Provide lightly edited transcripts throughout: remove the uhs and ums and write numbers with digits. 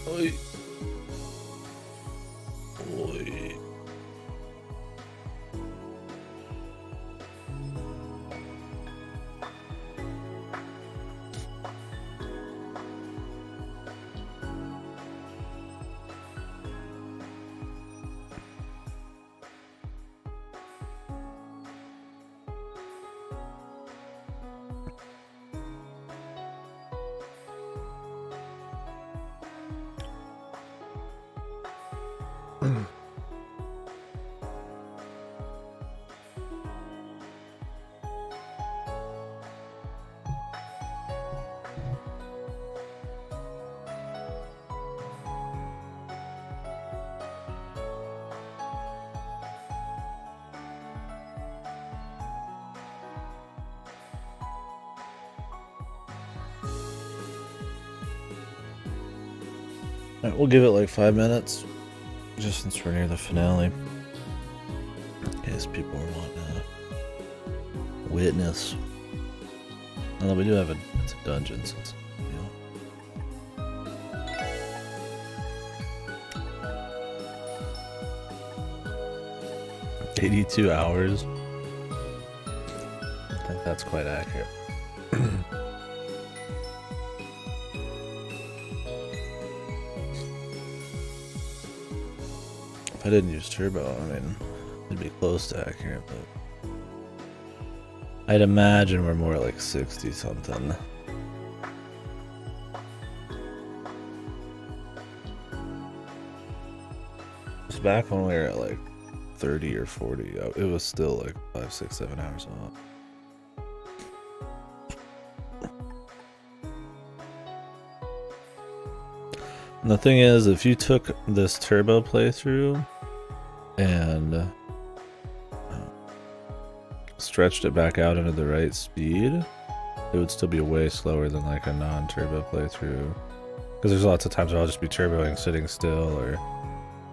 Oi. Oi. Alright, we'll give it like 5 minutes, just since we're near the finale. In case people are wanting to witness. Although we do have it's a dungeon, so it's, you know. 82 hours. I think that's quite accurate. If I didn't use turbo, I mean, it'd be close to accurate, but I'd imagine we're more like 60 something. It's back when we were at like 30 or 40. It was still like 5, 6, 7 hours off. And the thing is, if you took this turbo playthrough and stretched it back out into the right speed, it would still be way slower than like a non-turbo playthrough. Because there's lots of times where I'll just be turboing sitting still, or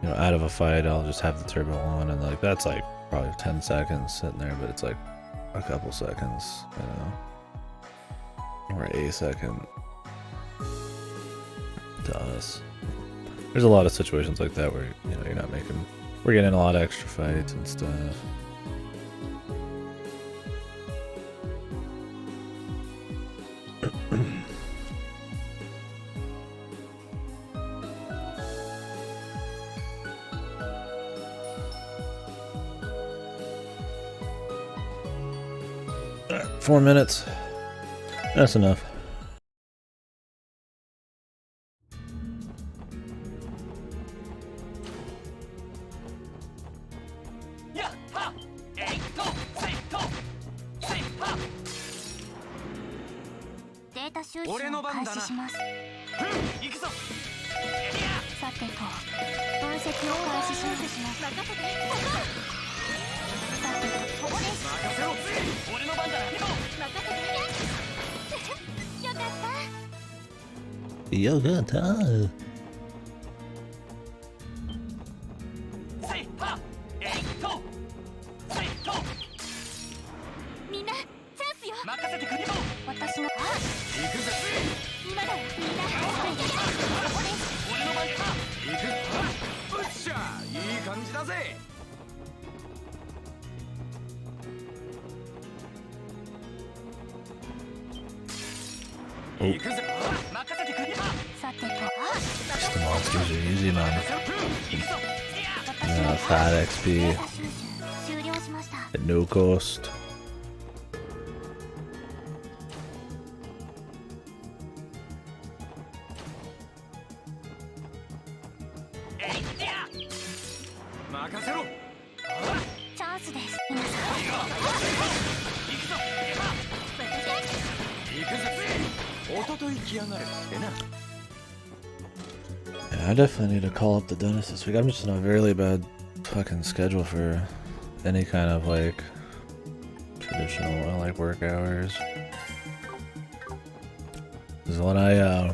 you know, out of a fight I'll just have the turbo on, and like that's like probably 10 seconds sitting there, but it's like a couple seconds, you know, or a second to us. There's a lot of situations like that where, you know, we're getting a lot of extra fights and stuff. Alright, 4 minutes. That's enough. Yoga time. Oh. The monsters are easy, man. 5 XP at no cost. Yeah, I definitely need to call up the dentist this week. I'm just in a really bad fucking schedule for any kind of like traditional like work hours. Because when I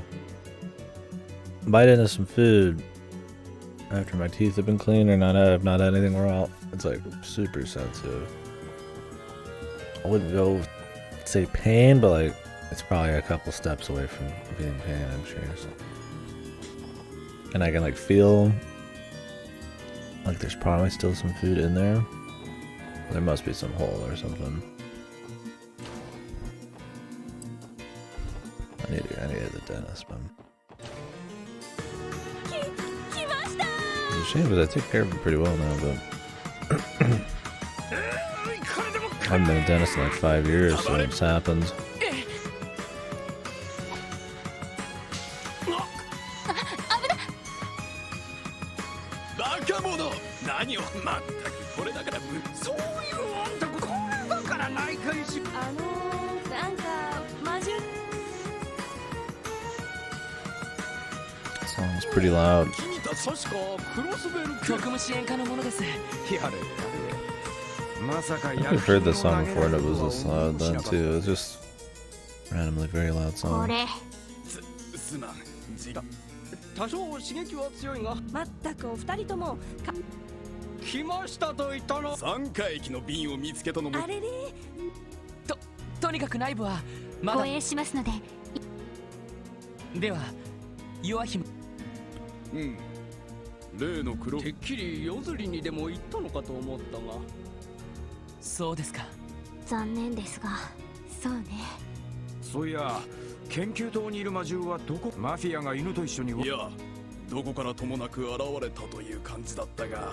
bite into some food after my teeth have been cleaned or I've not had anything raw, it's like super sensitive. I wouldn't go say pain, but like it's probably a couple steps away from being pain, I'm sure. So. And I can like feel like there's probably still some food in there. There must be some hole or something. I need to the dentist, man. It's a shame because I take care of it pretty well now, but I haven't been a dentist in like 5 years, so it's happened. Song's pretty loud. I've heard this song before and it was this loud then too. It's just randomly very loud song. 多少刺激は強いが全くお二人とも来ましたと言ったの3回駅の瓶を見つけたのもあれれとにかく内部はまだ護衛しますのででは弱姫例の黒てっきり夜釣りにでも行ったのかと思ったがそうですか残念ですがそうねそういや研究棟にいる魔獣はどこマフィアが犬と一緒にいやどこからともなく現れたという感じだったが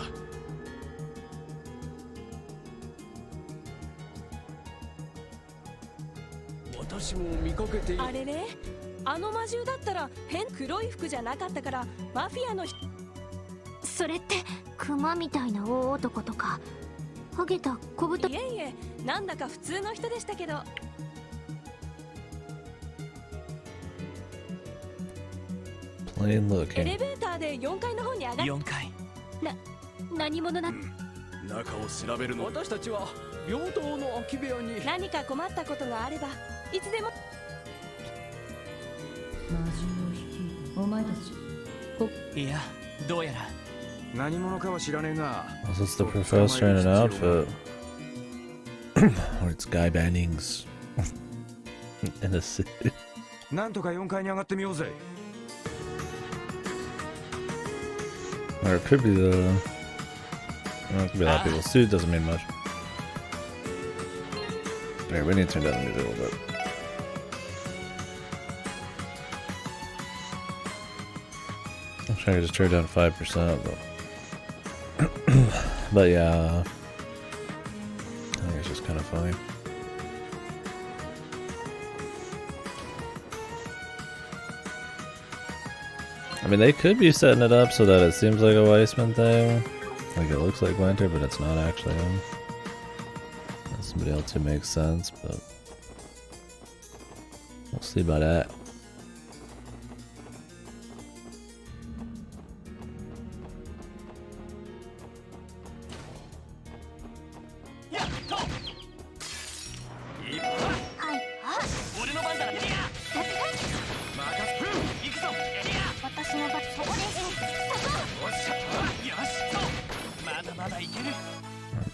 私も見かけてあれれあの魔獣だったら変黒い服じゃなかったからマフィアのそれってクマみたいな大男とかハゲた小太いえいえなんだか普通の人でしたけどエレベーターで4階の方に上がる4階何者な、中を調べるの私たちは平等の空き部屋に何か困ったことがあればいつでも魔獣を率いるお前たちいやどうやら何者かは知らねえが Was this the professor in an outfit? Or it's Guy Bannings in a suit? なんとか4階に上がってみようぜ Or it could be the... Well, it could be a lot of people. Suit doesn't mean much. Alright, we need to turn down the music a little bit. I'm trying to just turn it down 5%, but... but yeah... I think it's just kind of funny. I mean, they could be setting it up so that it seems like a Weissman thing. Like it looks like Winter, but it's not actually him. That's somebody else who makes sense, but we'll see about that.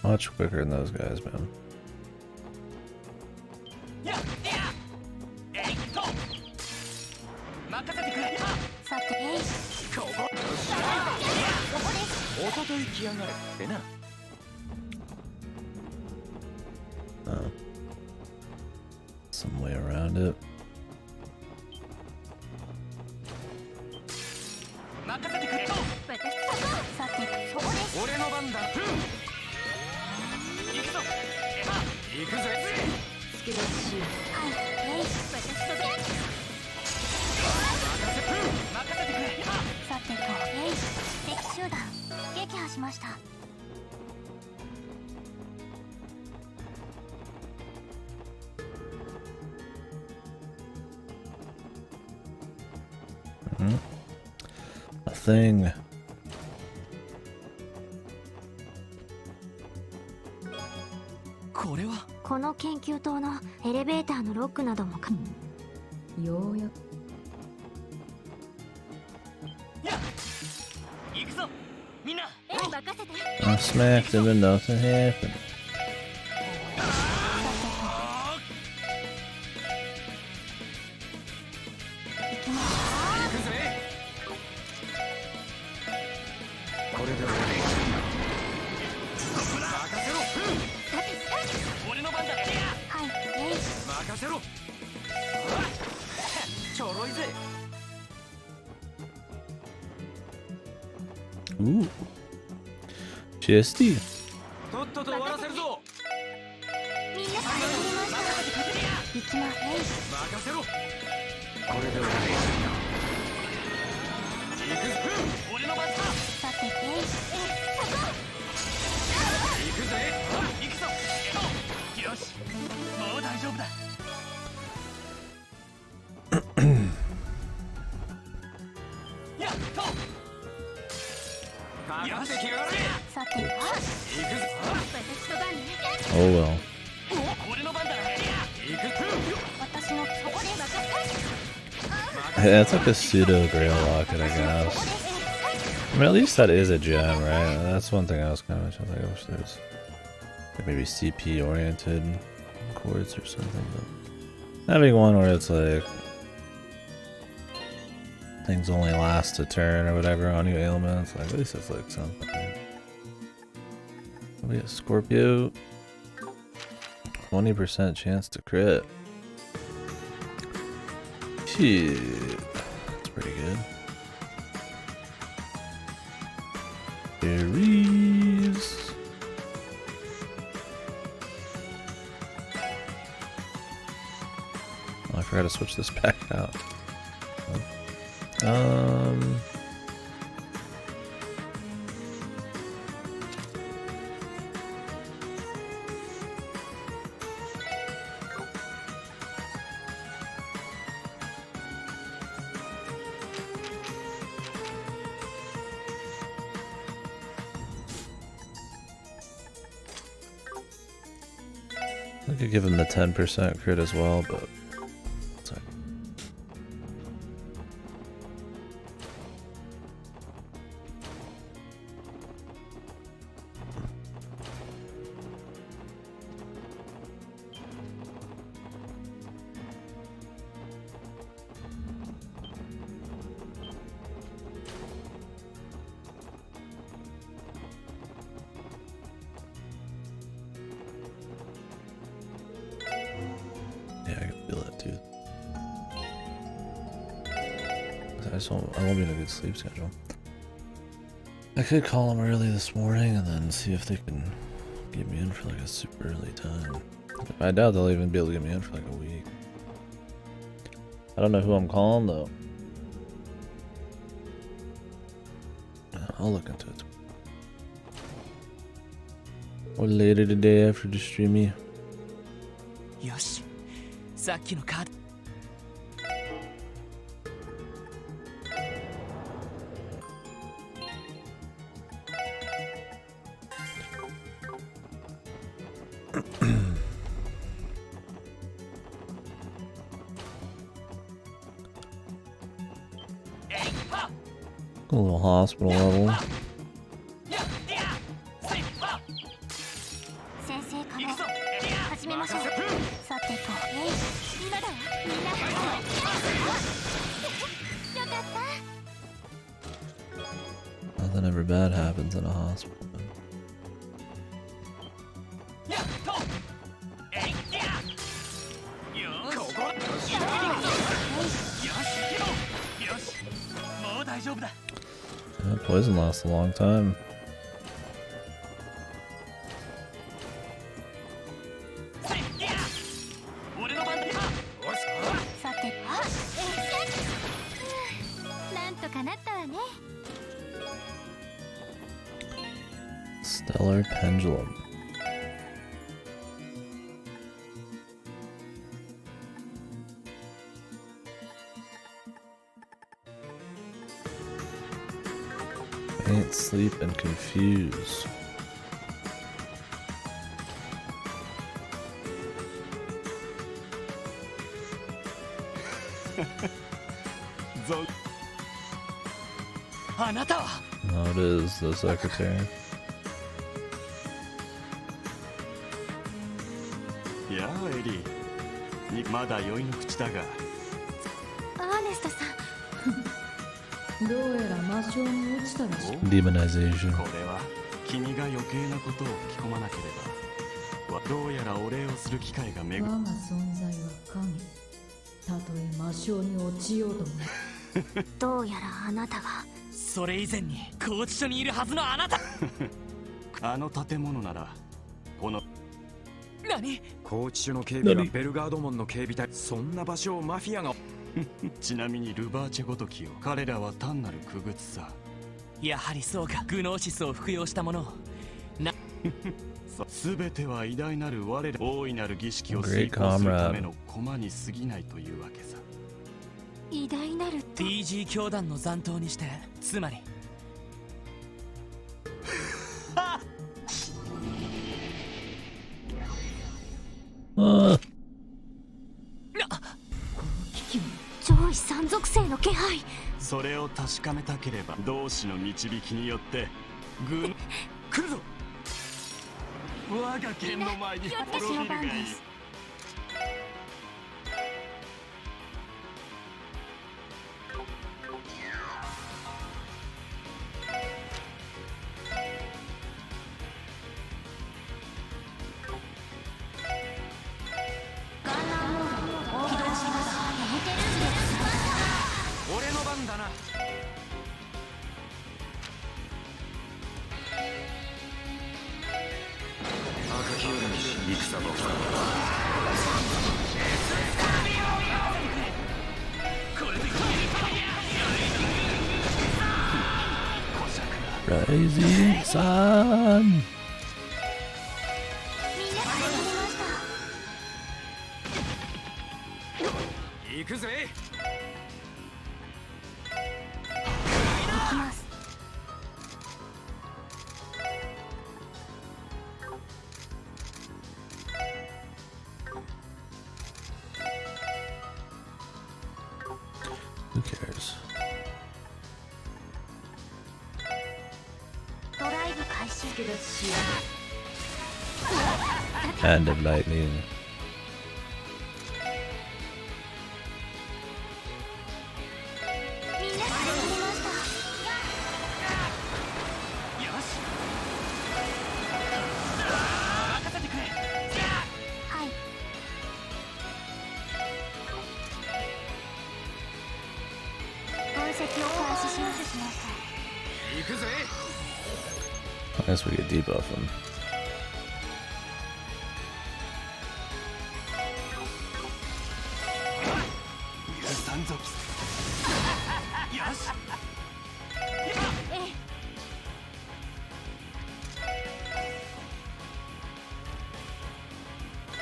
Much quicker than those guys, man. Some way around it. A thing. この研究棟のエレベーターのロックなどもかようやく行くぞみんな任せて I smacked him and nothing happened. Ooh. Chesty. Oh well. Yeah, it's like a pseudo grail locket, I guess. I mean, at least that is a gem, right? That's one thing I was kind of wishing. Like, I wish there's like maybe CP oriented chords or something. But having one where it's like things only last a turn or whatever on new ailments, like at least it's like something. We got Scorpio. 20% chance to crit. Shit. That's pretty good. Aries. Oh, I forgot to switch this back out. I could give him the 10% crit as well, but it's like I won't be in a good sleep schedule. I could call them early this morning and then see if they can get me in for like a super early time. I doubt they'll even be able to get me in for like a week. I don't know who I'm calling though. I'll look into it. Or later today after the streamy. Yosh. さっきのカード A little hospital level. Nothing ever bad happens in a hospital. That poison lasts a long time. Stellar Pendulum. Faint, sleep, and confuse. No, it is the secretary. Yeah, Eddie. まだ酔いの口だが。アーネストさん。Demonization. これは君が余計なことを吹き込まなければどうやらお礼をする機会が巡る。我が存在は神。たとえ魔性に落ちようとも。どうやらあなたがそれ以前に拘置所にいるはずのあなた。あの建物ならこの何？拘置所の警備はベルガード門の警備隊。そんな場所をマフィアが。ちなみにルバーチェごときよ、彼らは単なる傀儡さ。やはりそうか。グノーシスを服用したものを全ては偉大なる我ら大いなる儀式を遂行するための駒に過ぎないというわけさ。偉大なると DG 教団の残党にして、つまり上位山属性の気配。それを確かめたければ同志の導きによって来るぞ。我が剣の前に滅びるがいい。俺の番だな。赤きより戦の Rising Sun. 行くぜ。行きます。Who cares? ドライブ開始。 Hand of lightning. みんな始まりました。よし任せてくれ。はい。分析を開始します。行くぜ。 I guess we could debuff him. 許さんぞ。よし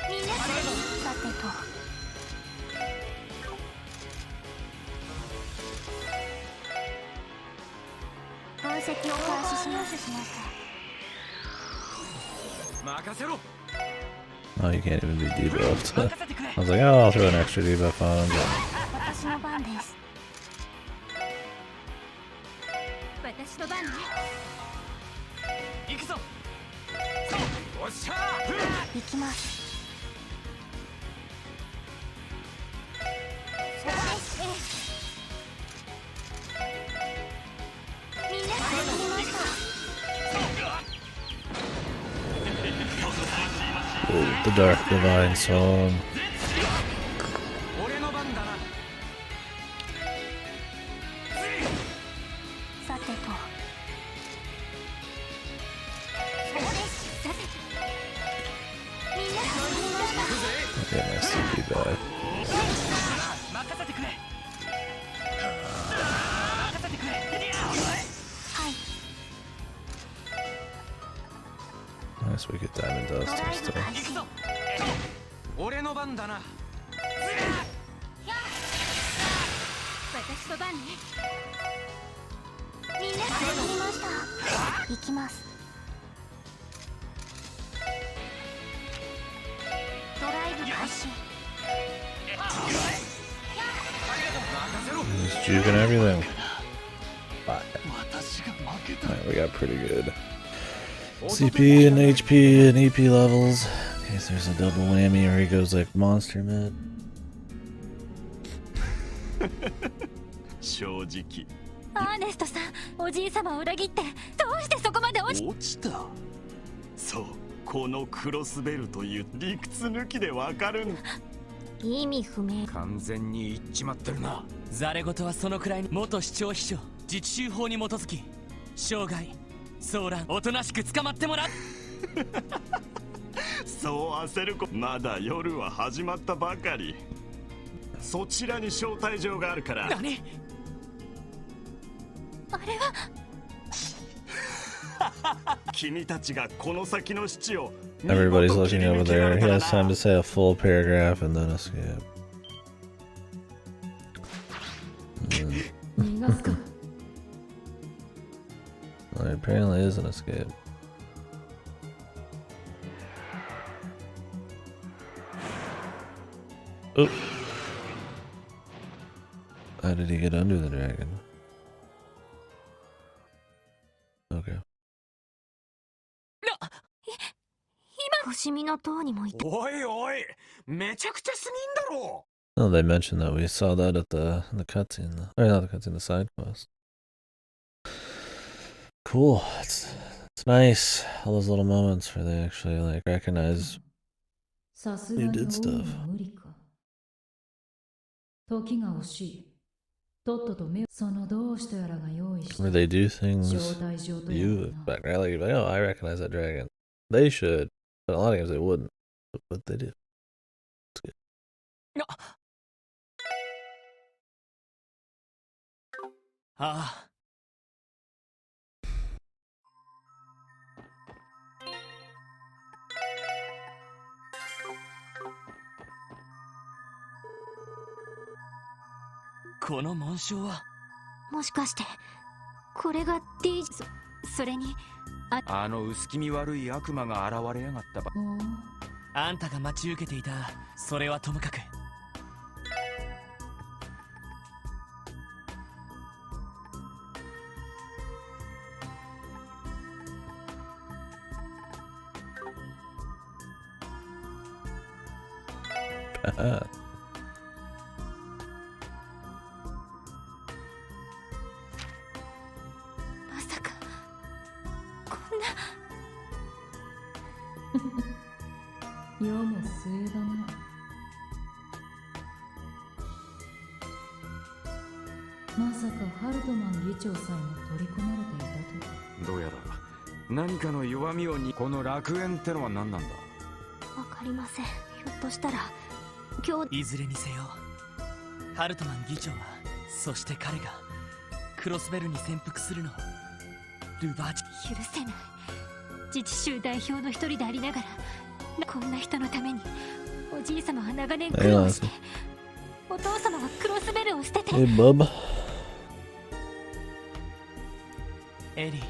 みんなさてと分析を開始します。任せろ。 Oh, you can't even be debuffed. I was like, oh, I'll throw an extra debuff on him. But 私の番です。私の番ね。行くぞ。おっしゃ行きます。 みんな始まりました。 Oh, the Dark Divine Song. 俺の番だな。さてとみんな始まりました。 Okay, my CP back. 任せてくれ。任せてくれ。はい。 I guess we could Diamond ド Dust ラ and イブ stuff. 開始。俺の番だな。私の番ね。みんな始まりました。行きます。ドライブ開始。 Just juking everything. Fine. Alright, we got pretty good CP and HP and EP levels. In case there's a double whammy or he goes like monster mid. 正直アーネストさん、おじい様を裏切ってどうしてそこまで落ちた。そう、このクロスベルという理屈抜きでわかるん。意味不明。完全に言っちまってるな。ザレ事はそのくらいに。元市長秘書自治州法に基づき生涯騒乱おとなしく捕まってもらう。そう焦るまだ夜は始まったばかり。そちらに招待状があるから。何？あれは君たちがこの先の死地を。 Everybody's looking over there. He has time to say a full paragraph and then escape. Well, it apparently is an escape. Oop. How did he get under the dragon? Okay. 星見の塔にもいた。おいおい、めちゃくちゃすぎんだろ。 Oh, they mentioned that we saw that at the cutscene, or not the cutscene, the side quest. Cool. It's nice. All those little moments where they actually like recognize you did stuff. 時が惜しい。とっとと目そのどうしてやらが用意した。 Where they do things you expect, right? Like, oh, I recognize that dragon. They should, but a lot of games they wouldn't. But they do. It's good. ああ。この紋章はもしかしてこれが D。 それにあの薄気味悪い悪魔が現れやがったば。あんたが待ち受けていた。それはともかく。まさかこんな。世も末だな。まさかハルトマン議長さえも取り込まれていたと。どうやら何かの弱みをに。この楽園ってのは何なんだ。わかりません。ひょっとしたら今日。いずれにせよハルトマン議長は、そして彼がクロスベルに潜伏するのをルバーチ。許せない。自治州代表の一人でありながらこんな人のためにおじい様は長年苦労して、お父様はクロスベルを捨てて。Hey, bub. エリー。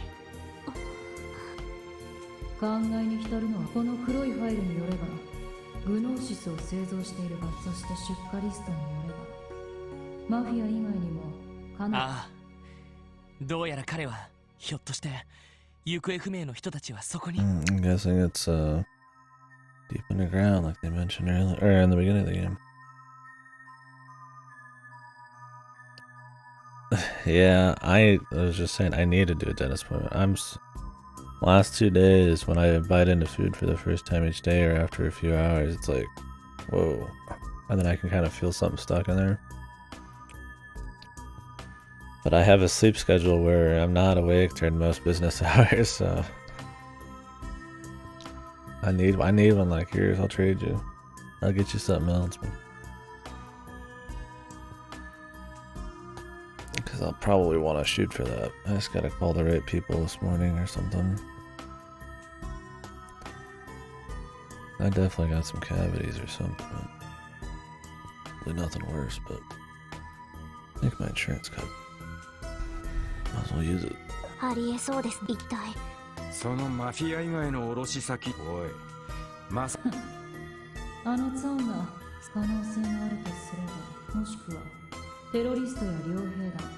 考えに浸るのはこの黒いファイルによればグノーシスを製造しているが、そして出荷リストによればマフィア以外にもかなり。ああ、どうやら彼はひょっとして行方不明の人たちはそこに。I'm guessing it's deep underground, like they mentioned earlier, or in the beginning of the game. Yeah, I was just saying I need to do a dentist appointment. Last 2 days when I bite into food for the first time each day or after a few hours, it's like, whoa. And then I can kind of feel something stuck in there. But I have a sleep schedule where I'm not awake during most business hours, so I need one like yours. I'll trade you. I'll get you something else. Because I'll probably want to shoot for that. I just gotta call the right people this morning or something. I definitely got some cavities or something. Probably nothing worse, but I think my insurance cut. Might as well use it. ありえそうです。一体そのマフィア以外の卸先。おい、まさあのツァンが可能性があるとすれば、もしくはテロリストや傭兵団、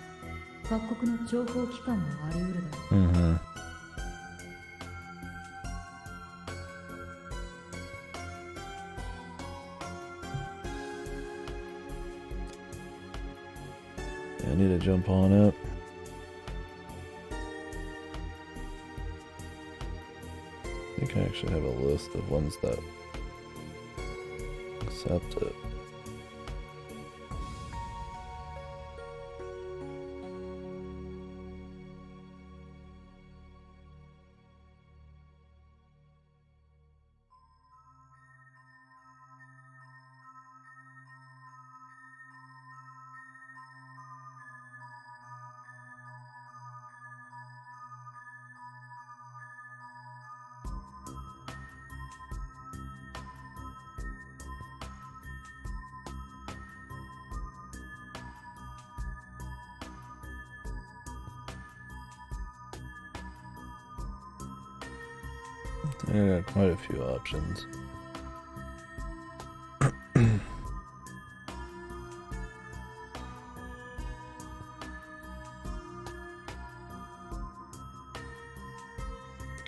各国の諜報機関もあり得るだろう。Mm-hmm. I need to jump on up. I think I actually have a list of ones that accept it. I got quite a few options.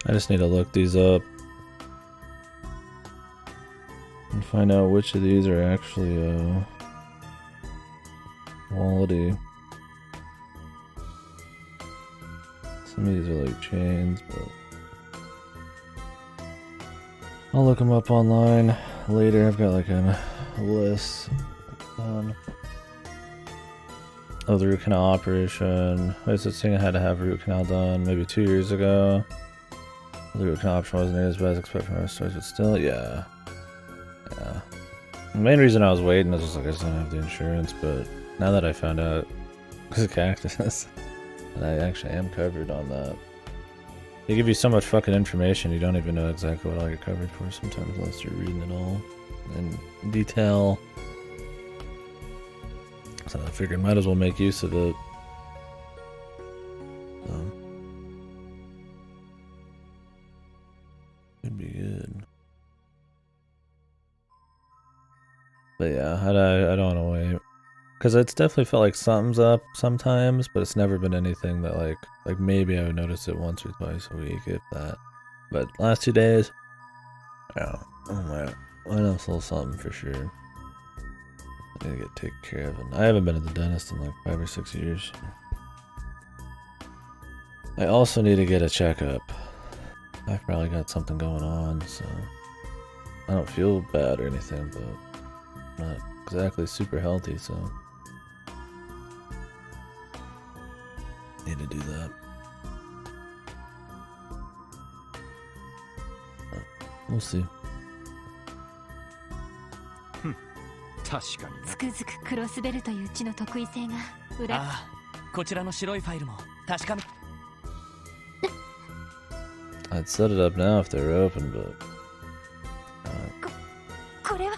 I just need to look these up and find out which of these are actually quality. Some of these are like chains, but I'll look them up online later. I've got like a list of the root canal operation. I was saying I had to have root canal done maybe 2 years ago. The root canal option wasn't as bad as expected from our stores, but still, yeah. The main reason I was waiting is just like I just don't have the insurance, but now that I found out because of cactus, and I actually am covered on that. They give you so much fucking information, you don't even know exactly what all you're covered for sometimes unless you're reading it all in detail. So I figured might as well make use of it. So, could be good. But yeah, I don't want to wait. Because it's definitely felt like something's up sometimes, but it's never been anything that like maybe I would notice it once or twice a week, if that. But last 2 days, yeah, oh my, I know it's a little something for sure. I need to get taken care of, and I haven't been at the dentist in like 5 or 6 years. I also need to get a checkup. I've probably got something going on, so I don't feel bad or anything, but I'm not exactly super healthy, so need to do that. We'll see. 確かにね。つくづくクロスベルという血の得意性が裏。ああ、こちらの白いファイルも確かめ。I'd set it up now if they were open, but これは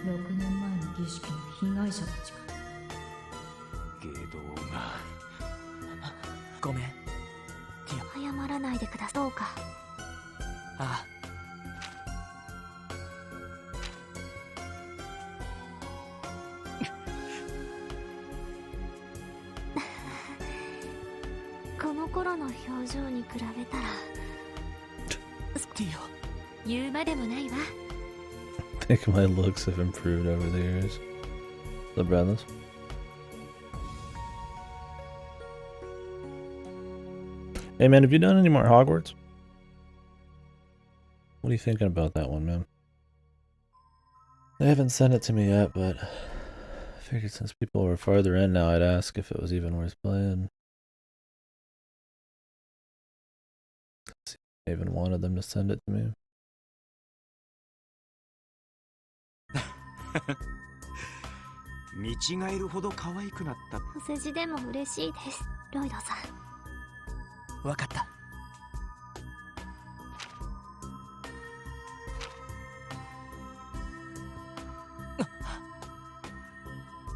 6年前の儀式の被害者たちか。芸道が。ごめん。謝らないでください。どうか。ああ。この頃の表情に比べたらティオ言うまでもないわ。I think my looks have improved over the years. The brothers. Hey man, have you done any more Hogwarts? What are you thinking about that one, man? They haven't sent it to me yet, but I figured since people were farther in now, I'd ask if it was even worth playing. I even wanted them to send it to me. 見違えるほど可愛くなった。お世辞でも嬉しいです、ロイドさん。わかった。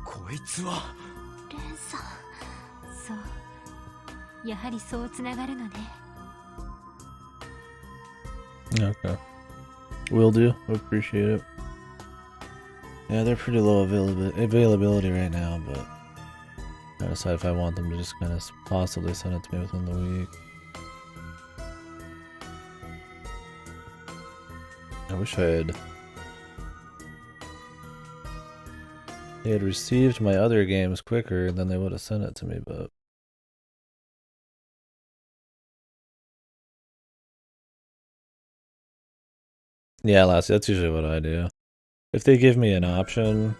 こいつはレンさん。そう、やはりそうつながるのね。Okay. Will do. Appreciate it. Yeah, they're pretty low availability right now, but I decide if I want them to just kind of possibly send it to me within the week. I wish they had received my other games quicker, and then they would have sent it to me, but Yeah, that's usually what I do. If they give me an option,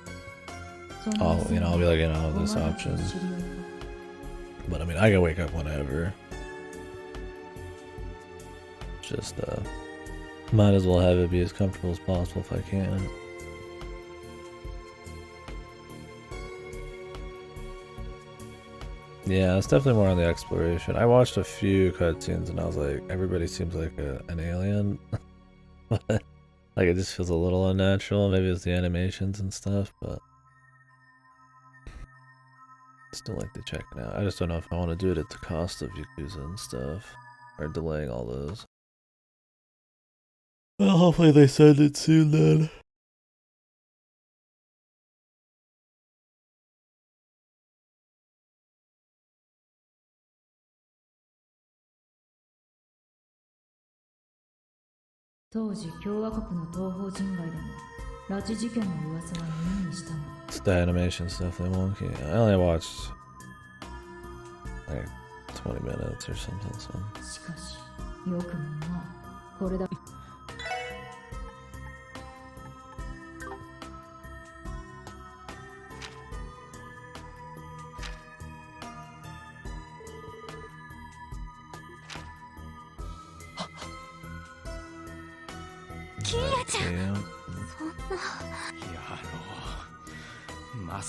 I'll be like, this option. But I mean, I can wake up whenever. Just might as well have it be as comfortable as possible if I can. Yeah, it's definitely more on the exploration. I watched a few cutscenes and I was like, everybody seems like an alien. Like, it just feels a little unnatural. Maybe it's the animations and stuff, but still like to check it out. I just don't know if I want to do it at the cost of Yakuza and stuff, or delaying all those. Well, hopefully they send it soon then. It's the animation stuff they wonky. I only watched like 20 minutes or something, so.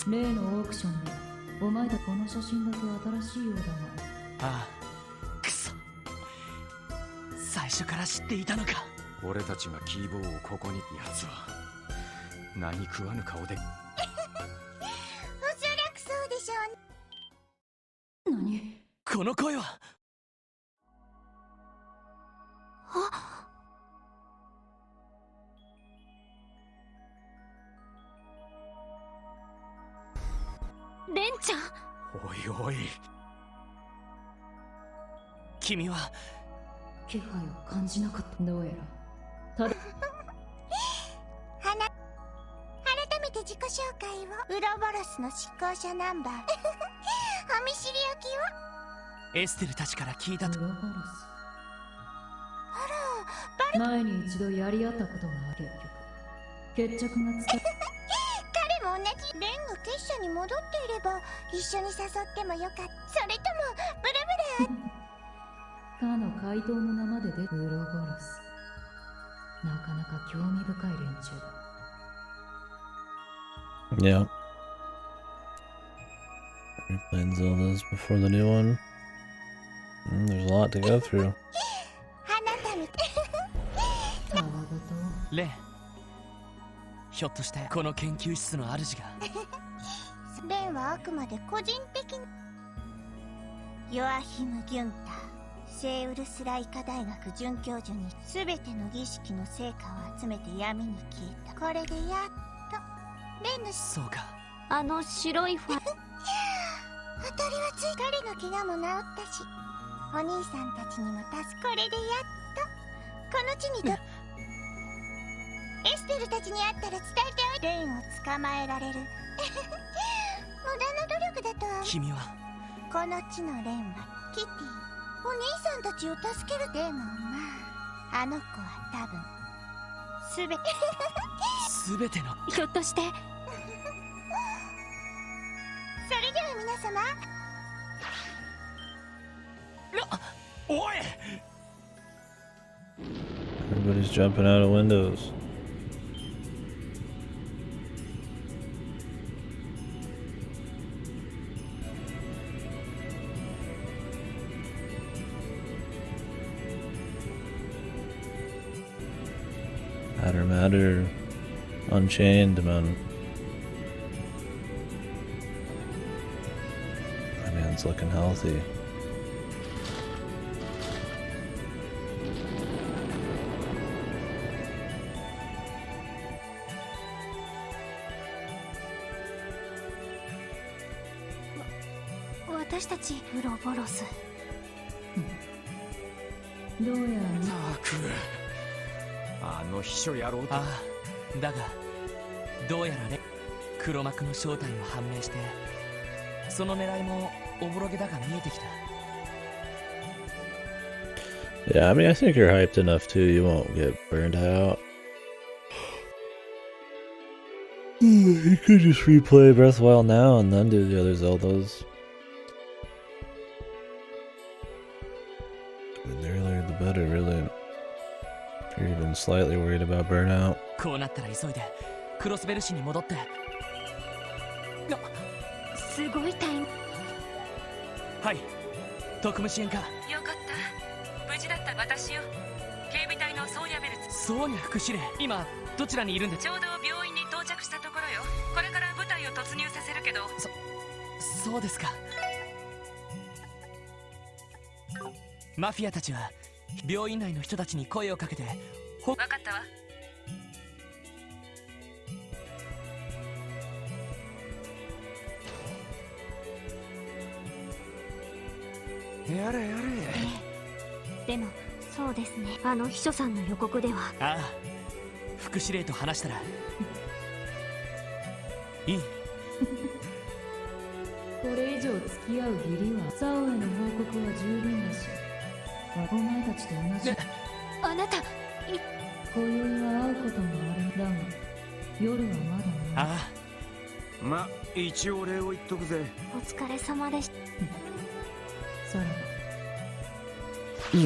例のオークションでお前たこの写真だけ新しいようだが。ああ、くそ。最初から知っていたのか。俺たちがキーボーをここに奴は何食わぬ顔で。おそらくそうでしょう。何？この声は。あ。レンちゃん。おいおい。君は気配を感じなかった。どうやら。改めて自己紹介を。ウロボロスの執行者ナンバー。お見知りおきを。エステルたちから聞いたと。ウロボロス。あら、前に一度やり合ったことがある。結局。決着がつか。彼も同じ。レンが結社に戻っていれば一緒に誘ってもよかった。それともブラブラ。かの怪盗の名まででウロボロス。なかなか興味深い連中だ。Yeah. Replaying Zelda's before the new one. There's a lot to go through. レン、ひょっとしてこの研究室の主が。レンはあくまで個人的に。ヨアヒム・ギュンター、セウルスライカ大学准教授に全ての儀式の成果を集めて闇に消えた。これでやっとレンの。そうか。あの白いファ。当たりはつい。彼の怪我も治ったし、お兄さんたちにも助これでやっとこの地にエステルたちに会ったら伝えておいて。レンを捕まえられる。無駄な努力だとは。君はこの地のレンはキティ、お兄さんたちを助ける。でもまあ、あの子は多分全ての。ひょっとして。それでは皆様。おい。Everybody's jumping out of windows. Matter, Unchained, man. My man's looking healthy.ウロボロス。どうやら。あの秘書野郎。ああ、だがどうやらね、黒幕の正体も判明して、その狙いもおぼろげだが見えてきた。Yeah, I mean, I think you're hyped enough too. You won't get burned out. You could just replay Breath of the Wild now and then do the other Zeldas. I mean, the earlier the better, really. If you're even slightly worried about burnout. こうなったら急いでクロスベル市に戻って。すごいタイム。はい、特務支援課。よかった。無事だった私よ。警備隊のソーニャベルツ。ソーニャ副司令、今どちらにいるんで？ちょうど病院に到着したところよ。これから部隊を突入させるけど。そうですか。マフィアたちは病院内の人たちに声をかけて。分かったわ。やれやれ。でもそうですね、あの秘書さんの予告では。ああ、副司令と話したらいい。これ以上付き合う義理はサオへの報告は十分だし、お前たちと同じ。あなた今宵は会うこともある。だが夜はまだない。ああ、ま、一応礼を言っとくぜ。お疲れ様でした。さらば。I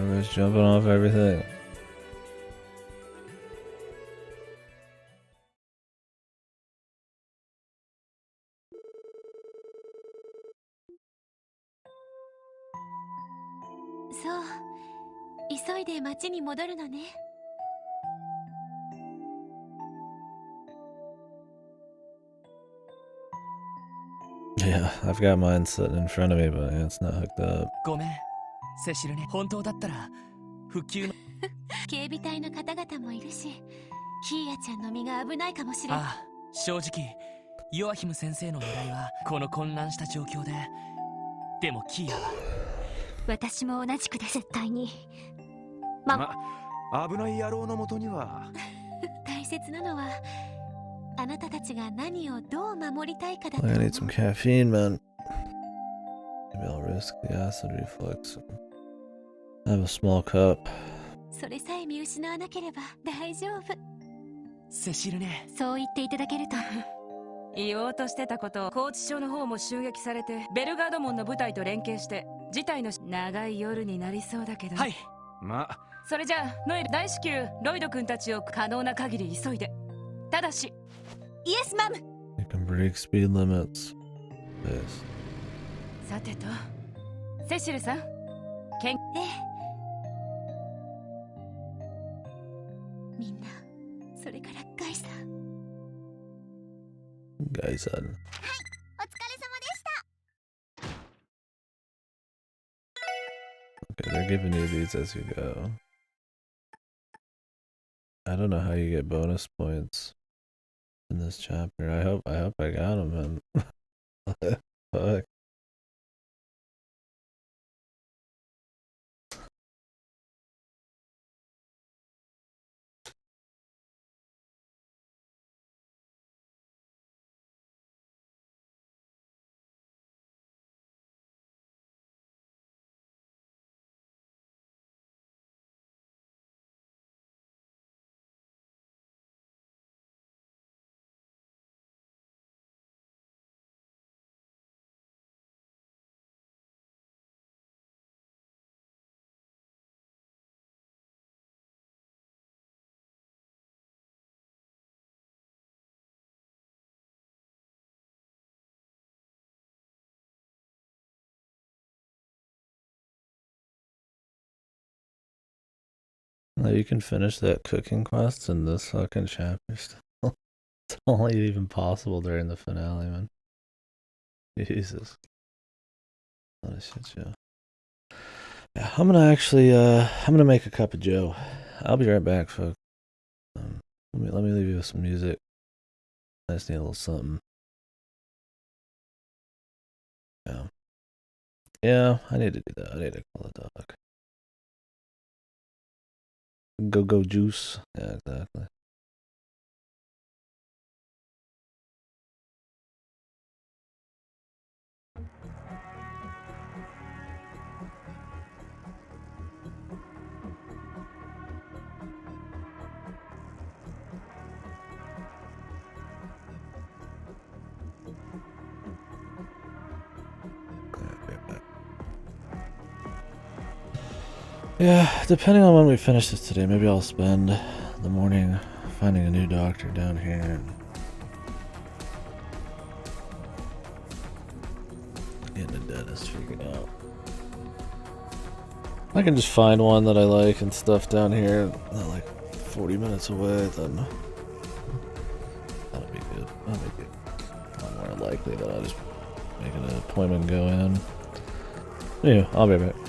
was jumping off everything. So, 急いで町に戻るのね。Yeah, I've got mine sitting in front of me, but it's not hooked up. ごめん、セシルね。本当だったら復旧の警備隊の方々もいるし、キーヤちゃんの身が危ないかもしれない。ああ、正直ヨアヒム先生の狙いはこの混乱した状況で。でもキーヤは。私も同じくで絶対に。ま、危ない野郎のもとには大切なのはあなたたちが何をどう守りたいかだと。 I need some caffeine, man. Maybe I'll risk the acid reflux. I have a small cup. それさえ見失わなければ大丈夫。セシルね。そう言っていただけると。言おうとしてたことを拘置所の方も襲撃されて、ベルガード門の部隊と連携して事態の長い夜になりそうだけど。はい。ま、それじゃあノエル、大至急ロイド君たちを可能な限り急いで。ただし、イエスマム。 You can break speed limits. Yes. さてと、セシルさん、みんな、それからガイさん。Guy said. お疲れ様でした。 Okay, they're giving you these as you go. I don't know how you get bonus points in this chapter. I hope I got them, man. Fuck. Now you can finish that cooking quest in this fucking chapter still. It's only even possible during the finale, man. Jesus. What a shit show. Yeah, I'm gonna make a cup of joe. I'll be right back, folks. Let me leave you with some music. I just need a little something. Yeah, I need to do that. I need to call the dog. Go juice. Yeah, exactly. Yeah, depending on when we finish this today, maybe I'll spend the morning finding a new doctor down here. And getting a dentist figured out. I can just find one that I like and stuff down here, not like 40 minutes away, then that'll be good. That'll be good. A lot more likely that I'll just make an appointment and go in. Yeah, I'll be right back.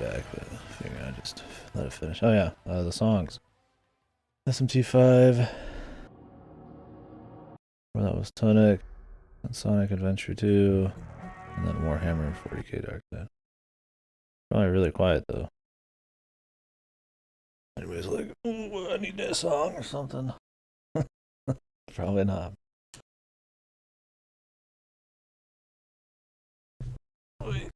back, but I figured I'd just let it finish. Oh yeah, the songs. SMT5. Well, that was Tonic, and Sonic Adventure 2, and then Warhammer and 40k Dark Side. Probably really quiet though. Anybody's like, ooh, I need that song or something. Probably not. Wait.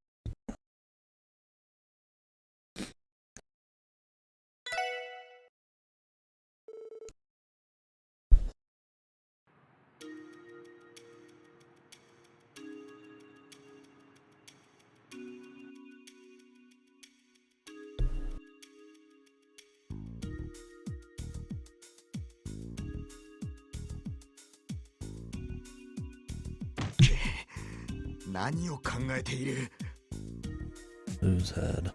Whose head?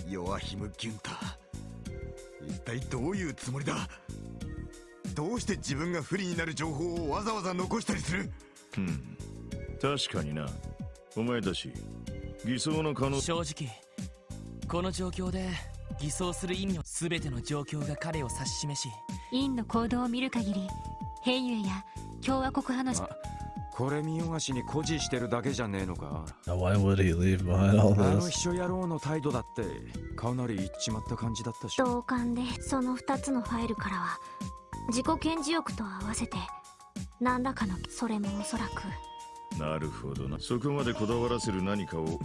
ヨアヒム・ギュンター、一体どういうつもりだ。どうして自分が不利になる情報をわざわざ残したりする。確かにな。お前たち偽装の可能。正直この状況で偽装する意味を、全ての状況が彼を指し示し、インの行動を見る限り変異や共和国派の、これ見よがしに誇示してるだけじゃねえのか。Why would he leave behind all あの this? 秘書野郎の態度だってかなりいっちまった感じだったし。同感で、その2つのファイルからは自己顕示欲と合わせて何らかの、それもおそらく。なるほどな。そこまでこだわらせる何かを。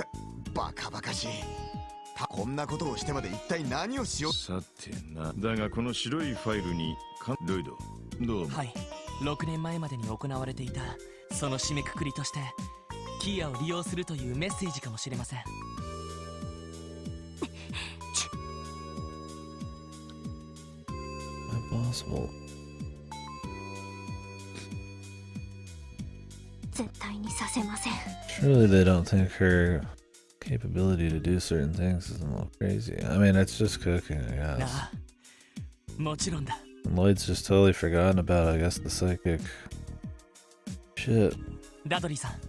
バカバカしい。こんなことをしてまで一体何をしよう。さてな。だがこの白いファイルにロイドどうも。はい、6年前までに行われていたその締めくくりとしてキアを利用するというメッセージかもしれません。Impossible. 絶対にさせません。 Surely they don't think her capability to do certain things is a little crazy. I mean, it's just cooking, I な guess. あ、もちろんだ。 Lloyd's just totally forgotten about, I guess, the psychic shit. ダドリーさん、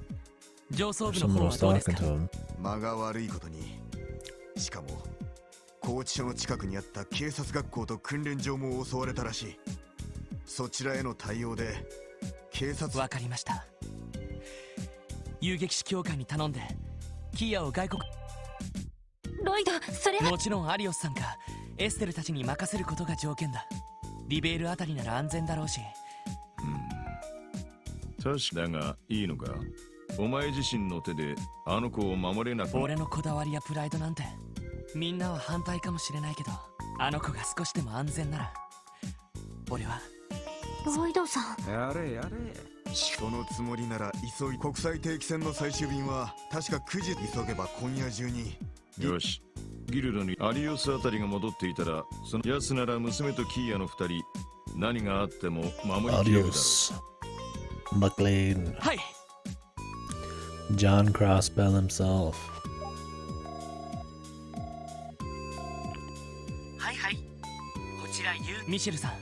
上層部の Someone 方は was どうです talking か。 to him. 間が悪いことに、しかも拘置所の近くにあった警察学校と訓練場も襲われたらしい。そちらへの対応で警察。わかりました。遊撃士協会に頼んでキアを外国。ロイド、それは。もちろんアリオスさんかエステルたちに任せることが条件だ。リベールあたりなら安全だろうし。確かだがいいのか。お前自身の手であの子を守れなく。俺のこだわりやプライドなんてみんなは反対かもしれないけど、あの子が少しでも安全なら俺は。ロイドさん、やれやれ。そのつもりなら急い。国際定期船の最終便は確か9時。急げば今夜中に。よし、ギルドにアリオスあたりが戻っていたら、その奴なら娘とキーヤの2人何があっても守りきれるだろう。 Adios, McLean. はい。 John Crossbell himself. はいはい。こちらミシェルさん、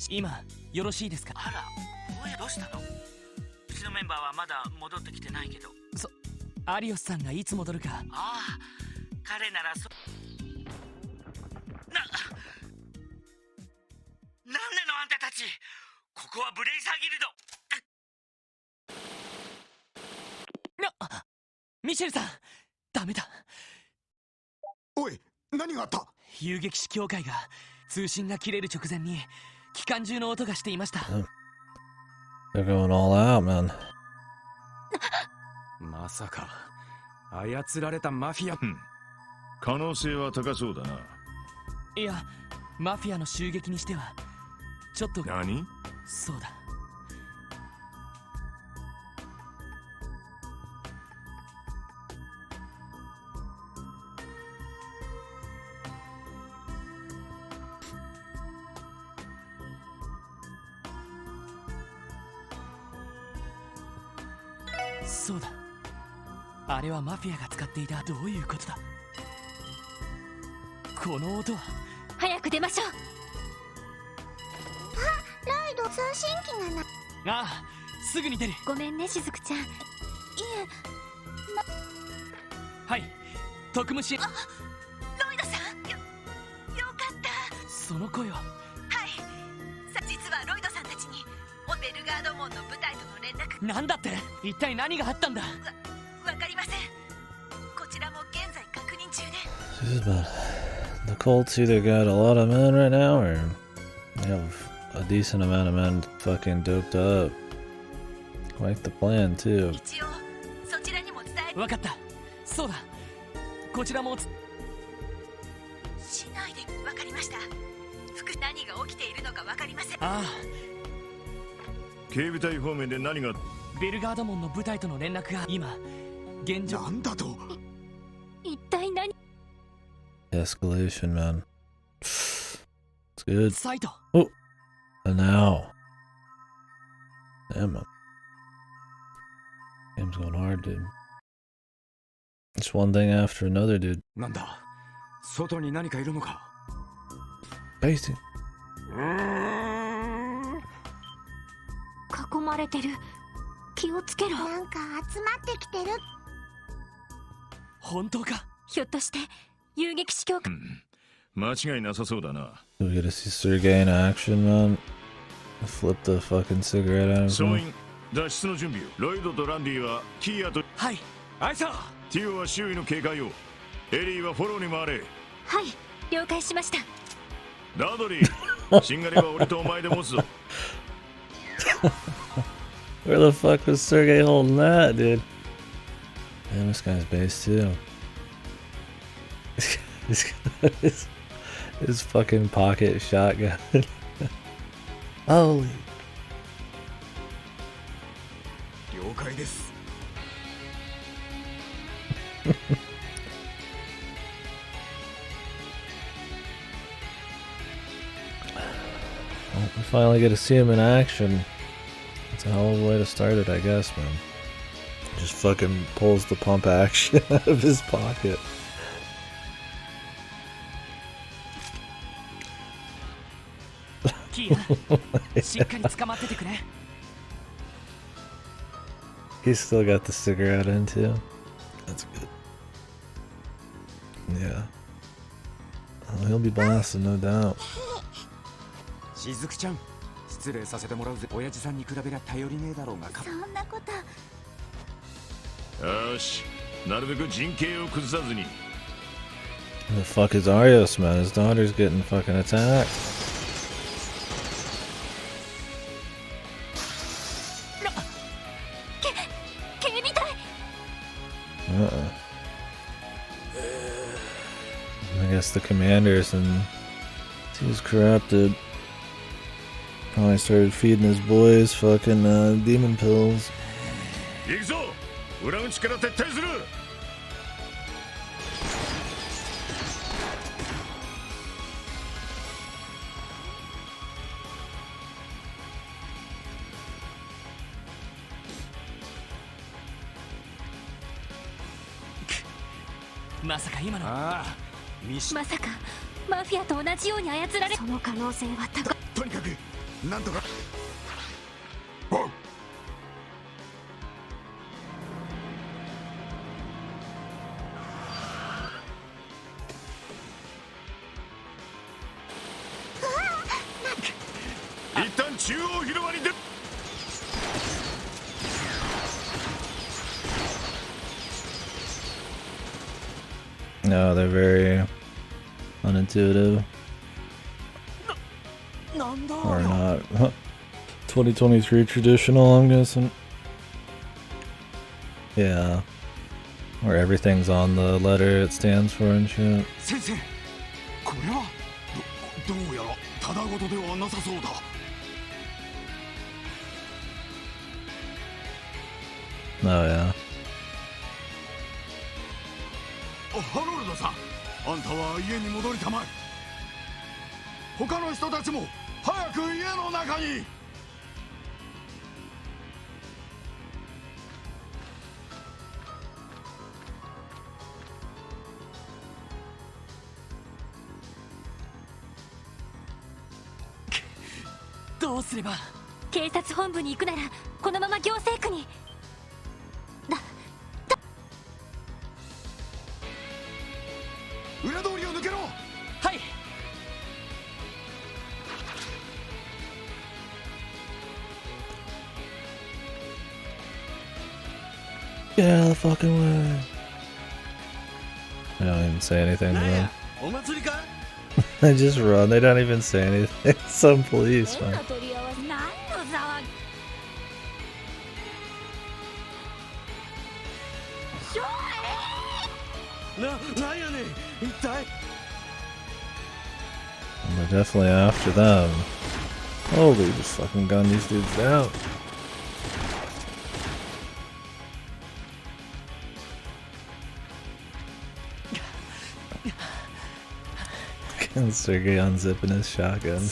今よろしいですか。あら、どうしたの。うちのメンバーはまだ戻ってきてないけど。アリオスさんがいつ戻るか。ああ、彼ならなんでのあんたたち。ここはブレイザーギルド。ミシェルさん、ダメだ。おい、何があった。遊撃士協会が通信が切れる直前に機関銃の音がしていました。They're going all out, man. まさか操られたマフィア。可能性は高そうだな。いや、マフィアの襲撃にしてはちょっと。何。そうだ。そうだ。あれはマフィアが使っていた。どういうことだ。この音は。早く出ましょう。あ、ロイド、通信機がな。ああ、すぐに出る。ごめんね、しずくちゃん。いえ、はい、特務支援。ロイドさん、よかった。その声は。はい、実はロイドさんたちにベルガード門の部隊との連絡。なんだって？一体何があったんだ？わかりません。こちらも現在確認中で。This is bad. The Colts either got a lot of men right now, or they have a decent amount of men fucking doped up. Like the plan too. 一応そちらにも伝え。わかった。そうだ。こちらも。しないで。わかりました。何が起きているのかわかりません。ああ。警備隊方面で何が？ベルガード門の部隊との連絡が今現状。なんだと？一体何？ Escalation, man. It's good. サイト。 Oh, and now. Damn, man. Game's going hard, dude. It's one thing after another, dude. なんだ？外に何かいるのか？ Basic. 囲まれてる。気をつけろ。なんか集まってきてる。本当か？ひょっとして遊撃士教官。間違いなさそうだな。 Do we get to see Sergey in action, man? Flip the fucking cigarette out of 総 him. 員、脱出の準備を。ロイドとランディはキーヤと。はい。あいさ。ティオは周囲の警戒を。エリーはフォローに回れ。はい、了解しました。ダドリー、しんがりは俺とお前で持つぞ。Where the fuck was Sergey holding that, dude? Man, this guy's base too. He's got his fucking pocket shotgun. Holy. 了解です。Well, we finally get to see him in action. It's a hell of a way to start it, I guess, man. Just fucking pulls the pump action out of his pocket. He's still got the cigarette in too. That's good. Yeah. Oh, he'll be blasting, no doubt. しずくちゃん、失礼させてもらうぜ。親父さんに比べりゃ頼りねえだろうが。そんなこと。よし、なるべく陣形を崩さずに。Who the fuck is Arios, man? His daughter's getting fucking attacked. I guess the commanders and he was corrupted. Probably started feeding his boys fucking demon pills. 行くぞ、裏口から撤退する。まさか今の。ああ、まさかマフィアと同じように操られ。その可能性は高い。とにかくなんとか。一旦中央広場に出。No, they're very unintuitive. Or not. 2023 traditional, I'm guessing. Yeah. Where everything's on the letter it stands for and shit. 先生、これはどうやらただごとではなさそうだ。Oh, yeah. ハロルドさん、あんたは家に戻りたまえ。他の人たちも早く家の中に。どうすれば。警察本部に行くならこのまま行政区に。Get out of the fucking way. I don't even say anything to them. They just run. They don't even say anything. Some policeman. And they're definitely after them. Holy, just fucking gun these dudes down. And Sergey unzipping his shotgun. And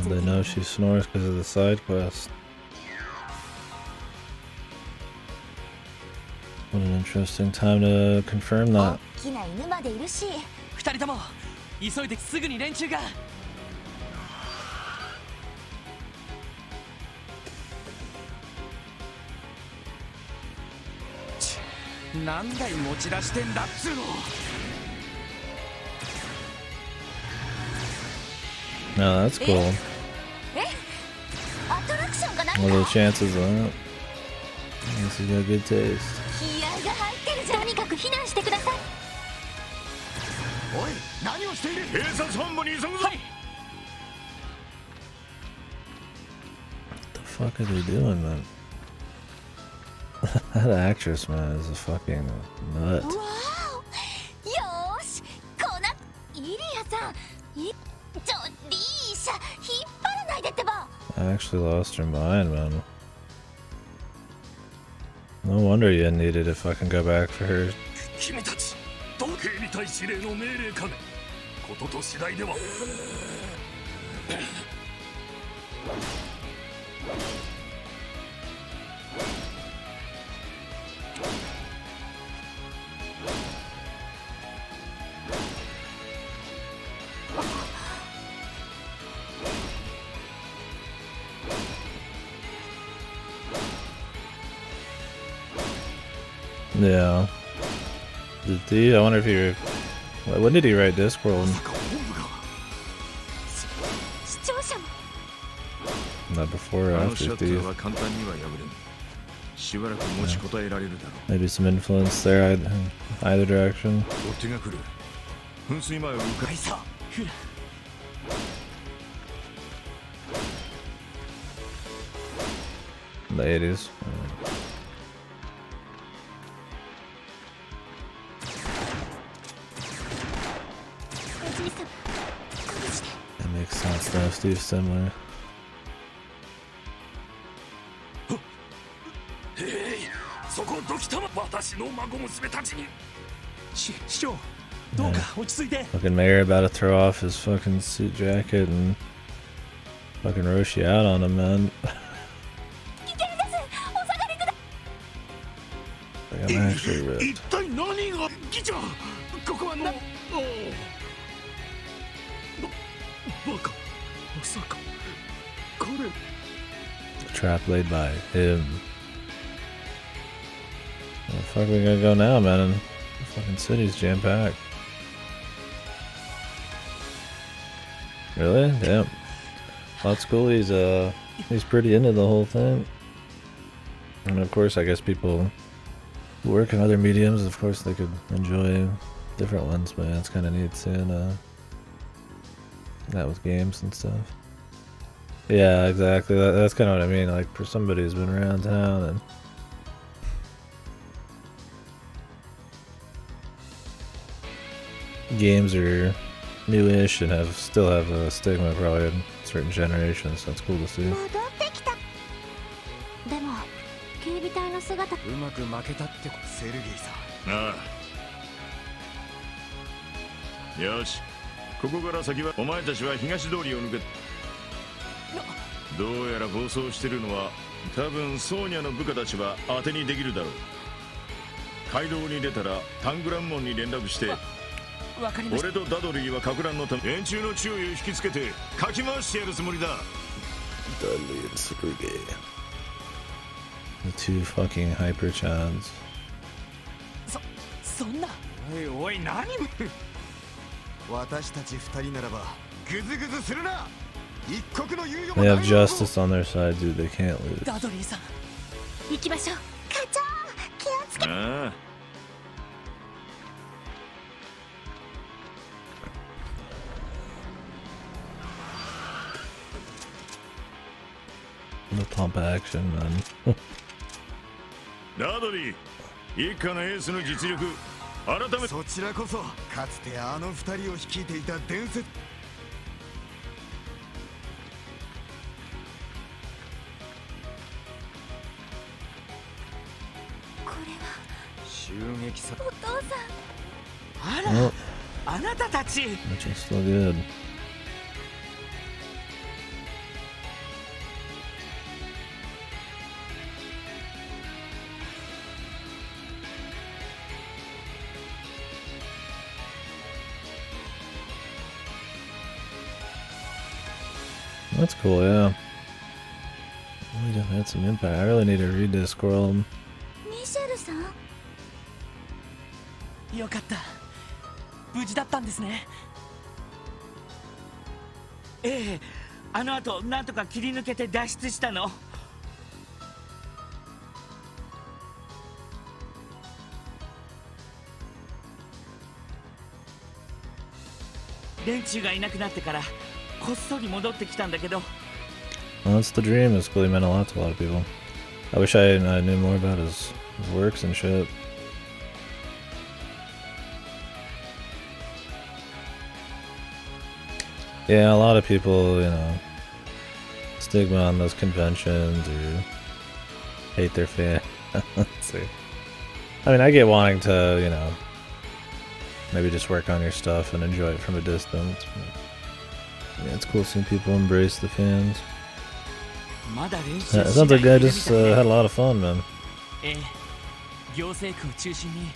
they know she snores because of the side quest. What an interesting time to confirm that. No, that's cool. What are the chances of that? This has got good taste. What the fuck are they doing, man? That actress, man, is a fucking nut. I actually lost her mind, man. No wonder you needed to fucking go back for her. Yeah. I wonder if he... When did he write Discworld? Not before or after Thief. Yeah. Maybe some influence there in either direction. In the 80s. That makes sense though, Steve's similar. Yeah. Fucking Mayor about to throw off his fucking suit jacket and fucking Roshi out on him, man. Like I'm actually ripped. Trap laid by him. Where the fuck are we gonna go now, man? The fucking city's jam-packed. Really? Damn. That's cool. He's pretty into the whole thing. And of course, I guess people who work in other mediums, of course, they could enjoy different ones, but yeah, it's kind of neat seeing that with games and stuff. Yeah, exactly. That's kind of what I mean. Like for somebody who's been around town and games are newish and still have a stigma probably in certain generations, so it's cool to see. Dudley and Sergey. The two fucking hyper chads. そんな。おいおい、何私たち二人ならばグズグズするな。一刻の猶予も They ない have justice on their side, dude. They can't lose. ダドリーさん。行きましょう。課長、気をつけ。ああ The pump action, man. ダドリー、一家のエースの実力改めて。そちらこそかつてあの二人を率いていた伝説。これは襲撃さ。お父さん。あら、あなたたち。Which is still good. That's cool, yeah. We definitely had some impact. I really need to read this scroll. ミシェルさん。よかった。無事だったんですね。ええ、あの後なんとか切り抜けて脱出したの。連中がいなくなってからこっそり戻ってきたんだけど。 Well, that's the dream. It's clearly meant a lot to a lot of people. I wish I knew more about his works and shit. Yeah, a lot of people, you know, stigma on those conventions or hate their fan. Let's see. I mean, I get wanting to, you know, maybe just work on your stuff and enjoy it from a distance. But yeah, it's cool seeing people embrace the fans. It sounds like I just had a lot of fun, man. ええ、行政区を中心に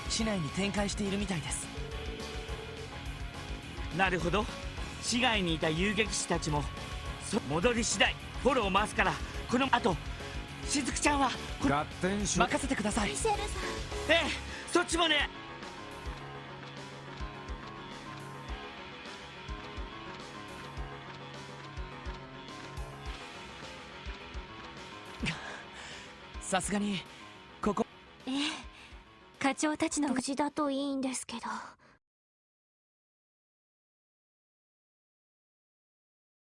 市内に展開しているみたいです。なるほど。市外にいた遊撃士たちも戻り次第フォローを回すから、この後しずくちゃんは合点し任せてください。ミシェルさん。ええ、そっちもね。さすがにここ。ええ、課長たちの無事だといいんですけど。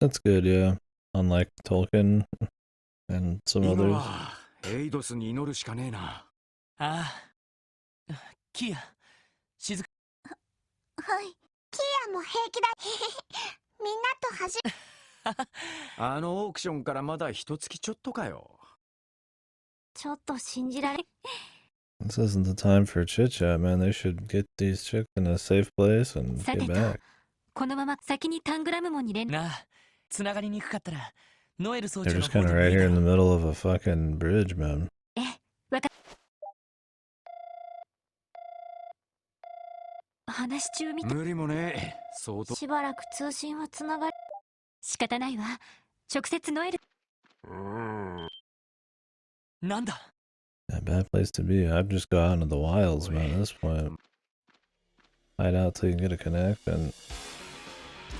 That's good, yeah. Unlike Tolkien and some 今 others. はエイドスに祈るしかねえな。ああ、キア、しずく。はい、キアも平気だ。みんなとあのオークションからまだ一月ちょっとかよ。ちょっと信じられ。This isn't the time for chit chat, man. They should get these chicks in a safe place and さ get てと、 back. このまま先にタングラムモンに連絡。なあ、つながりにくかったらノエル総 They're 長の just 方 kind で of もい right いだ here ろ in the う。 middle of a fucking bridge, man. え、わか。話し中みたい。無理もねえ。相当。しばらく通信はつながり。仕方ないわ。直接ノエル。なんだ。 A bad place to be. I'd just go out into the wilds, man, at this point. Hide out till you can get a connect and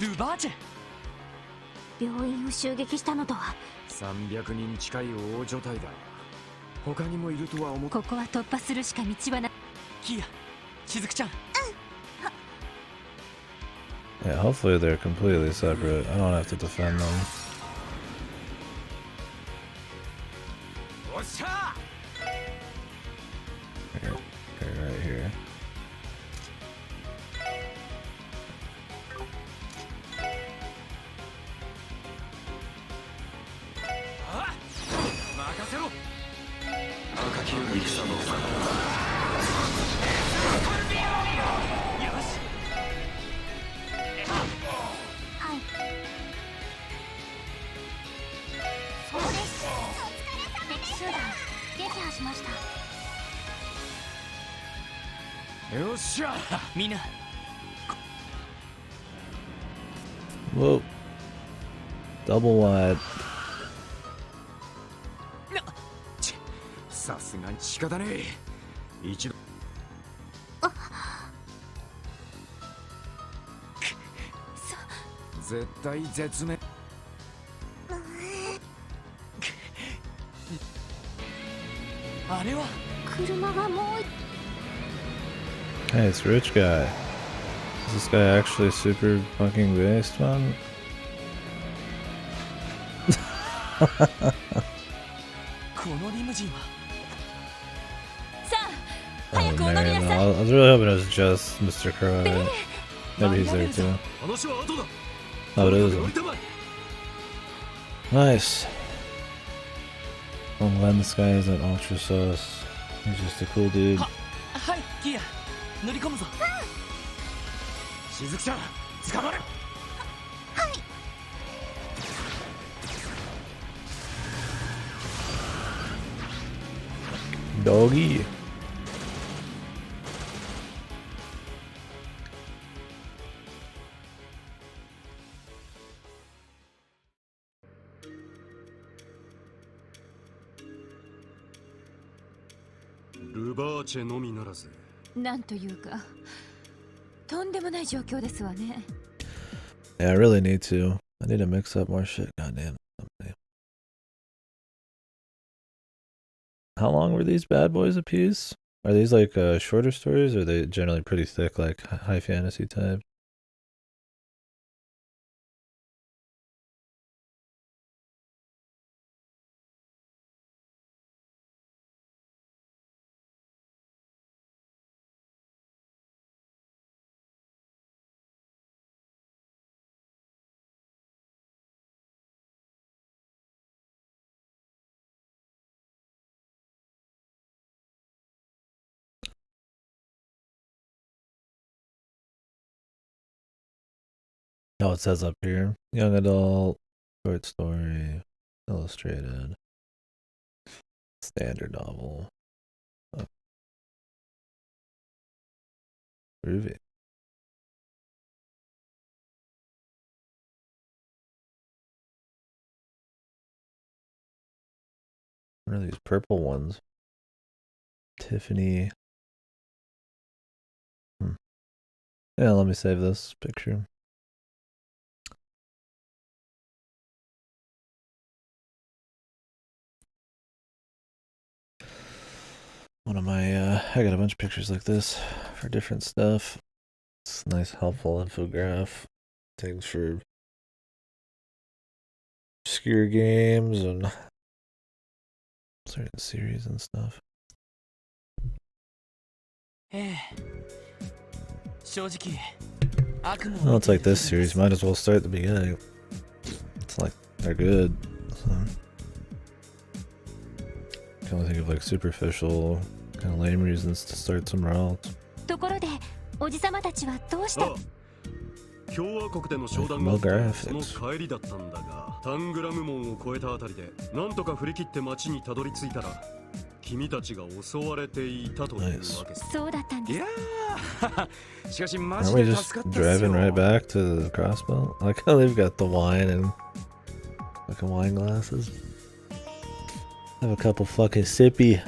ルバーチェ。病院を襲撃したのとは。300人近い大所帯だ。他にもいるとは思う。ここは突破するしか道はない。キア、しずくちゃん。yeah, hopefully they're completely separate. I don't have to defend them. おっしゃ。 Here, right here. 任せろ。赤きの戦のさ。よし。はい。そうです。敵集団撃破しました。 よっしゃ。みんな。 Whoa. Double wide. さすがに仕方ねえ。一度絶対絶命。あれは車がもう Hey, it's rich guy. Is this guy actually super fucking based, man? このリムジンは Oh, man, I was really hoping it was just Mr. Crow. Maybe he's there too. 話は後だ。 Oh, it is him. Nice. I'm glad this guy isn't ultra sus. He's just a cool dude. はい、キア乗り込むぞ。しずくちゃん捕まれ。 Doggy. Rubace のみならず。なんというか、とんでもない状況ですわね。 Yeah, I really need to. I need to mix up more shit. Goddamn. How long were these bad boys a piece? Are these like shorter stories, or are they generally pretty thick, like high fantasy type? Oh, it says up here, young adult, short story, illustrated, standard novel. Oh. Groovy. What are these purple ones? Tiffany. Yeah, let me save this picture. One of my, I got a bunch of pictures like this for different stuff. It's a nice, helpful infograph. Things for obscure games and certain series and stuff. 正直 Well, it's like this series. Might as well start at the beginning. It's like they're good. So. Can only think of like superficial, kind of lame reasons to start somewhere else. ところでおじさまたちはどうした？共和国での商談がその帰りだったんだが、タングラム門を越えたあたりでなんとか振り切って町にたどり着いたら、君たちが襲われていたというわけです。そうだったんです。いやー、しかしマ Aren't ジ we で just 助かったっすよ。 driving right back to the crossbow? I like how they've got the wine and fucking wine glasses. Have a couple fucking sippy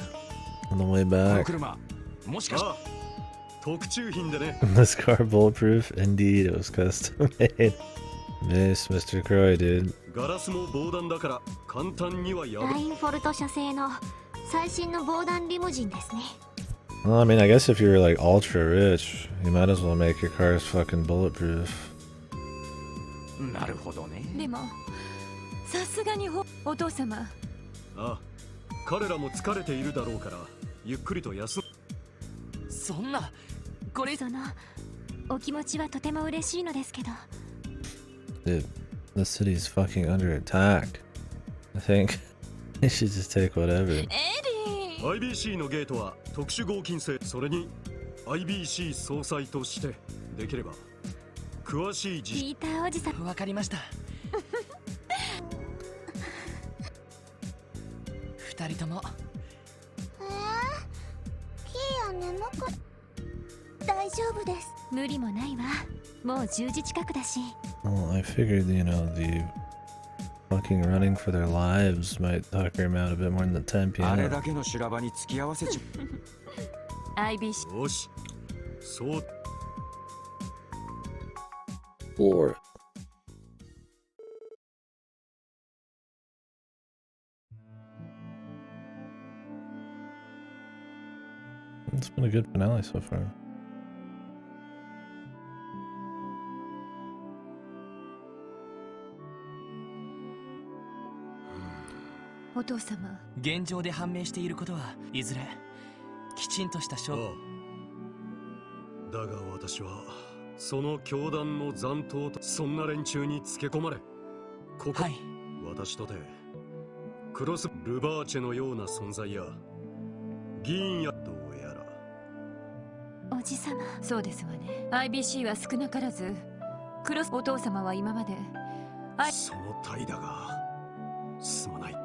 on the way この back. 車、もしかして。特注品でね。 This car bulletproof? Indeed, it was custom made. Miss Mr. Croy, dude. ガラスも防弾だから簡単にはやラインフォルト社製の最新の防弾リムジンですね。 Well, I mean, I guess if you're like ultra rich, you might as well make your cars fucking bulletproof. なるほどね。でも、さすがにお父様。ああ、彼らも疲れているだろうから、ゆっくりと休む。そんな、これそのお気持ちはとても嬉しいのですけど。 Dude, the city's fucking under attack. I think they should just take whatever. エリー。 IBC のゲートは特殊合金製、それに IBC 総裁としてできれば詳しいピーターおじさん。わかりました。二人とも。キーヤ眠く。大丈夫です。無理もないわ。もう10時近くだし。Well, I figured, you know, the fucking running for their lives might tucker him out a bit more than the 10 p.m. あれだけの修羅場に付き合わせち IBC よし、そう Floor. It's been a good finale so far. お父様、現状で判明していることはいずれきちんとした証拠。だが私はその教団の残党とそんな連中につけ込まれ、ここ、はい、私とてクロスルバーチェのような存在や議員やどうやらおじさま。そうですわね。 IBC は少なからずクロスお父様は今までその態だがすまない。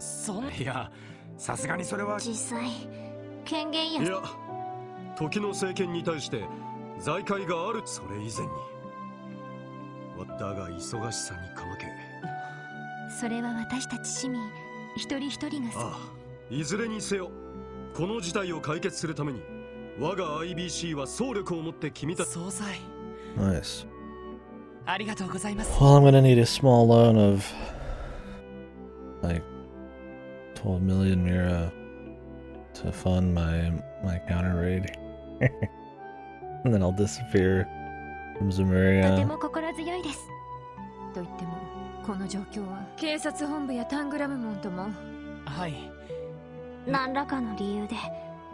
そんいや、さすがにそれは実際権限やいや、時の政権に対して財界がある。それ以前にだが忙しさにかまけ、それは私たち市民一人一人がああ、いずれにせよこの事態を解決するために我が IBC は総力を持って君たち総裁 Nice. ありがとうございます。 Well, I'm gonna need a small loan of like 12 million Mira to fund my counter raid. And then I'll disappear from とて Zemuria. も心強いです。と言ってもこの状況は警察本部やタングラム門ともはい、何らかの理由で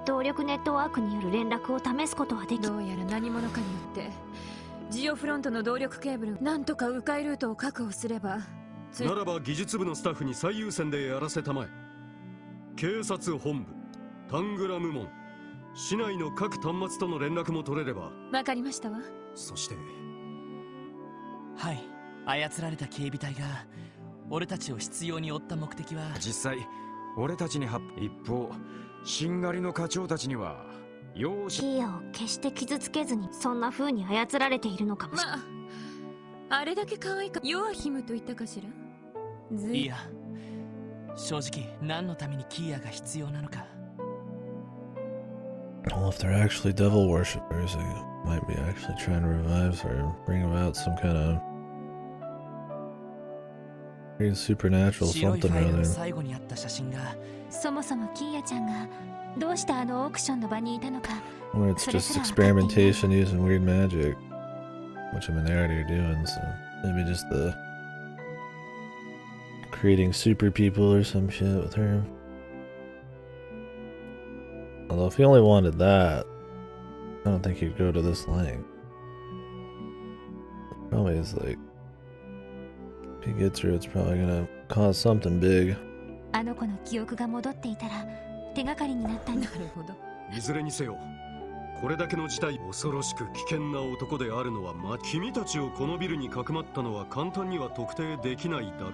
動力ネットワークによる連絡を試すことはでき、どうやら何者かによってジオフロントの動力ケーブルなんとか迂回ルートを確保すればならば技術部のスタッフに最優先でやらせたまえ。警察本部、タングラム門、市内の各端末との連絡も取れれば。わかりましたわ。そしてはい、操られた警備隊が俺たちを執拗に追った目的は実際俺たちに一方しんがりの課長たちには容赦。キーヤを決して傷つけずにそんな風に操られているのかもしれない。まああれだけ可愛いかヨアヒムと言ったかしら。いや、正直何のためにキーヤが必要なのか。 Well, if they're actually devil worshippers, they might be actually trying to revive or bring about some kind of supernatural 白いフ something ァイル or の other. 最後にあった写真がそもそもキーヤちゃんがどうしてあのオークションの場にいたのか。 Or it's just experimentation using weird magic. Which I mean, they already are doing, so maybe just the creating super people or some shit with her. Although if he only wanted that, I don't think he'd go to this length. Probably is like, if he gets her, it's probably gonna cause something big. あの子の記憶が戻っていたら手がかりになったんだ。なるほど。いずれにせよこれだけの事態、恐ろしく危険な男であるのは君たちをこのビルにかくまったのは簡単には特定できないだろう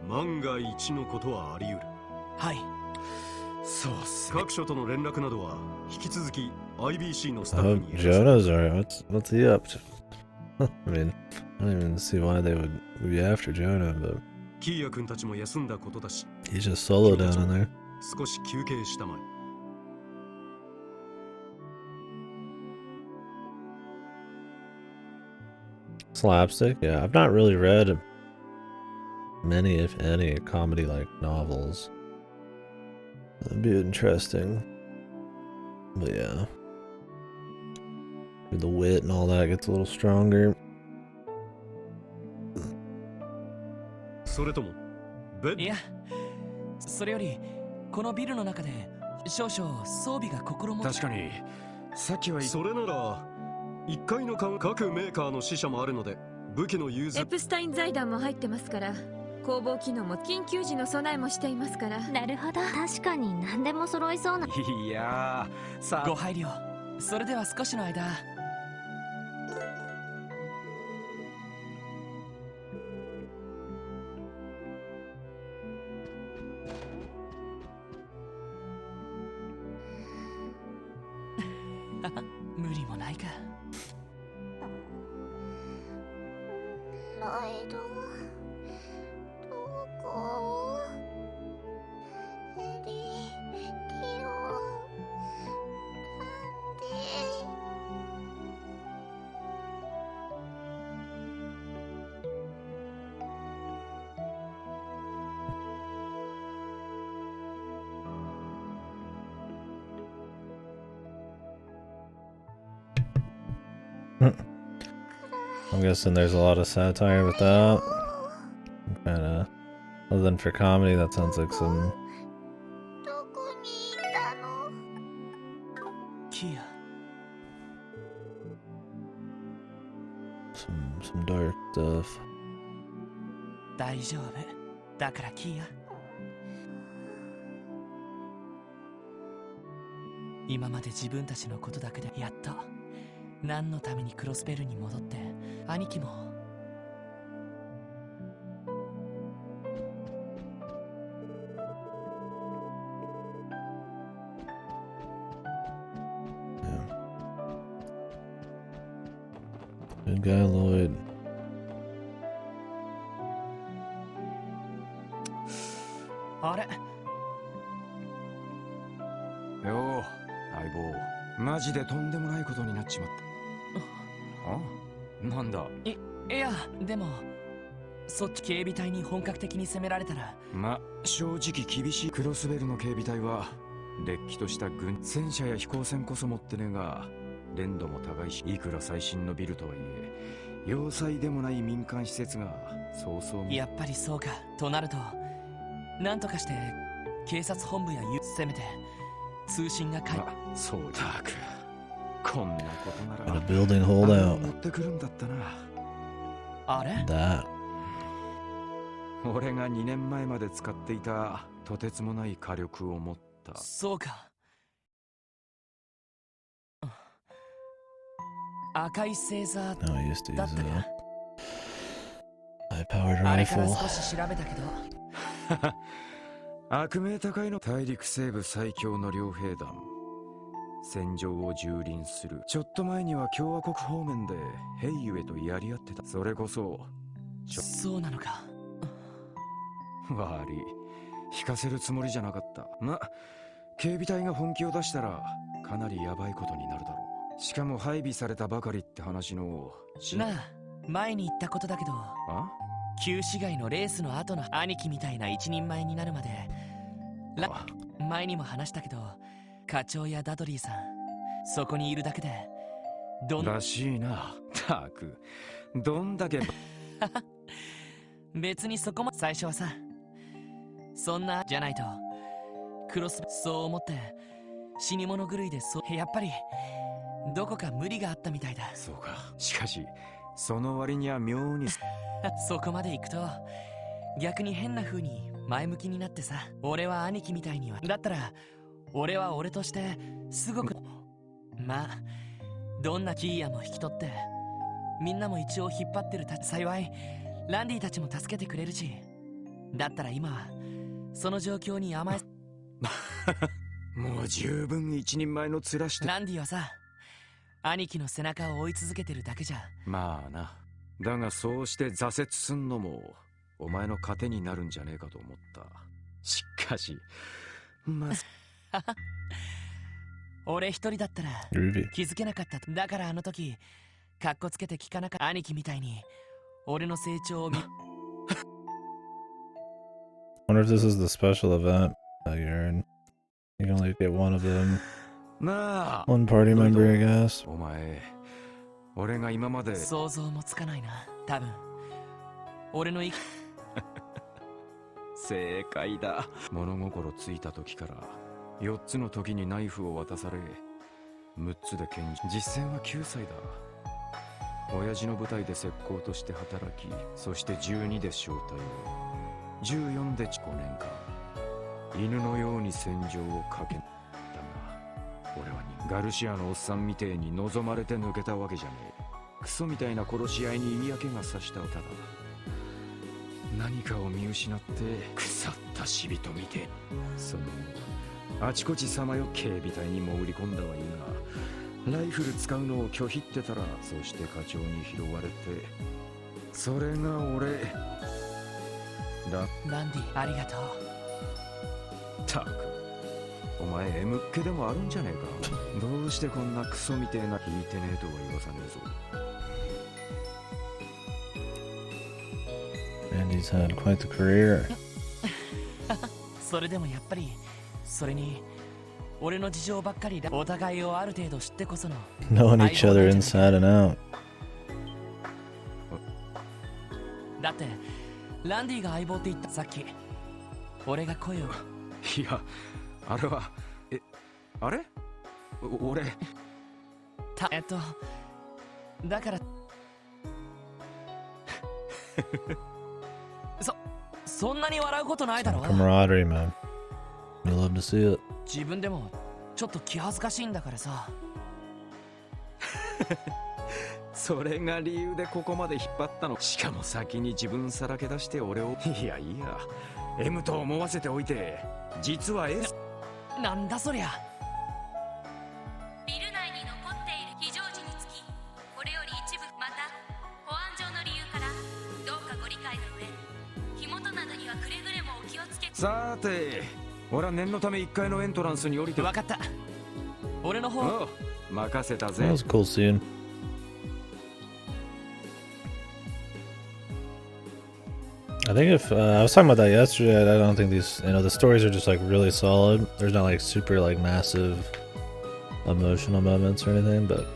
が、万が一のことはあり得る。はい、そうっす。各所との連絡などは引き続き IBC のスタッ Oh, フに。 Jonah's alright. What's he up to? I mean, I don't even see why they would be after Jonah, but キーヤ君たちも休んだことだし、 he's just solo down in there. 少し休憩したまえ。Slapstick? Yeah, I've not really read many, if any, comedy-like novels. That'd be interesting. But yeah. The wit and all that gets a little stronger. それともベッいや、それよりこのビルの中で少々装備が心も確かにさっきはそれなら1階の各メーカーの支社もあるので武器の融通。エプスタイン財団も入ってますから工房機能も緊急時の備えもしていますから。なるほど、確かに何でも揃いそうな。いやーさあご配慮。それでは少しの間。無理もないか。ライド、どこ？エリ、キヨ、なんで？I'm guessing there's a lot of satire with that. Kinda. Other than for comedy, that sounds like some. Some dark stuff. 大丈夫。だからキーヤ。今まで自分たちのことだけでやっと何のためにクロスベルに戻って兄貴もGood guy, Lloyd. あれよう相棒、マジでとんでもないことになっちまった。あ、なんだ。いや、でもそっち警備隊に本格的に攻められたら、ま、正直厳しい。クロスベルの警備隊はれっきとした軍戦車や飛行船こそ持ってねえが、連度も高いし、いくら最新のビルとはいえ要塞でもない民間施設がそうそうやっぱりそうか。となるとなんとかして警察本部やせめて通信がそうだく、こんなことなら Got a building holdout. 持ってくるんだったな。あれ That. 俺が2年前まで使っていたとてつもない火力を持った。そうか。赤い星座 No, I used to だ use ったか。 high-powered あれから rifle. 少し調べたけど悪名高いの。大陸西部最強の両兵団、戦場を蹂躙する。ちょっと前には共和国方面で兵ゆえとやり合ってた。それこそそうなのか。悪い、引かせるつもりじゃなかった。ま、警備隊が本気を出したらかなりヤバいことになるだろう。しかも配備されたばかりって話のなあ、前に言ったことだけど、あ、旧市街のレースの後の兄貴みたいな一人前になるまで前にも話したけど、課長やダドリーさんそこにいるだけでどんらしいな。たく、どんだけ別にそこも最初はさ、そんなじゃないとクロスそう思って死に物狂いで、やっぱりどこか無理があったみたいだ。そうか。しかしその割には妙にそこまで行くと逆に変な風に前向きになってさ、俺は兄貴みたいにはだったら俺は俺としてすごくまあどんなキーヤも引き取ってみんなも一応引っ張ってる。幸いランディたちも助けてくれるし、だったら今はその状況に甘えもう十分一人前の面して。ランディはさ、兄貴の背中を追い続けてるだけじゃ。まあな。だがそうして挫折すんのもお前の糧になるんじゃねえかと思った。しかし俺一人だったら Ruby. 気づけなかった。だからあの時カッコつけて聞かなかった兄貴みたいに俺の成長を見Wonder if this is the special event that you earn. You can only get one of them. なあ、 One party member, I guess. お前、俺が今まで想像もつかないな。多分俺の正解だ。物心ついた時から4つの時にナイフを渡され、6つで拳銃、実践は9歳だ。親父の部隊で石膏として働き、そして12で小隊を、14で5年間犬のように戦場を駆け。だが俺はガルシアのおっさんみてえに望まれて抜けたわけじゃねえ。クソみたいな殺し合いに嫌気がさした。ただ何かを見失って腐った死人みて。その後あちこちさまよ警備隊に潜り込んだはいいが、ライフル使うのを拒否ってたら、そして課長に拾われてそれが俺だ。ランディ、ありがとう。たく、お前 M っ気でもあるんじゃねえか。どうしてこんなクソみてえな引いてねえとは言わさねえぞ。Andy's had quite the career. それでもやっぱり、それに俺の事情ばっかりだ。お互いをある程度知ってこその Knowing each other inside and out. だってランディが相棒って言ったさっき俺が声を。いや、あれはあれ俺だからそんなに笑うことないだろ。 Camaraderie, man. You love to see it. 自分でもちょっと気恥ずかしいんだからさ。それが理由でここまで引っ張ったの。しかも先に自分さらけ出して俺を。いやいや、 M と思わせておいて実は S。 なんだそりゃ。ビル内に残っている非常時につき、これより一部また保安上の理由からどうかご理解の上、火元などにはくれぐれもお気をつけ。さて、俺は念のため1階のエントランスに降りて。分かった。俺の方任せたぜ。 That was a cool scene. I think if I was talking about that yesterday, I don't think these, the stories are just like really solid. There's not like super like massive emotional moments or anything, but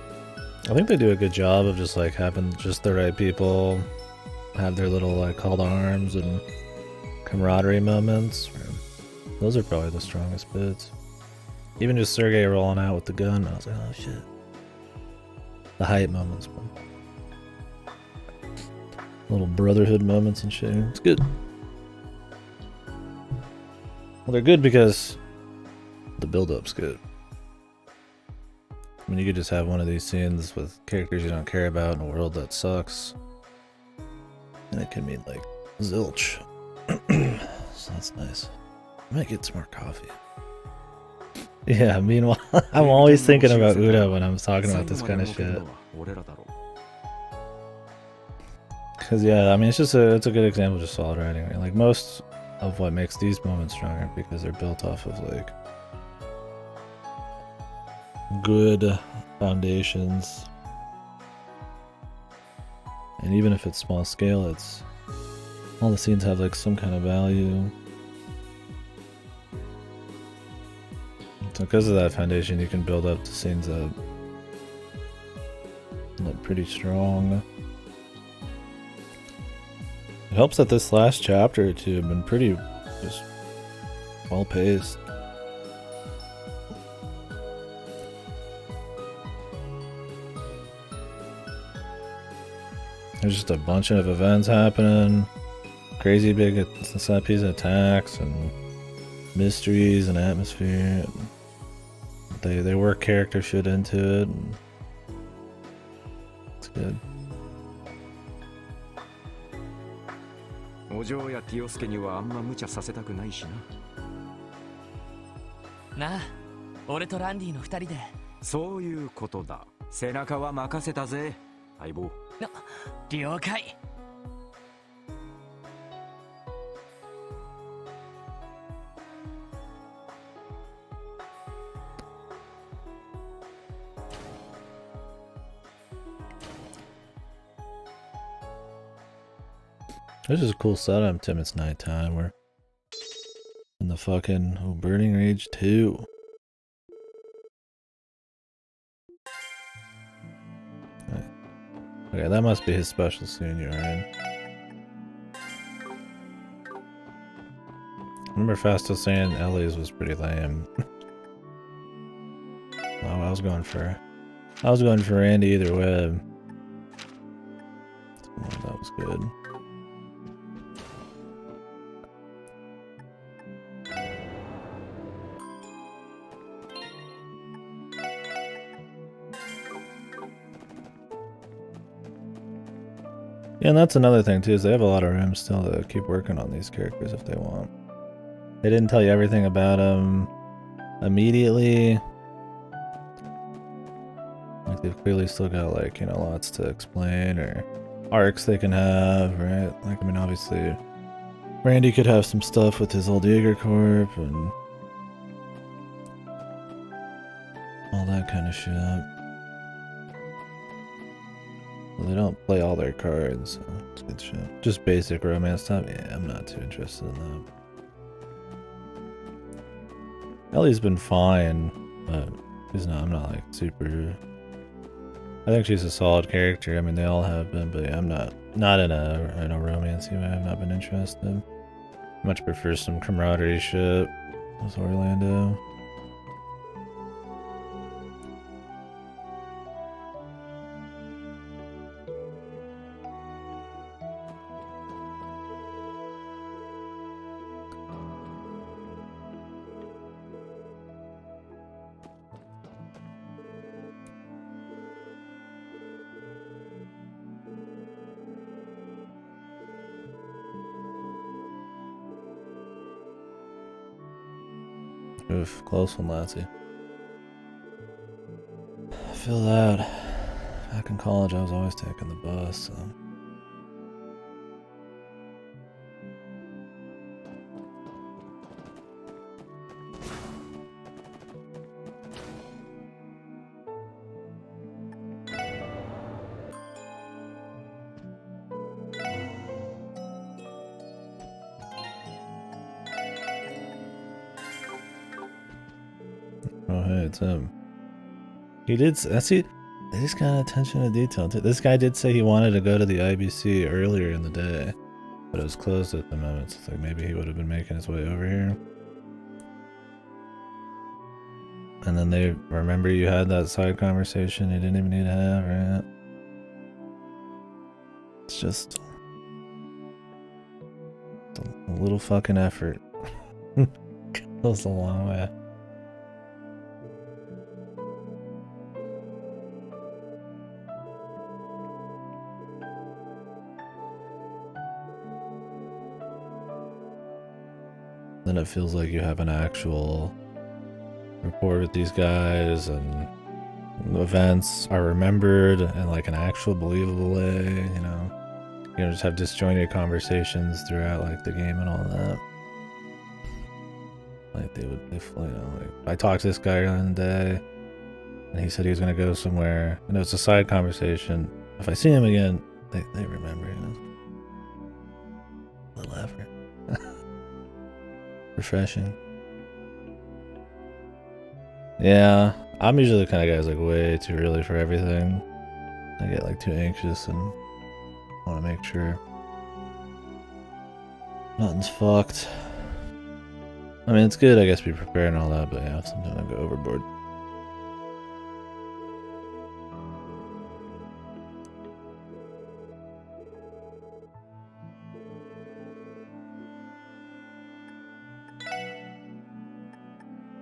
I think they do a good job of just like having just the right people have their little like call to arms and camaraderie moments. Those are probably the strongest bits. Even just Sergei rolling out with the gun, I was like, oh shit. The hype moments, man. Little brotherhood moments and shit. It's good. Well, they're good because the build-up's good. I mean, you could just have one of these scenes with characters you don't care about in a world that sucks, and it can mean like zilch. So that's nice. I might get some more coffee. Yeah, meanwhile, I'm always thinking about Uda when I'm talking about this kind of shit. Because yeah, I mean, it's a good example of just solid writing, right? Like most of what makes these moments stronger because they're built off of like good foundations, and even if it's small scale, it's all the scenes have like some kind of value. So because of that foundation, you can build up the scenes that look pretty strong. It helps that this last chapter or two have been pretty just well paced. There's just a bunch of events happening, crazy big set piece attacks and mysteries and atmosphere. They work character shit into it. And it's good. お嬢や清介にはあんま無茶させたくないしな。なあ、俺とランディの二人で。そういうことだ。背中は任せたぜ、相棒。了解。This is a cool setup, Tim. It's nighttime. We're in the fucking Burning Rage 2. Right. Okay, that must be his special scene you're in. Remember Fasto saying Ellie's was pretty lame. Oh, I was going for Andy either way. Oh, that was good. Yeah, and that's another thing too, is they have a lot of room still to keep working on these characters if they want. They didn't tell you everything about them immediately. Like they've clearly still got like, lots to explain or arcs they can have, right? Like, I mean, obviously, Randy could have some stuff with his old Jaeger Corp and all that kind of shit. Well, they don't play all their cards, so it's good shit. Just basic romance stuff? Yeah, I'm not too interested in that. Ellie's been fine, but I'm not like super... I think she's a solid character. I mean, they all have been, but yeah, I'm not in a romance way. I've not been interested. Much prefer some camaraderie shit with Orlando. Oof, close one, Lassie. I feel that. Back in college, I was always taking the bus, so... Oh, hey, it's him. He did. That's it. They just got attention to detail. This guy did say he wanted to go to the IBC earlier in the day, but it was closed at the moment. So it's like maybe he would have been making his way over here. And then they remember you had that side conversation you didn't even need to have, right? It's just a little fucking effort. Goes a long way. Then it feels like you have an actual rapport with these guys and events are remembered in like an actual believable way, you know. You don't just have disjointed conversations throughout like the game and all that. Like they like I talked to this guy on the day and he said he was gonna go somewhere and it was a side conversation. If I see him again, they remember, you know. A little effort. Refreshing. Yeah, I'm usually the kind of guy who's like way too early for everything. I get like too anxious and want to make sure nothing's fucked. I mean, it's good, I guess, be prepared and all that, but yeah, sometimes I go overboard.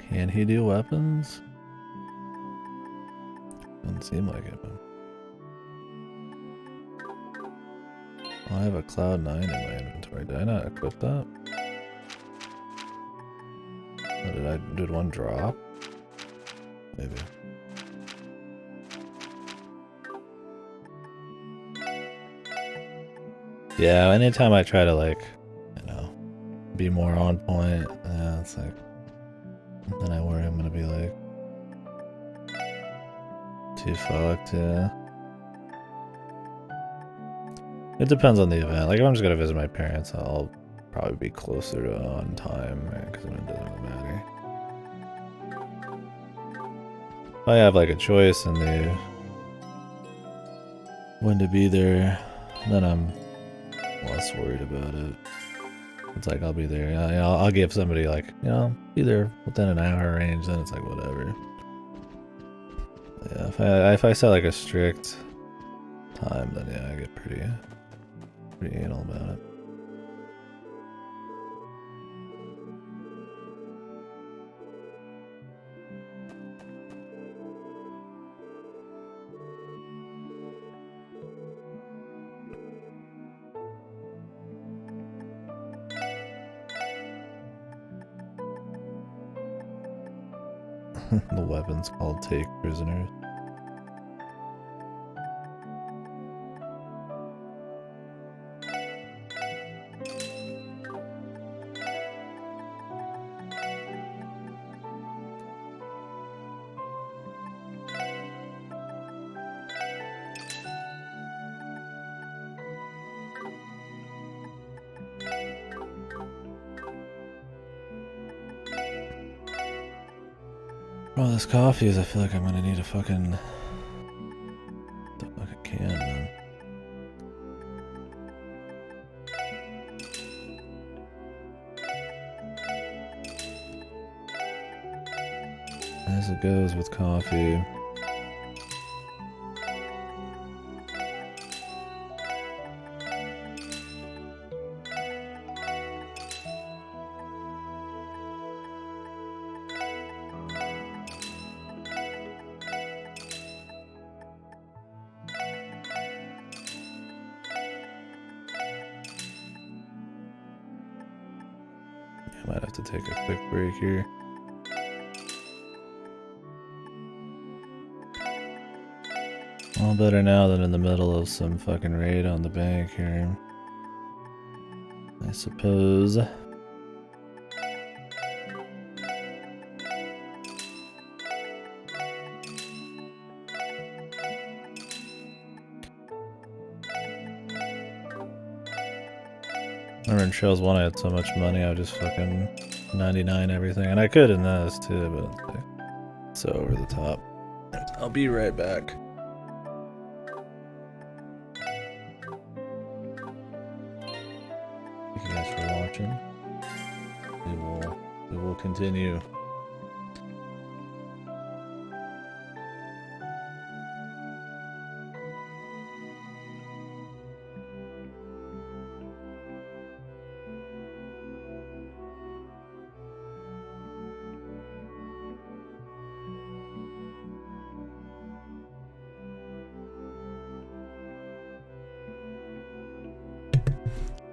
Can he do weapons? Doesn't seem like it, but... Oh, I have a Cloud 9 in my inventory. Did I not equip that? Or did one drop? Maybe. Yeah, anytime I try to like, you know, be more on point, yeah, it's like... Then I worry I'm gonna be like too fucked, yeah. It depends on the event. Like if I'm just gonna visit my parents, I'll probably be closer to on time, right? Because it doesn't really matter. If I have like a choice in the when to be there, then I'm less worried about it. It's like I'll be there. You know, I'll give somebody like, you know, be there within an hour range. Then it's like whatever. Yeah, if I set like a strict time, then yeah, I get pretty anal about it. The weapon's called Take Prisoners. Oh, this coffee is. I feel like I'm gonna need a fucking can, man. As it goes with coffee. I might have to take a quick break here. All better now than in the middle of some fucking raid on the bank here, I suppose. Remember in Shells 1 I had so much money I would just fucking 99 everything, and I could in this too, but it's so over the top. I'll be right back. Thank you guys for watching. We will continue.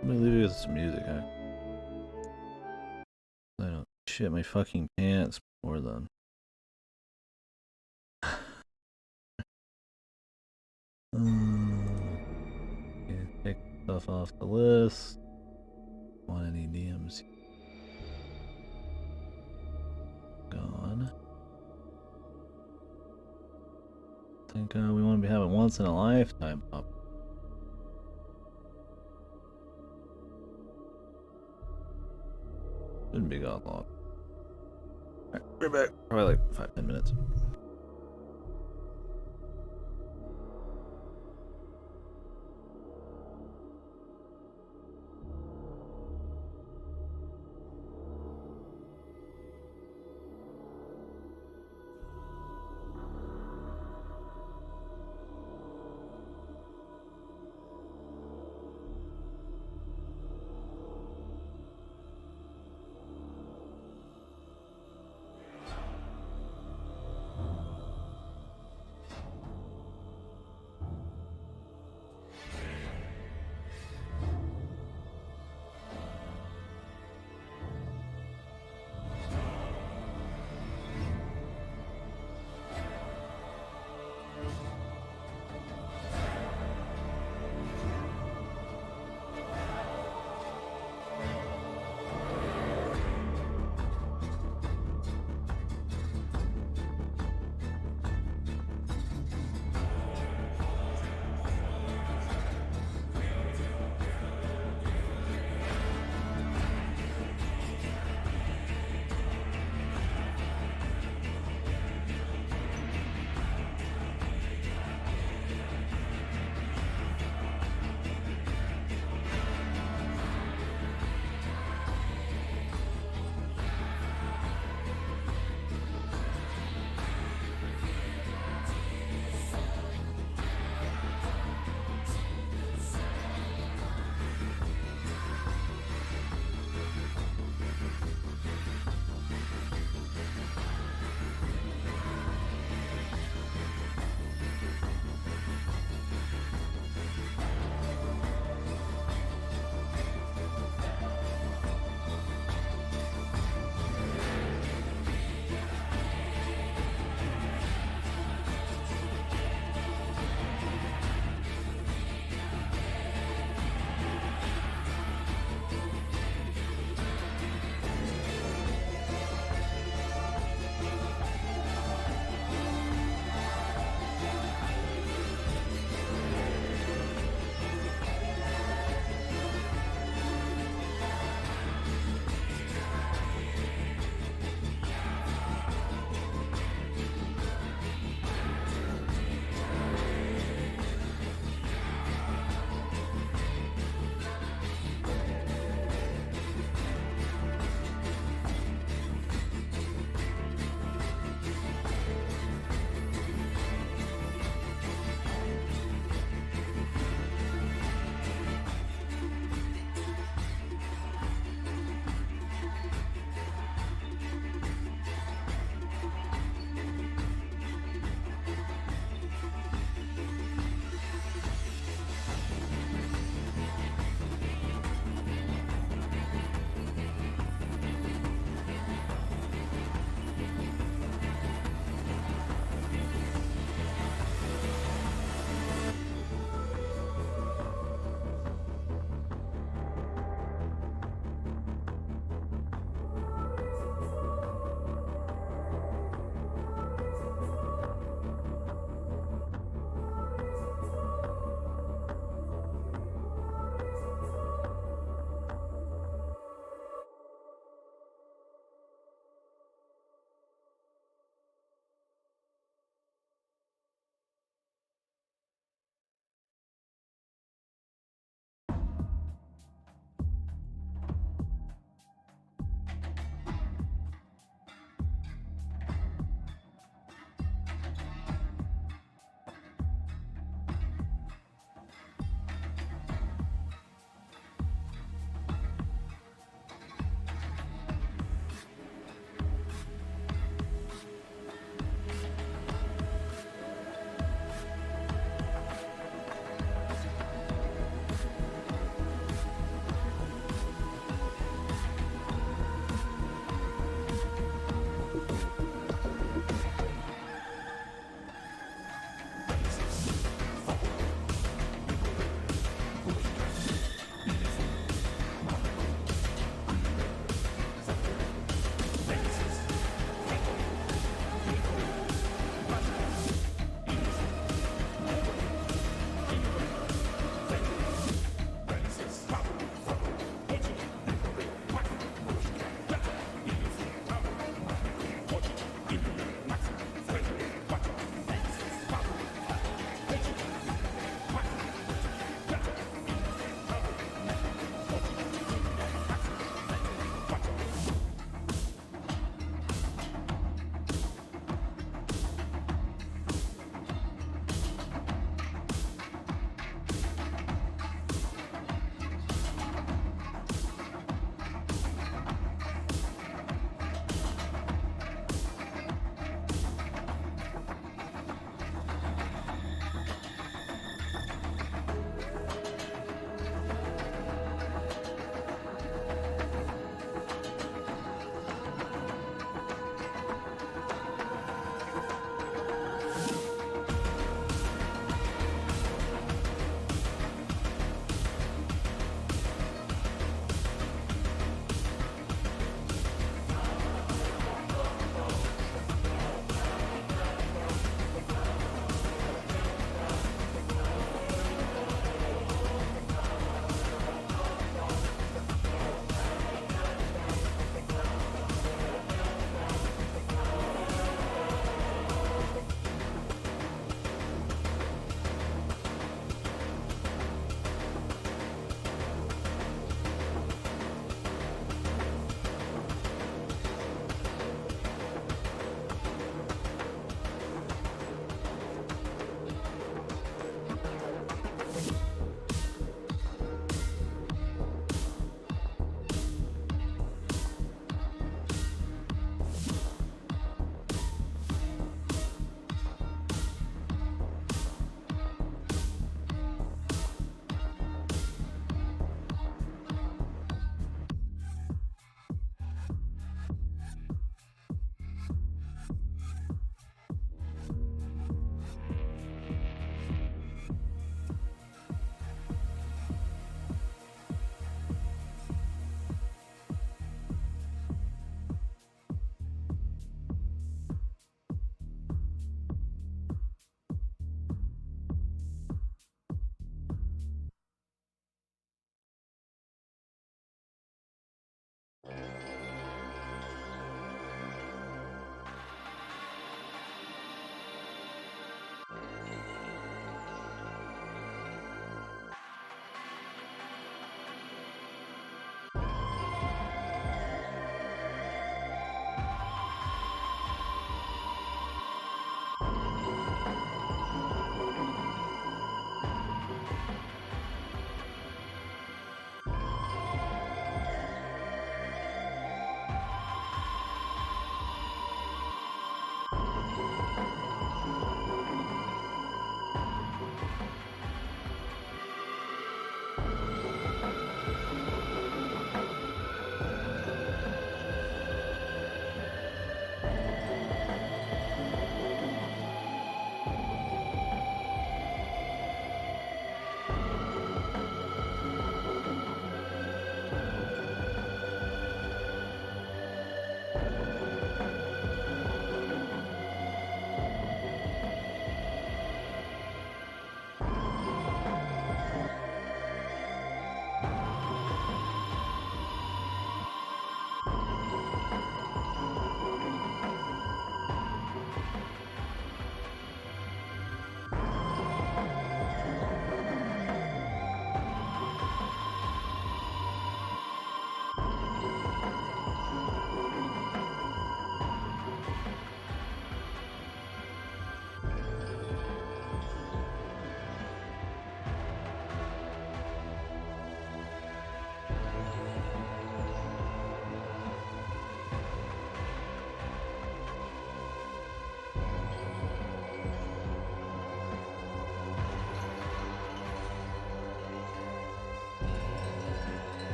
I'm gonna leave you with some music. I don't shit my fucking pants before then. Okay, take stuff off the list. Want any DMs? Gone. I think we want to be having once in a lifetime pop. Shouldn't be gone long. Alright, we're back. Probably like 5-10 minutes.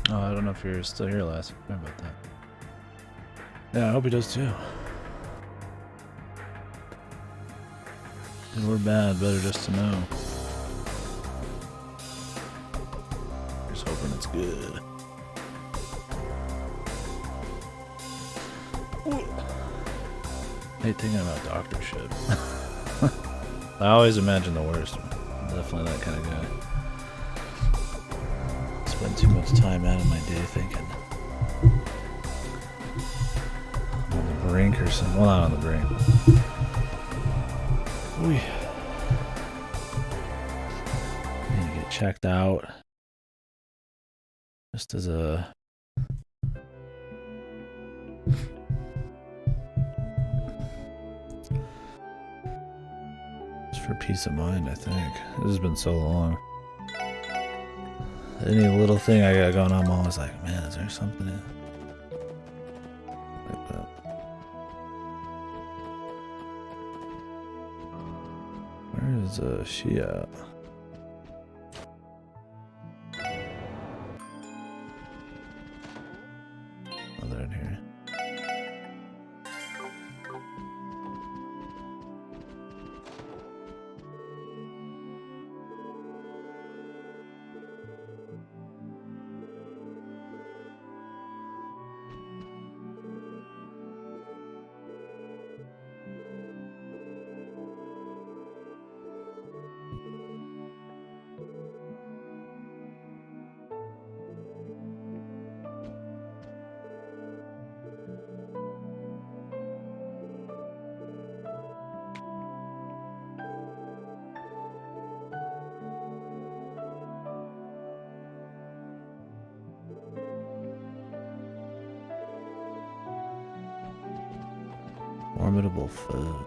Oh, I don't know if you're still here, Lassie. Sorry about that. Yeah, I hope he does too. Good or bad, better just to know. Just hoping it's good. I hate thinking about doctorship. I always imagine the worst. I'm definitely that kind of guy. Spend too much time out of my day thinking. I'm on the brink or something. Well, not on the brink. Ooh. Need to get checked out. Just as a... Just for peace of mind, I think. This has been so long. Any little thing I got going on, I'm always like, man, is there something in like that? Where is she at? Oh, they're in here. Formidable foe.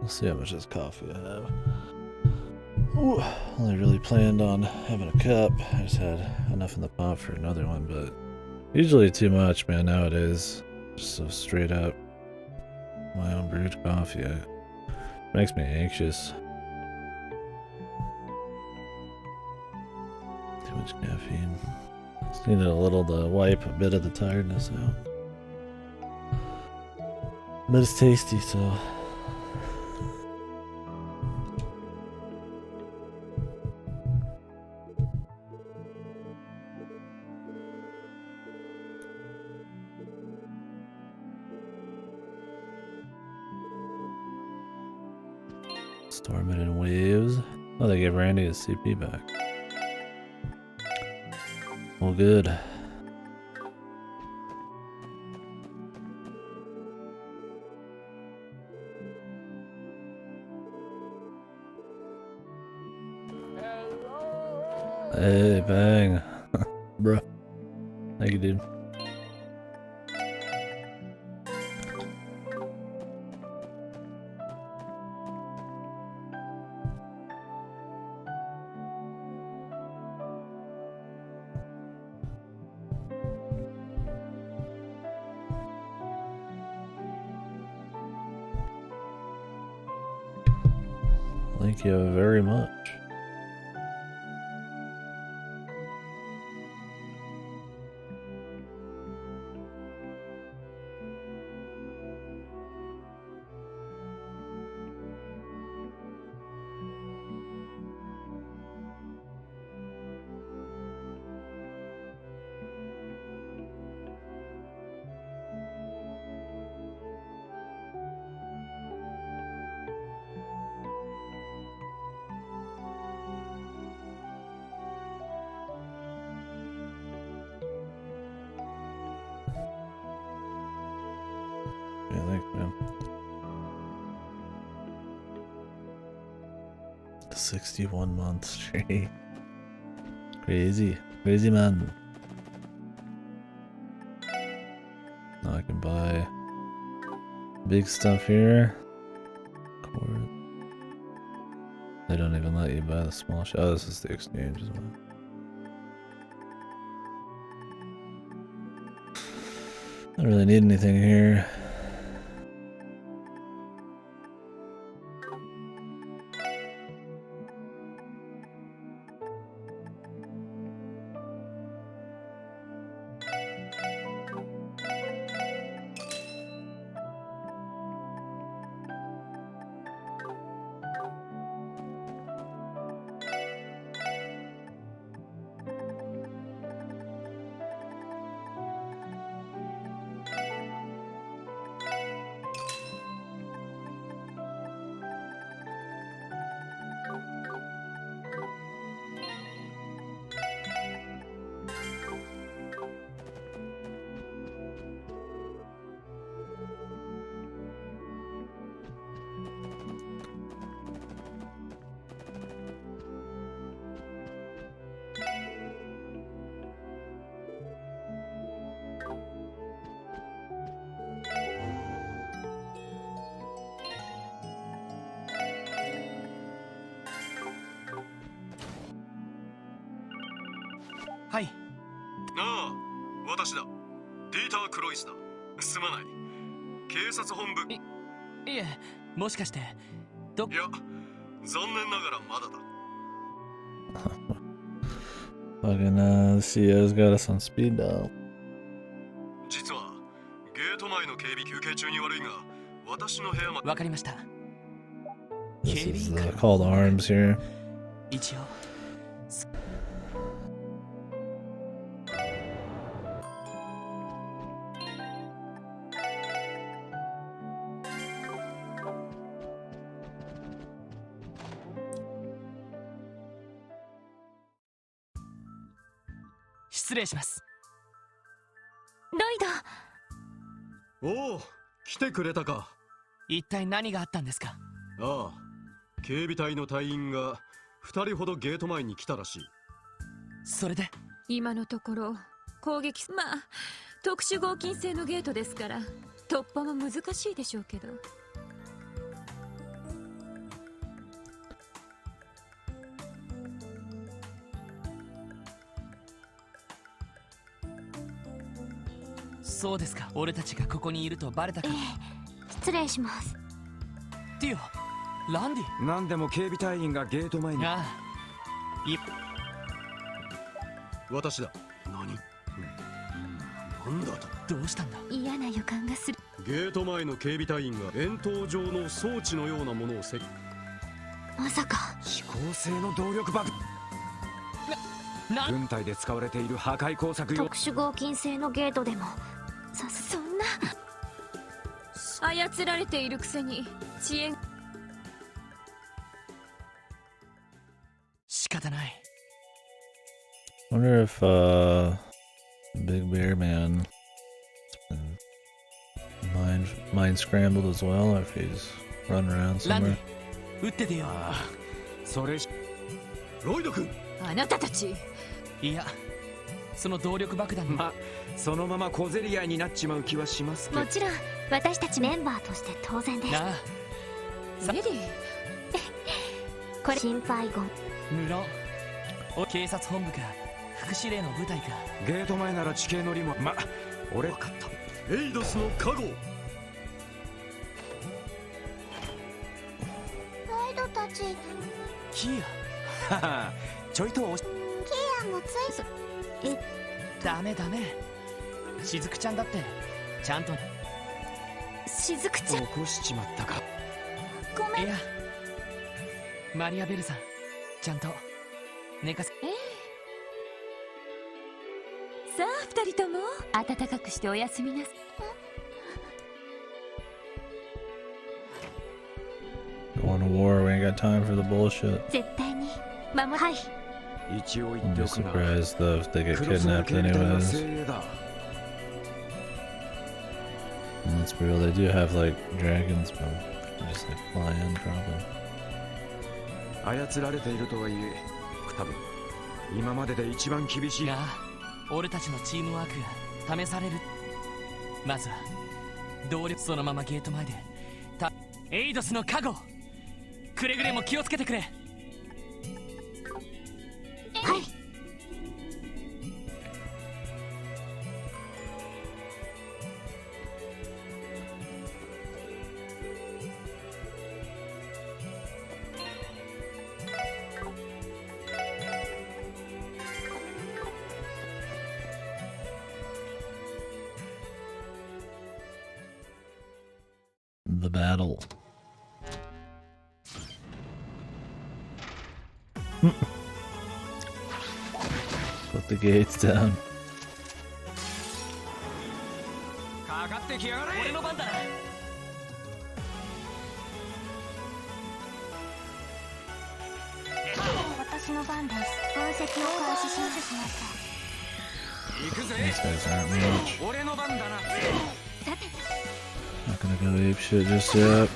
We'll see how much of this coffee I have. Ooh, only really planned on having a cup. I just had enough in the pot for another one, but usually too much, man, nowadays. Just so straight up. My own brewed coffee. Makes me anxious. Too much caffeine. Just needed a little to wipe a bit of the tiredness out. But it's tasty, so. Storm it in waves. Oh, they gave Randy his CP back. Well, good. Hey, bang. Bruh. Thank you, dude. Thank you very much. Yeah, thanks, man. 61 months straight. Crazy. Crazy, man. Now I can buy big stuff here. Cord. They don't even let you buy the small shit. Oh, this is the exchange as well. don't really need anything here.はい。ああ、私だ。ディーター・クロイスだ。すまない。警察本部。いえ、もしかして、いや、残念ながらまだだ。Fucking CEO's got us on speed dial. 実は、ゲート前の警備休憩中に悪いが、私の部屋まで。わかりました。This is called arms here. 一応。失礼します。ロイド。おお、来てくれたか。一体何があったんですか。ああ、警備隊の隊員が2人ほどゲート前に来たらしい。それで今のところ攻撃、まあ特殊合金製のゲートですから突破も難しいでしょうけど。そうですか。俺たちがここにいるとバレたか。失礼します。ティオ、ランディ。何でも警備隊員がゲート前に。ああ、私だ。何？なんだと。どうしたんだ。嫌な予感がする。ゲート前の警備隊員が円筒状の装置のようなものをまさか指向性の動力爆軍隊で使われている破壊工作用。特殊合金製のゲートでもそんな操られているくせに遅延。仕方ない。Wonder if Big Bear Man mind scrambled as well, or if he's running around somewhere. 撃っててよ。それロイド君。あなたたち。いや、その動力爆弾にそのまま小競り合いになっちまう気はしますけど。もちろん私たちメンバーとして当然です。なあ、レディこれ心配ご無論。警察本部か副司令の部隊か。ゲート前なら地形のりも。俺分かった。エイドスの加護。ロイドたち。キアちょいとキアもついダメ。しずくちゃんだってちゃんと。しずくちゃん起こしちまったか。ごめん。いや、マリアベルさんちゃんと寝かせ。さあ二人とも暖かくしておやすみなさい。Going to war, we ain't got time for the bullshit. 絶対にはい。一応言 I'm ってお just くな。 surprised though if they get kidnapped anyways. And let's be real, they do have like dragons, but they just like fly in probably. 操られているとはいえ、多分今までで一番厳しい。なあ、俺たちのチームワークが試される。まずは動力。そのままゲート前でエイドスの加護。くれぐれも気をつけてくれ。はい。the battle. Put the gates down. かかってきやがれ。俺の番だ。私の番です。分析を開始しました。 These guys aren't much. 俺の番だな。 Not gonna go ape shit just yet.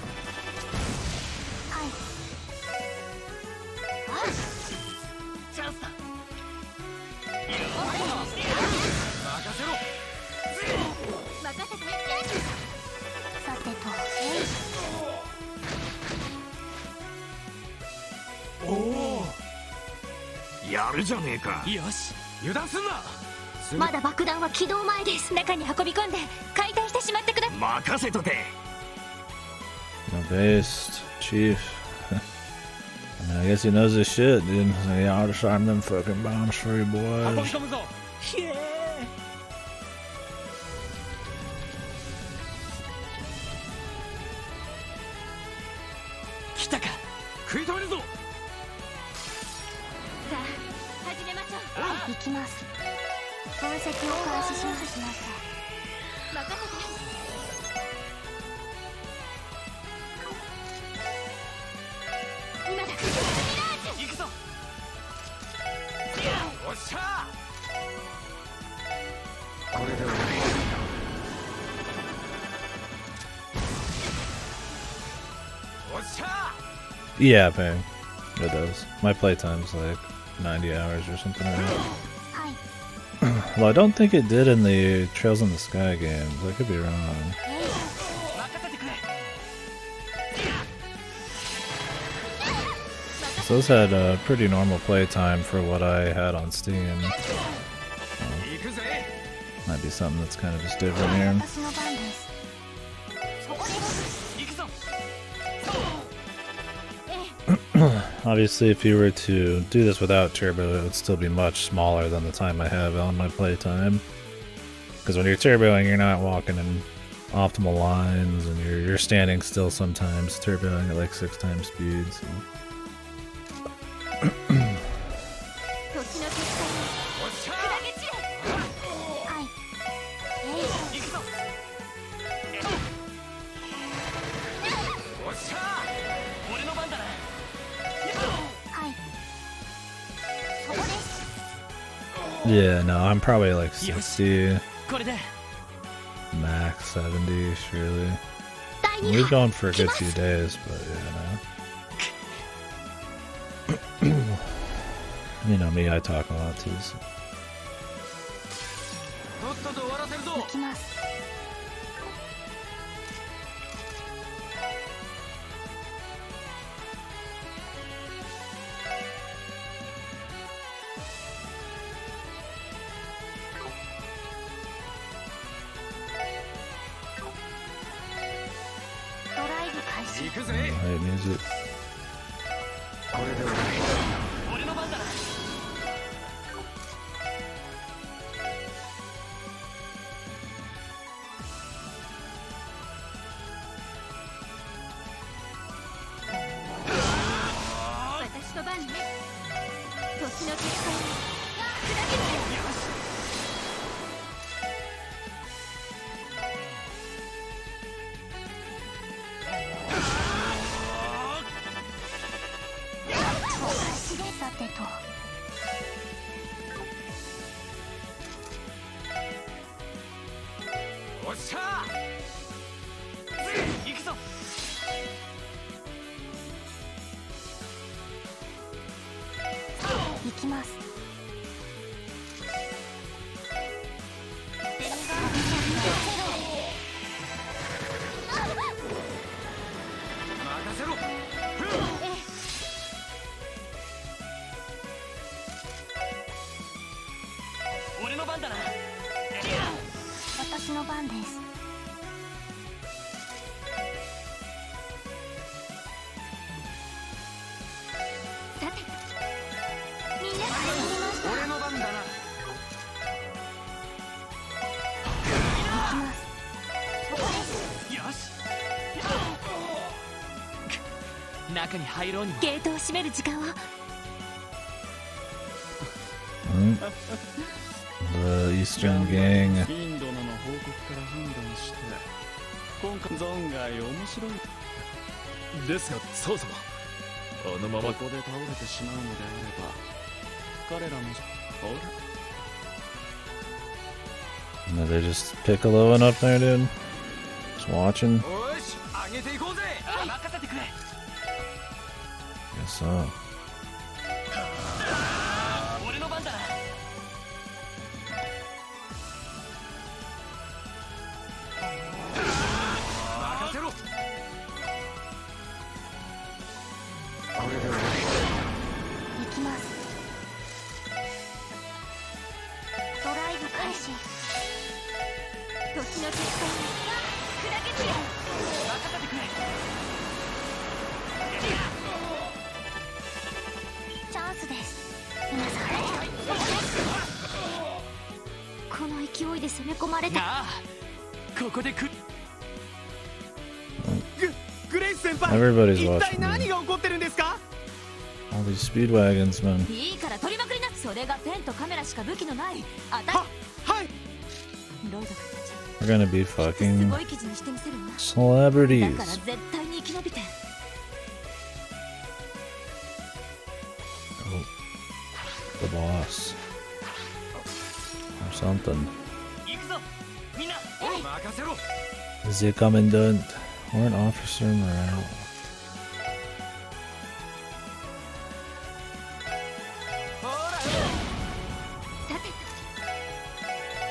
チャンスだ。任せろ。任せて。さてと。おお。やるじゃねえか。よし。油断すんな。 まだ爆弾は起動前です。中に運び込んで解体してしまってください。任せとけ。 No based, chief. I mean, I guess he knows his shit, dude. So, yeah, I'll disarm them fucking bombs for you boys. 来たか。食い止めるぞ。さあ、始めましょう。行きます。 分析を開始しました。任せて。今だ。ミラージュ。行くぞ。おっしゃ。これで終わり。おっしゃ。 Yeah, Ping. It does. My playtime's like 90 hours or something like that. Well, I don't think it did in the Trails in the Sky games. I could be wrong. So those had a pretty normal playtime for what I had on Steam. Might be something that's kind of just different here. Obviously, if you were to do this without turbo, it would still be much smaller than the time I have on my playtime. Because when you're turboing, you're not walking in optimal lines, and you're standing still sometimes, turboing at like 6 times speed. So. Yeah, no, I'm probably like 60, max 70, surely. We've gone for a good few days, but yeah, no. You know me, I talk a lot too. So. Hey, music. 私の番です。さて、みんな俺の番だな。行きます。そこです。よし。中に入ろうにも。ゲートを閉める時間を。The Eastern Gang. インドの報告から判断して今回存外面白いですが、そうそうあのままここで倒れてしまうのであれば彼らもほら No, they're just piccoloing up there, dude. Just watching. よし上げていこうぜ。任せてくれ。 Guess so. 俺の番だな。任せろ。行きます。ドライブ開始。時の決戦に砕けてやる。任せてくれ。チャンスです。皆さん。この勢いで攻め込まれた。なあ、ここでグレイス先輩、 Everybody's 一 watching 体 me. 何が起こってるんですか？ All these speedwagons, man. いいから取りまくりな。それがペンとカメラしか武器のないあたり。はい。ロイド君たち We're gonna be す fucking ごい記事にしてみせるわ。だ celebrities. から絶対に生き延びて。 The boss. Or something. 行くぞ。みんな。任せろ。 The commandant. Warrant officer morale. さて、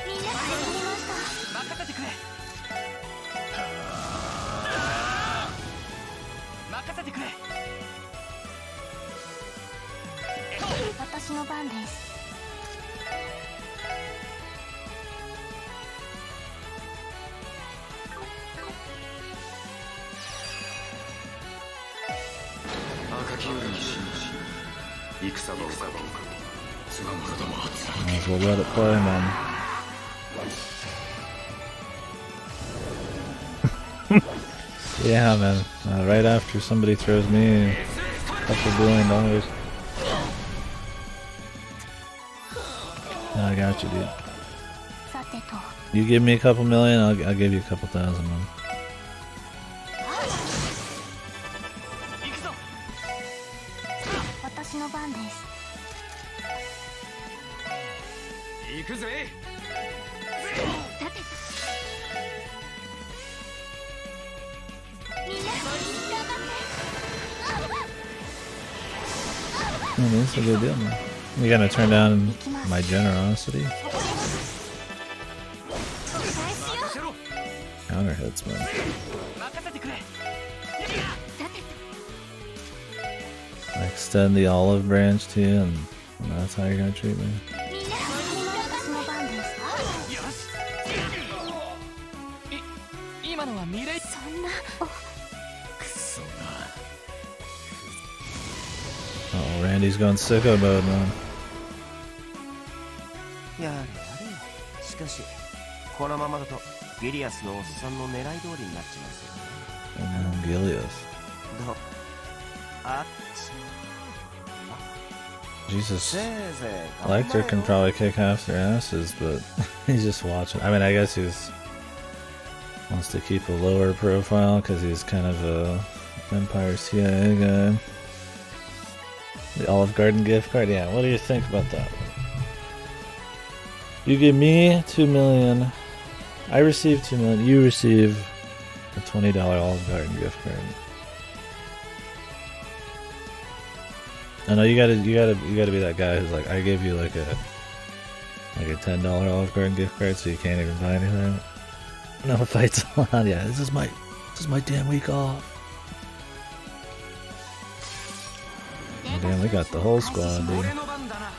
みんな始まりました。任せてくれ。任せてくれ。私の番です。赤き夜に信じ戦場をかぶるつが者ども Might as well let it play, man. Yeah, man. Right after somebody throws me $2 billion. I got you, dude. さてと。 You give me a couple million, I'll give you a couple thousand, man. 行くぞ。私の番です。行くぜ。さてと。みんな頑張って。 Oh, that's a good deal, man. You gonna turn down my generosity? Counter hits, man. 任せてくれ。 I extend the olive branch to you, and that's how you're gonna treat me. みんな私の番です。よし。今のはミレイ。そんな。くそな。 Oh, Randy's going sicko mode, man. やれやれ。しかしこのままだとギリアスのおっさんの狙い通りになっちまうよ。 Gilius. どうあっち Jesus. せいぜい頑張れ Lecter can よ。 probably kick half their asses, but he's just watching. I mean, I guess he's wants to keep a lower profile because he's kind of a Empire CIA guy. The Olive Garden gift card, yeah. What do you think about that? You give me $2 million. I receive $2 million. You receive a $20 Olive Garden gift card. I know you gotta be that guy who's like, I gave you like a $10 Olive Garden gift card, so you can't even buy anything. No fights allowed. Yeah, this is my damn week off. Oh, damn, we got the whole squad, dude. 俺の番だな。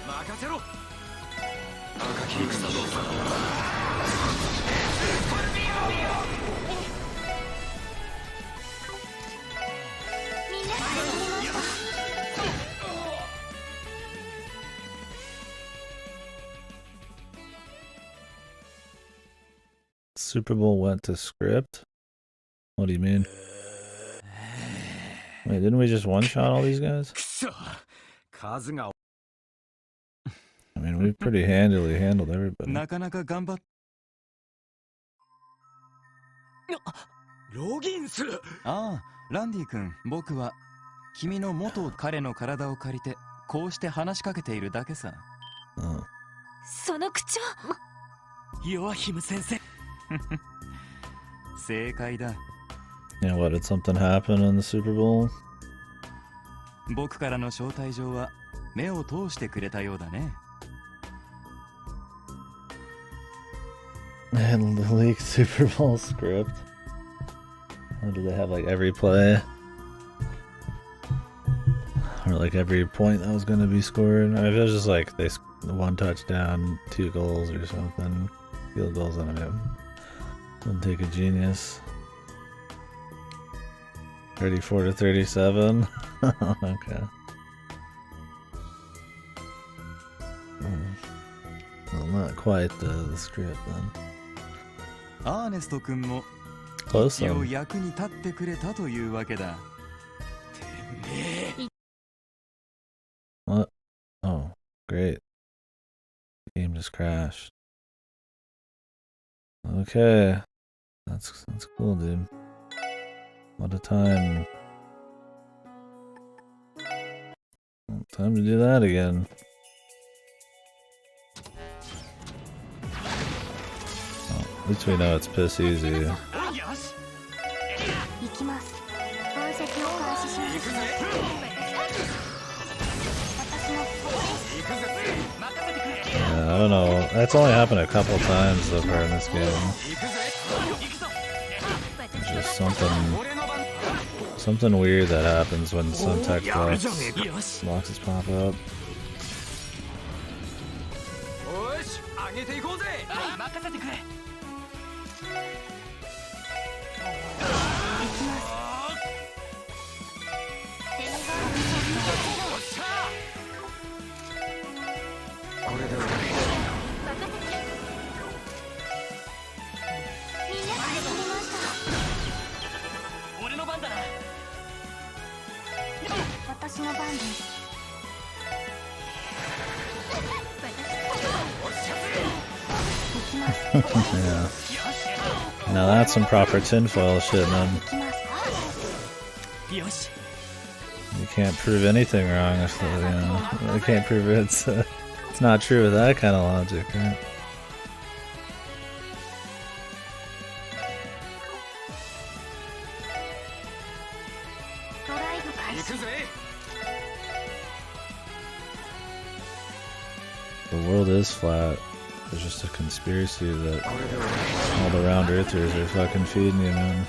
任せろ。赤き戦場をかぶる みんな始まりました。 Super Bowl went to script. What do you mean? Wait, didn't we just one-shot all these guys? I mean, we pretty handily handled everybody. なかなか頑張っロギンス。ああ、ランディ君、僕は君の元彼の体を借りてこうして話しかけているだけさ。その口調。ヨアヒム先生。正解だ。Yeah, what, did something happen in the Super Bowl? 僕からの招待状は目を通してくれたようだね。And the leaked Super Bowl script. How do they have like every play? Or like every point that was going to be scored? I mean, if it was just like they one touchdown, 2 goals or something, field goals, I don't know. Wouldn't take a genius. 34 to 37. Okay. Well, not quite the script then. アーネスト君も Close 一応 then. 役に立ってくれたというわけだ。What? Oh, great. The game just crashed. Okay. That's cool, dude. What a time. Well, time to do that again. Oh, at least we know it's piss easy. Yeah, I don't know. That's only happened a couple times so far in this game. There's just something weird that happens when some tech boxes pop up. Yeah. Now that's some proper tinfoil shit, man. You can't prove anything wrong if you can't prove it's not true with that kind of logic, right? The world is flat. There's just a conspiracy that all the round earthers are fucking feeding you, man.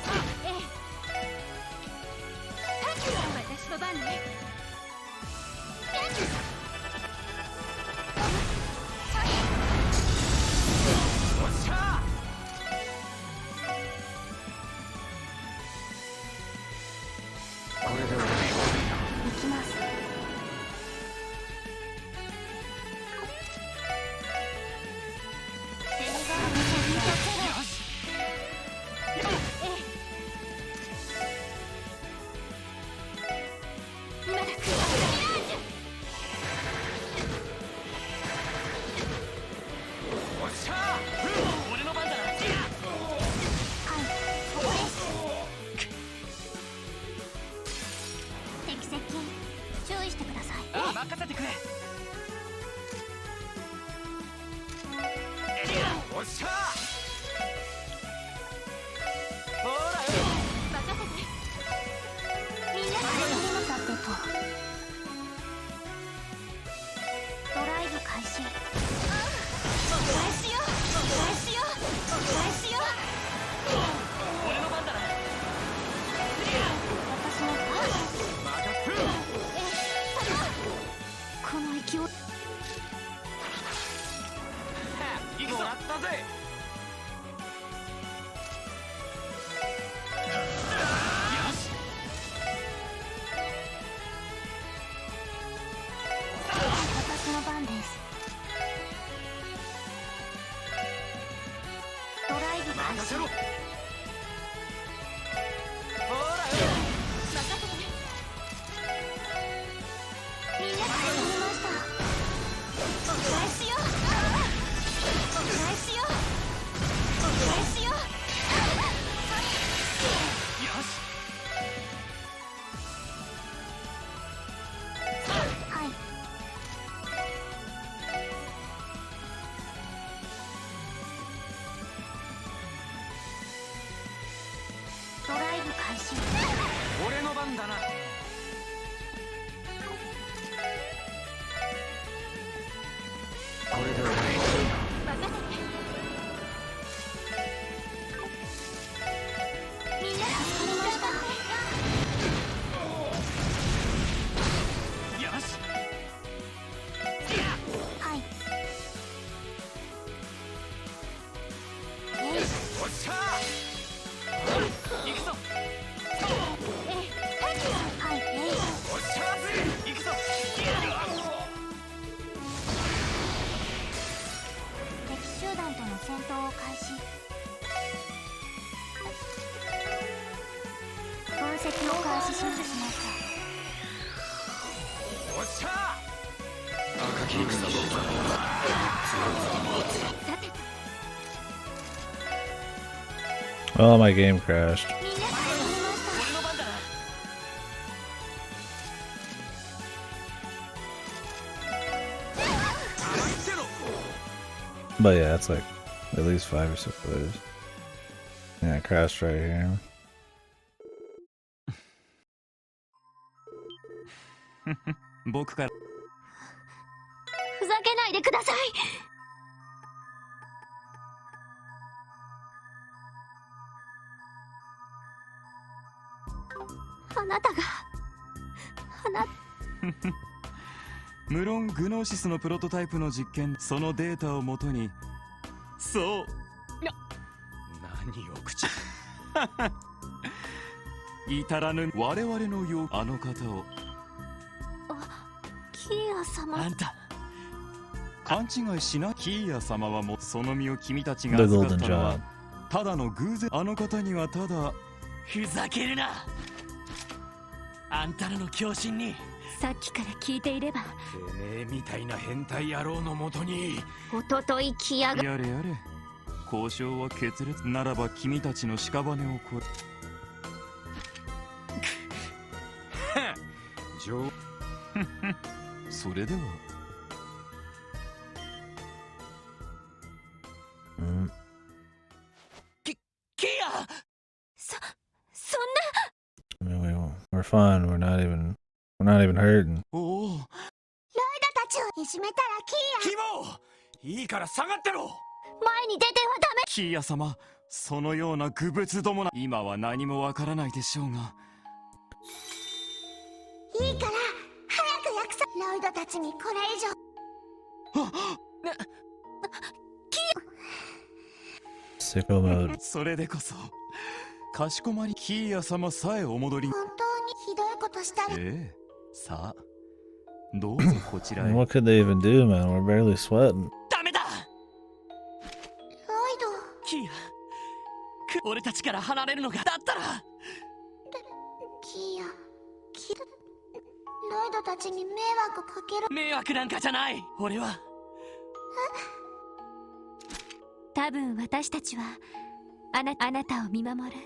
Oh, my game crashed. But yeah, it's like at least 5 or 6 waves. Yeah, it crashed right here. 僕からふざけないでください。あなたが無論グノーシスのプロトタイプの実験、そのデータをもとに、そう何を口至らぬ我々のようあの方をキーヤ様。あんた勘違いしな。キーヤ様はもうその身を君たちが預かったのはただの偶然。あの方にはただふざけるな。あんたらの狂信にさっきから聞いていれば、てめえみたいな変態野郎のもとにおととい来やが。やれやれ、交渉は決裂ならば君たちの屍を越えそれではキーヤそんな。 I mean, we're fine. We're not even hurting. おお、ロイドたちをいじめたらキーヤ。キモいいから下がってろ。前に出てはダメ。キーヤ様、そのような愚物どもな。今は何もわからないでしょうが。いいから早く約束。ロイドたちにこれ以上。Sicko mode. それでこそかしこまり。キーヤ様さえお戻り。本当にひどいことしたら。ええ、さあどうぞこちらへ。 What could they even do, man? We're barely sweating. ダメだ。ロイド。キーヤ、俺たちから離れるのがだったら。キーヤ、ロイドたちに迷惑かける。迷惑なんかじゃない。俺は多分私たちはあなたを見守る。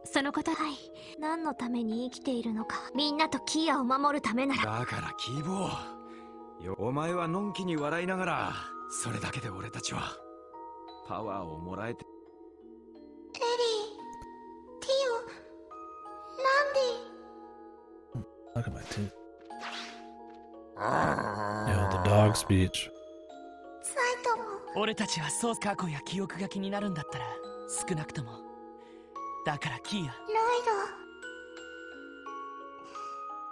そのこと。はい、何のために生きているのか。みんなとキーヤを守るためなら。だからキーボー、お前はのんきに笑いながら、それだけで俺たちはパワーをもらえて。エリー、ティオ、ランディ。 Look at my tooth. Yo, the dog speech. サイトも。俺たちはそう過去や記憶が気になるんだったら少なくとも。だからキーヤ、ロイド、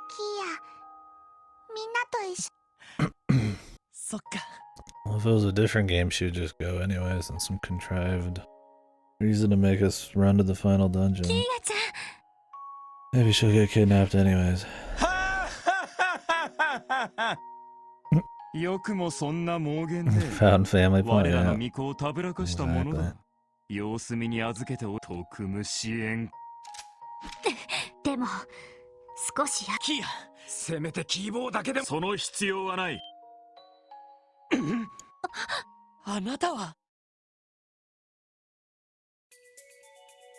キーヤ、みんなと一緒。そっか。 Well, if it was a different game, she would just go anyways in some contrived reason to make us run to the final dungeon. キーヤちゃん。 Maybe she'll get kidnapped anyways. よくもそんな妄言で Found family point. 我らの Yeah. 御子をたぶらかしたものだ。様子見に預けてお特務支援。でも少しキーヤ、せめてキーボーだけでも。その必要はない。あなたは。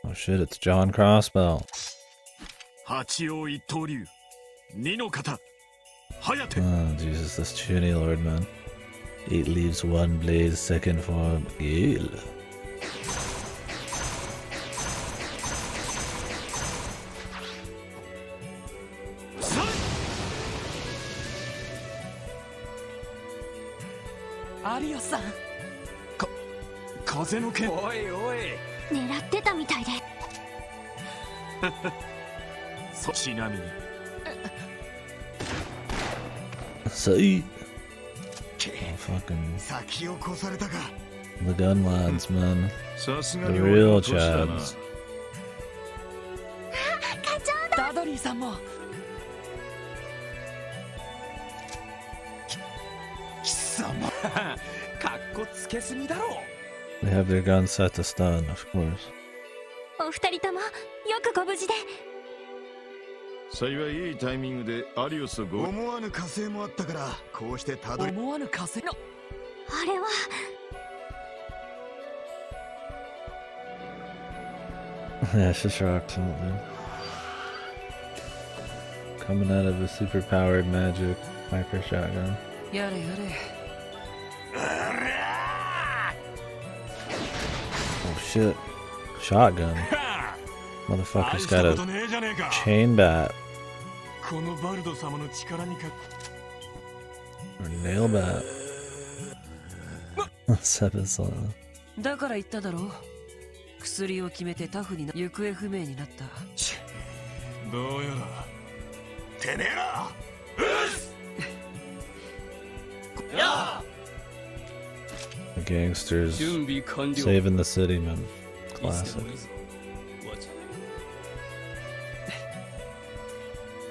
Oh shit, it's John Crossbell. 八王一刀流二の型颯。 Oh Jesus, this Chuny Lord, man. 8 leaves, 1 blaze, second form. Gil. アリオスさん。風の剣。おいおい。狙ってたみたいで。ちなみに。Say. Oh, fucking. 先を越されたか。 The gun lads, man. さすが The に real 俺の年だな。 chads. 課長だ。ダドリーさんも。貴様。かっこつけすぎだろ。 They have their guns set to stun, of course. お二人ともよくご無事で。幸いいいタイミングでアリオスを思わぬ火星もあったからこうしてたどり思わぬ火星のあれは Yeah, it's just rock salt, dude. Coming out of a super powered magic hyper shotgun. やれやれ Oh shit. Shotgun. Motherfucker's got a chain bat. このバルド様の力にか Or nail bat. Seven salt. だから言っただろう。薬を決めてタフにな行方不明になった。どうやらてめえら The gangsters saving the city, man. Classic.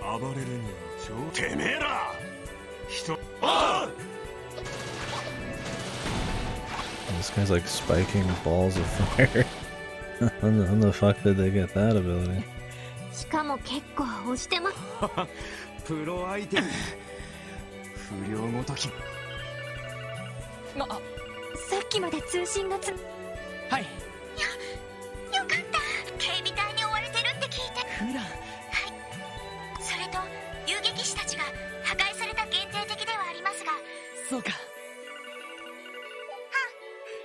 暴れるには超てめえら人 This guy's like spiking balls of fire. How the fuck did they get that ability? しかも結構押してます。プロ相手不良ごときさっきまで通信がはい。よかった。警備隊に追われてるって聞いて。フラン。それと遊撃士たちが破壊された限定的ではありますが、そうか。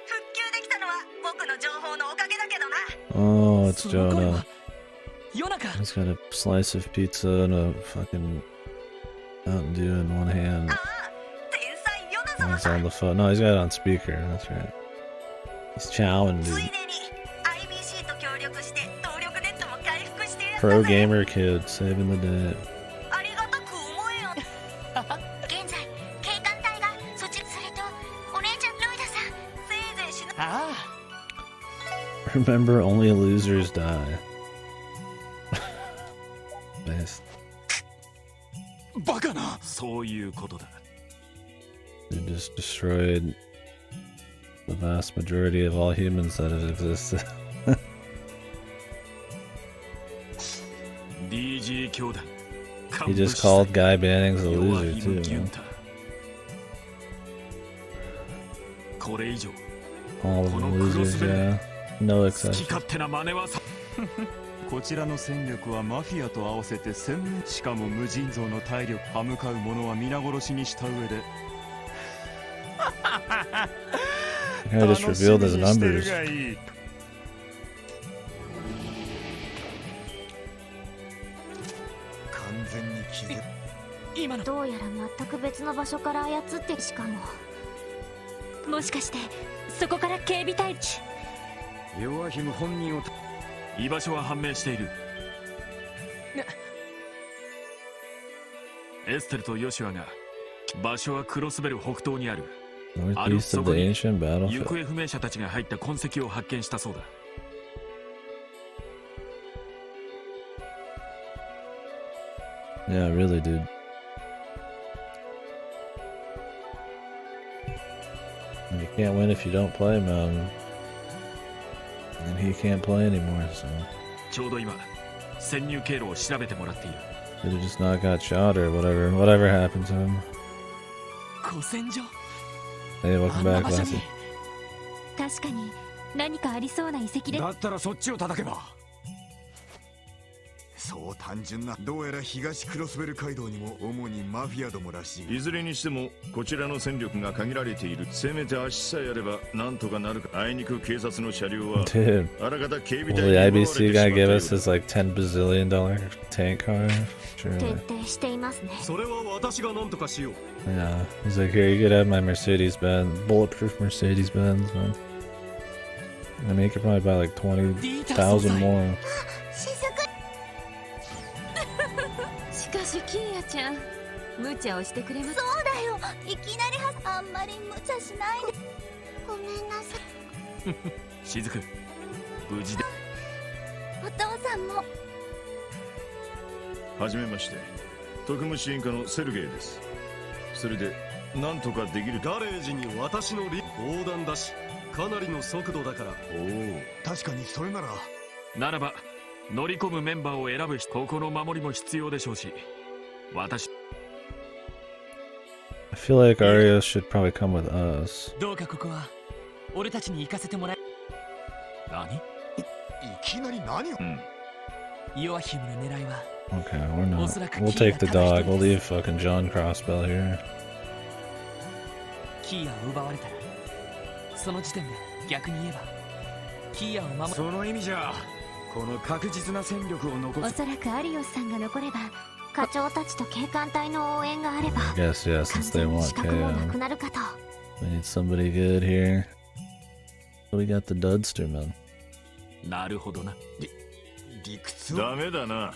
復旧できたのは僕の情報のおかげだけどな。 Oh, it's Jonah. 夜中。 He's got a slice of pizza and a fucking Mountain Dew in one hand. 天才ヨナ And 様 he's さん。 on the phone. No, he's got it on speaker. That's right. He's chowing, つい dude. でに IBC と協力して動力ネットも回復してやった Pro ぜ。 gamer kid saving the day. ありがたく思えよ。現在警官隊がそちそれとお姉ちゃんロイダさんせいぜい死ぬ。あ Remember, only losers die. Nice. バカなそういうことだ They just destroyed the vast majority of all humans that have existed. DG 兄弟 He just called Guy Bannings a loser too. Man. これ以上 All of them losers, yeah. No 好 exception. き勝手な真似はさこちらの戦力はマフィアと合わせて1000名、しかも無尽蔵の体力、歯向かう者は皆殺しにした上で I just revealed his numbers. 完全に気づ今のどうやら全く別の場所から操ってしかも。もしかしてそこから警備隊地。ヨアヒム本人を居場所は判明しているエステルとヨシュアが場所はクロスベル北東にある Northeast of the ancient 行 battlefield. 方不明者たちが入った痕跡を発見したそうだ Yeah, really, dude. You can't win if you don't play, man. And he can't play anymore, so ちょうど今潜入経路を調べてもらっている could have just not got shot or whatever happened to him. 古戦場 Hey, welcome back, 場所 Lassie. に確かに何かありそうな遺跡で。だったらそっちを叩けばそう単純などうやら東クロスベル街道にも主にマフィアどもらしいいずれにしてもこちらの戦力が限られているせめて足さえあればなんとかなるかあいにく警察の車両は Dude, あらかた警備 will 隊 the に奪われて IBC しま guy った give よう us だ his like $10 bazillion tank car? Surely. 徹底していますね。それは私が何とかしよう Yeah. He's like, here, you could have my Mercedes Benz, bulletproof Mercedes Benz, man. I mean, you could probably buy like 20,000 more. しかしキーヤちゃん無茶をしてくれます。そうだよ。いきなりあんまり無茶しないで。ごめんなさい。雫無事でお父さんも。はじめまして特務支援課のセルゲイですそれでなんとかできるガレージに私の横断だしかなりの速度だからおお確かにそれならならば乗り込むメンバーを選ぶし、ここの守りも必要でしょうし、私。I feel like Arios should probably come with us. どうかここは俺たちに行かせてもらえ。何？いきなり何を？ヨアヒムの狙いは。Okay, we're not. We'll take the dog. We'll leave fucking John Crossbell here. キーヤを奪われたら、その時点で逆に言えば、キーヤを守る。その意味じゃ、この確実な戦力を残す。おそらくアリオスさんが残れば、課長たちと警官隊の応援があれば、 Yes, yeah, since they want 資格もなくなるかと。We need somebody good here. We got the Dudster man. なるほどな。理屈ダメだな。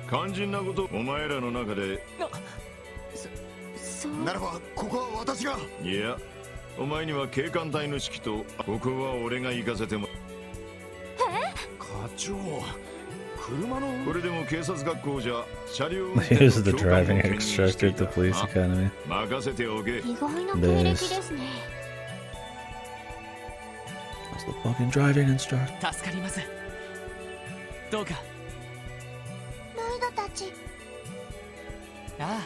肝心なことお前らの中で。ならばここは私が。いや、お前には警官隊の指揮とここは俺が行かせても。課長、車の。これでも警察学校じゃ車両運 Here's the driving instructor at the police academy. 任せておけ。意外な経歴ですね。That's the fucking driving instructor. 助かります。どうか。ロイドたち。ああ、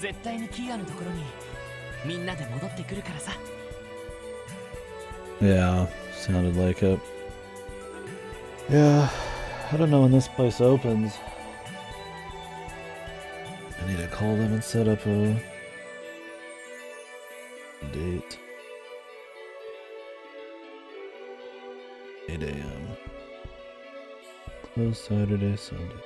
絶対にキーヤのところにみんなで戻ってくるからさ。Yeah, sounded like it. Yeah, I don't know when this place opens. I need to call them and set up a date. 8 a.m. Close Saturday, Sunday.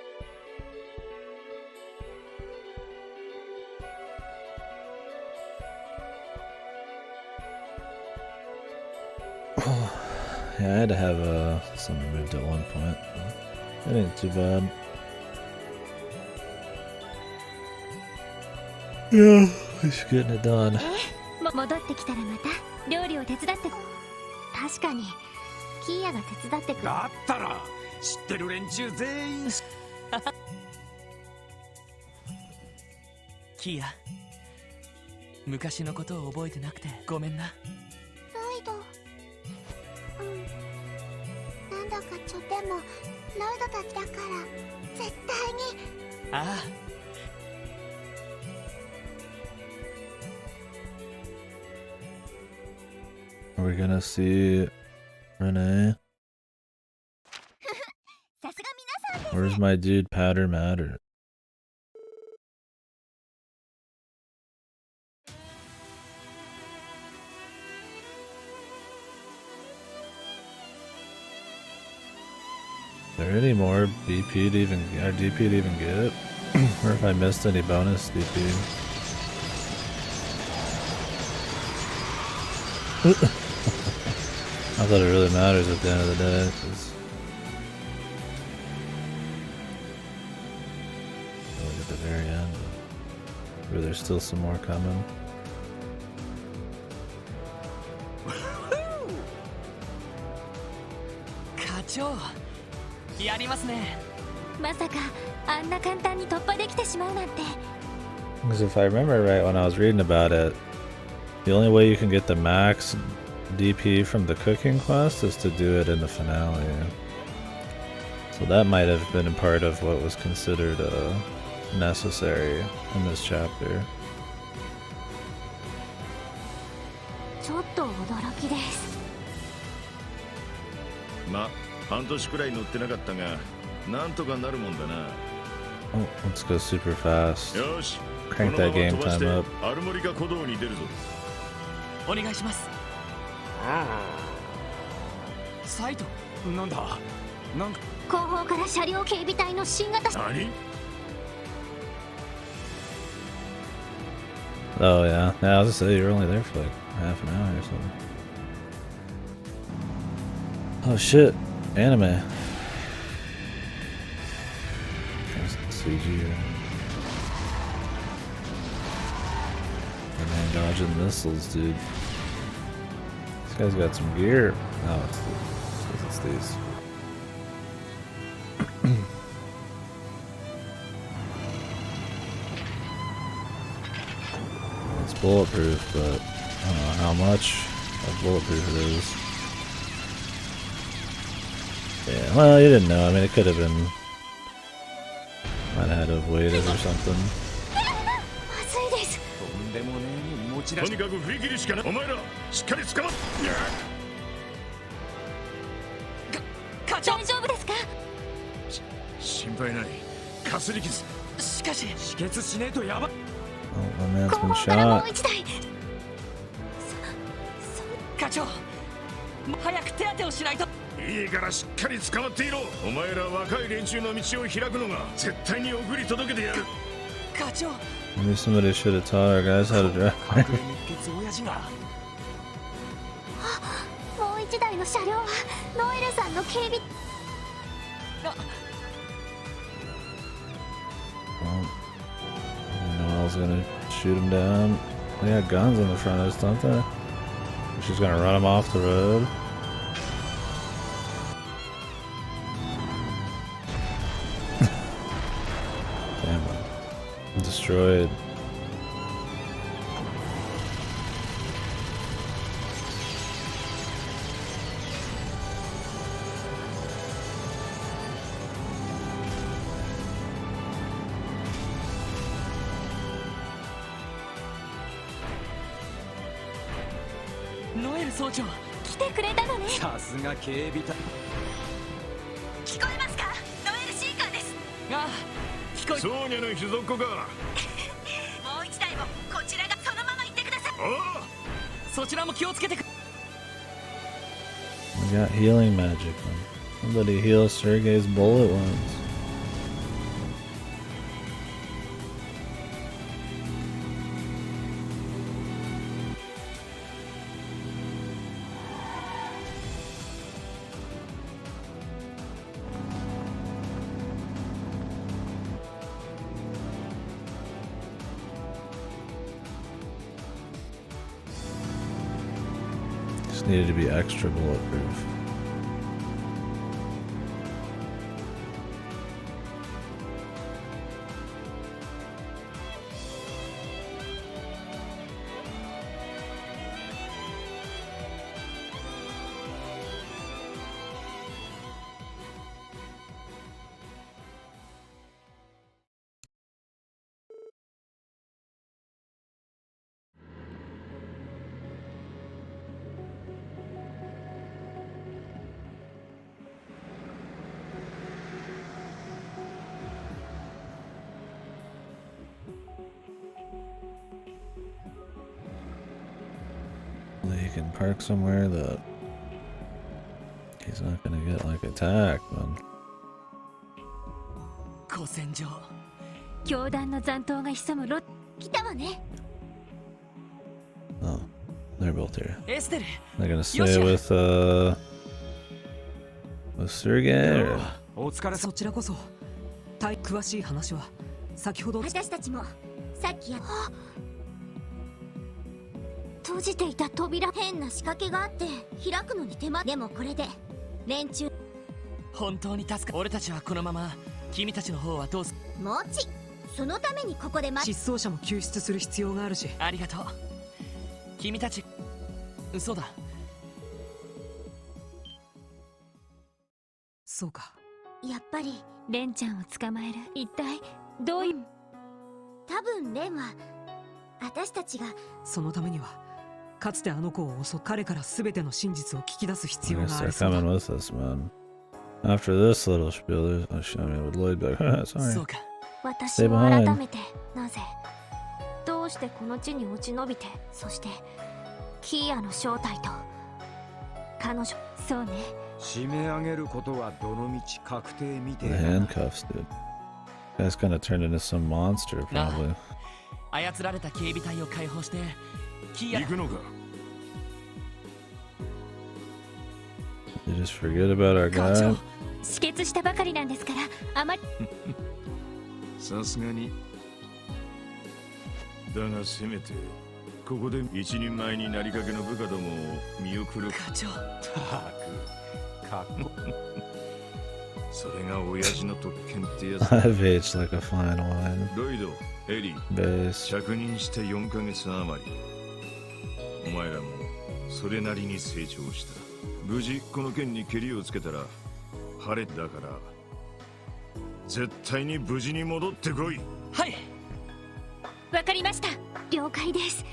Yeah, I had to have something moved at one point. That ain't too bad. Yeah, he's getting it done. 戻ってきたらまた料理を手伝って。確かにキーヤが手伝ってくる。だったら知ってる連中全員。キーヤ、昔のことを覚えてなくてごめんな。ロイド。なんだかちょでもロイドたちだから絶対に。ああ。Are we gonna see Renee? Where's my dude Patter Matter? Is there any more BP to even or DP to even get? Or if I missed any bonus DP? Not that it really matters at the end of the day. At the very end, or there's still some more coming. 課長、やりますね。まさかあんな簡単に突破できてしまうなんて。 Because if I remember right when I was reading about it, the only way you can get the max DP from the cooking quest is to do it in the finale. So that might have been a part of what was considered necessary in this chapter. ちょっと驚きです。ま、半年くらい乗ってなかったが、なんとかなるもんだな。Oh, let's go super fast. よし、 Crank that game time up. アルモリカ鼓動に出るぞ。お願いします。サイト、なんだ。なんか。後方から車両警備隊の新型。何？ Oh yeah, I was just say you're only there for like half an hour or something. Oh shit, anime. CG. Man, dodging missiles, dude. This guy's got some gear. Oh, it's these. It's bulletproof, but I don't know how much of bulletproof it is. Yeah, well, you didn't know. I mean, it could have been. Might have had to have waited or something. とにかく振り切るしかない。お前らしっかり捕まっ。課長大丈夫ですか？心配ない。かすり傷。しかし止血しねえとやばい。 Oh, my man's 後 been 方からもう shot. 一台。課長早く手当てをしないと。いいからしっかり捕まっていろ。お前ら若い連中の道を開くのが絶対に送り届けてやる。課長 Maybe somebody should have taught our guys how to drive. 親父がもう一台の車両はノエルさんの警備。 Well, Noel's gonna shoot him down. They got guns on the front of us, don't they? She's gonna run him off the road. Damn it. Destroyed. Noel 総長来てくれたのね。さすが警備隊。聞こえますか？ノエルシーカーです。ああ聞こえ。ソーニャの秘蔵っ子か。もう一台もこちらがそのまま行ってください。ああ。そちらも気をつけてく。 We got healing magic. Somebody heal Sergei's bullet wounds. Just needed to be extra bulletproof. He can park somewhere that he's not gonna get like attacked, man. 古戦場。教団の残党が潜むロ来たわね。 Oh, they're both here. エステル。 They're gonna stay with Sergei or? お疲れ。そちらこそ。詳しい話は先ほど。私たちもさっき閉じていた扉。変な仕掛けがあって開くのに手間。でもこれで連中。本当に助か。俺たちはこのまま。君たちの方はどうす。もち。そのためにここで失踪者も救出する必要があるし。ありがとう。君たち。嘘だ。そうか。やっぱりレンちゃんを捕まえる。一体どういう。多分レンは私たちが。そのためにはかつてあの子を襲う彼から全ての真実を聞き出す必要がある。 They're coming with us, man. After this little spiel, I mean, would Lloyd be like, sorry. そうか。私も改めてなぜどうしてこの地に落ち延びて、そしてキーヤの正体と彼女。そうね。締め上げることはどのみち確定みてえ The だな。 handcuffs, dude. Guy's kind of turned into some monster, probably. 操られた警備隊を解放してキーヤ。行くのか。 You just forget about our guy. 止血したばかりなんですからあまり。さすがに。だがせめてここで一人前になりかけの部下どもを見送る。課長。たくかっこ。それが親父の特権ってやつ。 I've aged like a fine wine. ロイド、エリー、 Base. 着任して4ヶ月余り。お前らもそれなりに成長した。無事この件にケリをつけたら晴れだから絶対に無事に戻ってこい。はい。わかりました。了解です。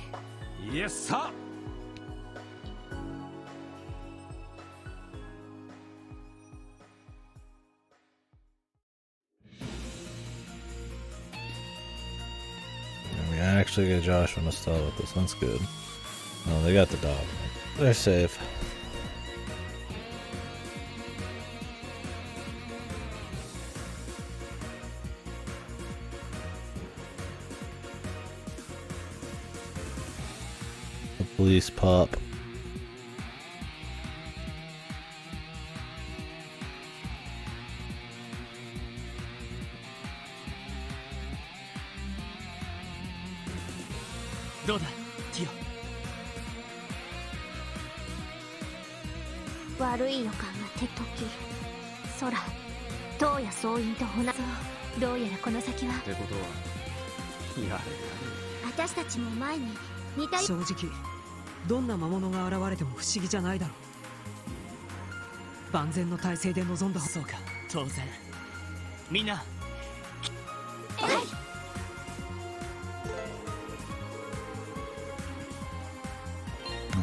イエスさ。We actually get Joshua and Estelle with this. That's good. Oh, they got the dog. They're safe. The police pup. Tio. 悪い予感が手とき空東野総員と同じ。どうやらこの先はってことはやれ私たちも前に似た。正直どんな魔物が現れても不思議じゃないだろう。万全の体制で臨んだ。そうか、当然。みんな。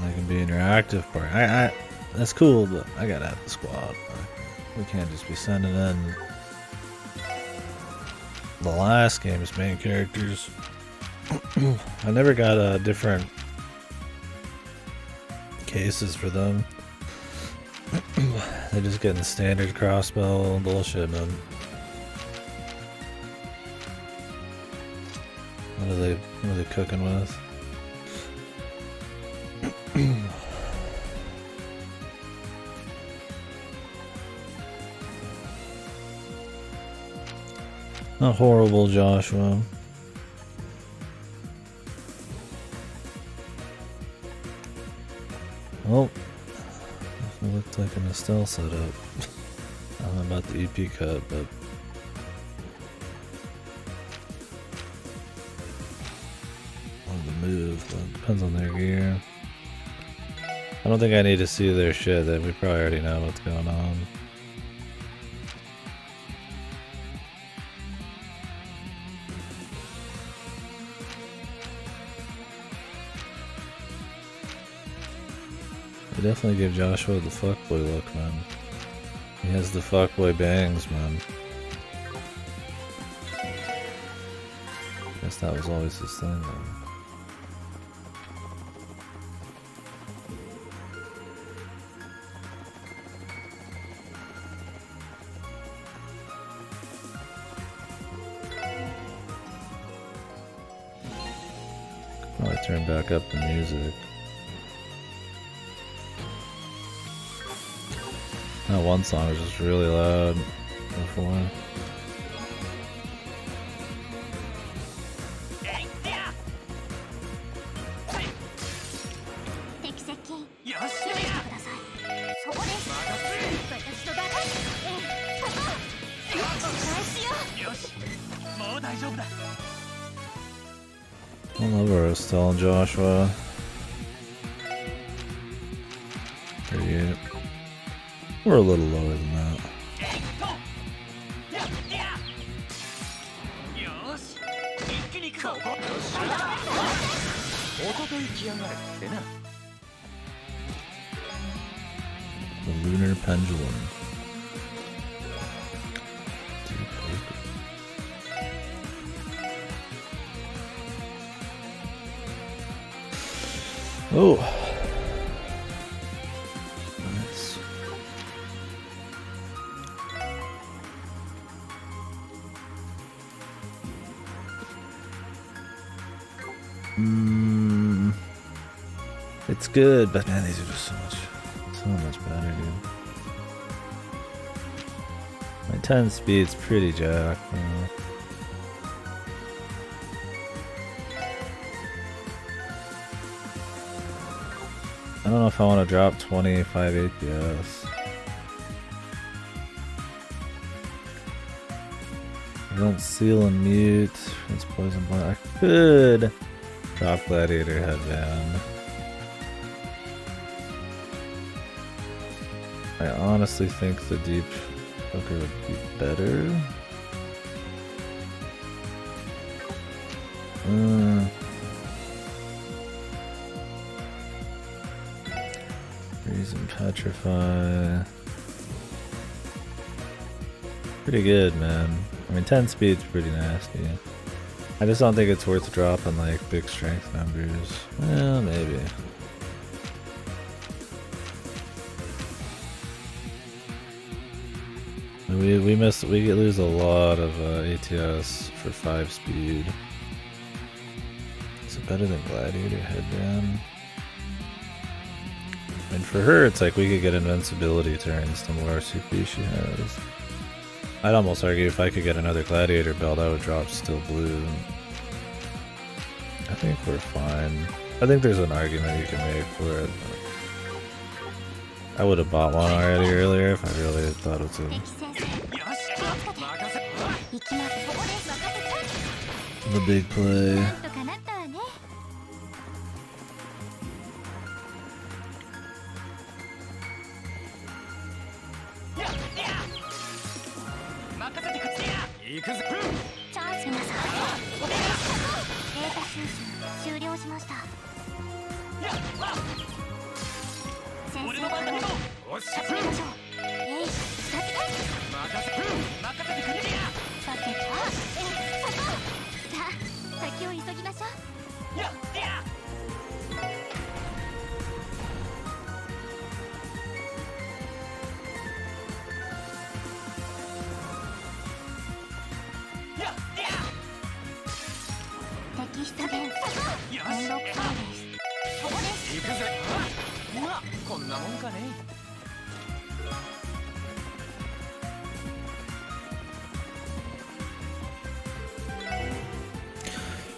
They can be interactive part. That's cool, but I gotta have the squad. We can't just be sending in the last game's main characters. I never got different cases for them. They just get the standard crossbow bullshit, man. What are they cooking with? Not horrible, Joshua. Oh, it looked like an Estelle setup. I don't know about the EP cut, but on the move, but depends on their gear. I don't think I need to see their shit. That we probably already know what's going on. They definitely give Joshua the fuckboy look, man. He has the fuckboy bangs, man. Guess that was always his thing, though. Probably turn back up the music. That one song was just really loud before. I love her, Estelle and Joshua. 38. We're a little lower than that. The lunar pendulum. Oh. Nice. It's good, but man, these are just so much better, dude. My 10 speed's pretty jacked, man. I don't know if I want to drop 25 APS. Prevent seal and mute. It's poison blood. I could drop gladiator headband. I honestly think the deep Joker would be better. Freeze and Petrify. Pretty good, man. I mean, 10 speed's pretty nasty. I just don't think it's worth dropping like big strength numbers. Well, maybe. We lose a lot of ATS for 5 speed. Is it better than Gladiator Headband? And for her, it's like we could get invincibility turns the more CP she has. I'd almost argue if I could get another Gladiator belt, I would drop Still Blue. I think we're fine. I think there's an argument you can make for it. I would have bought one already earlier if I really thought it was the big play.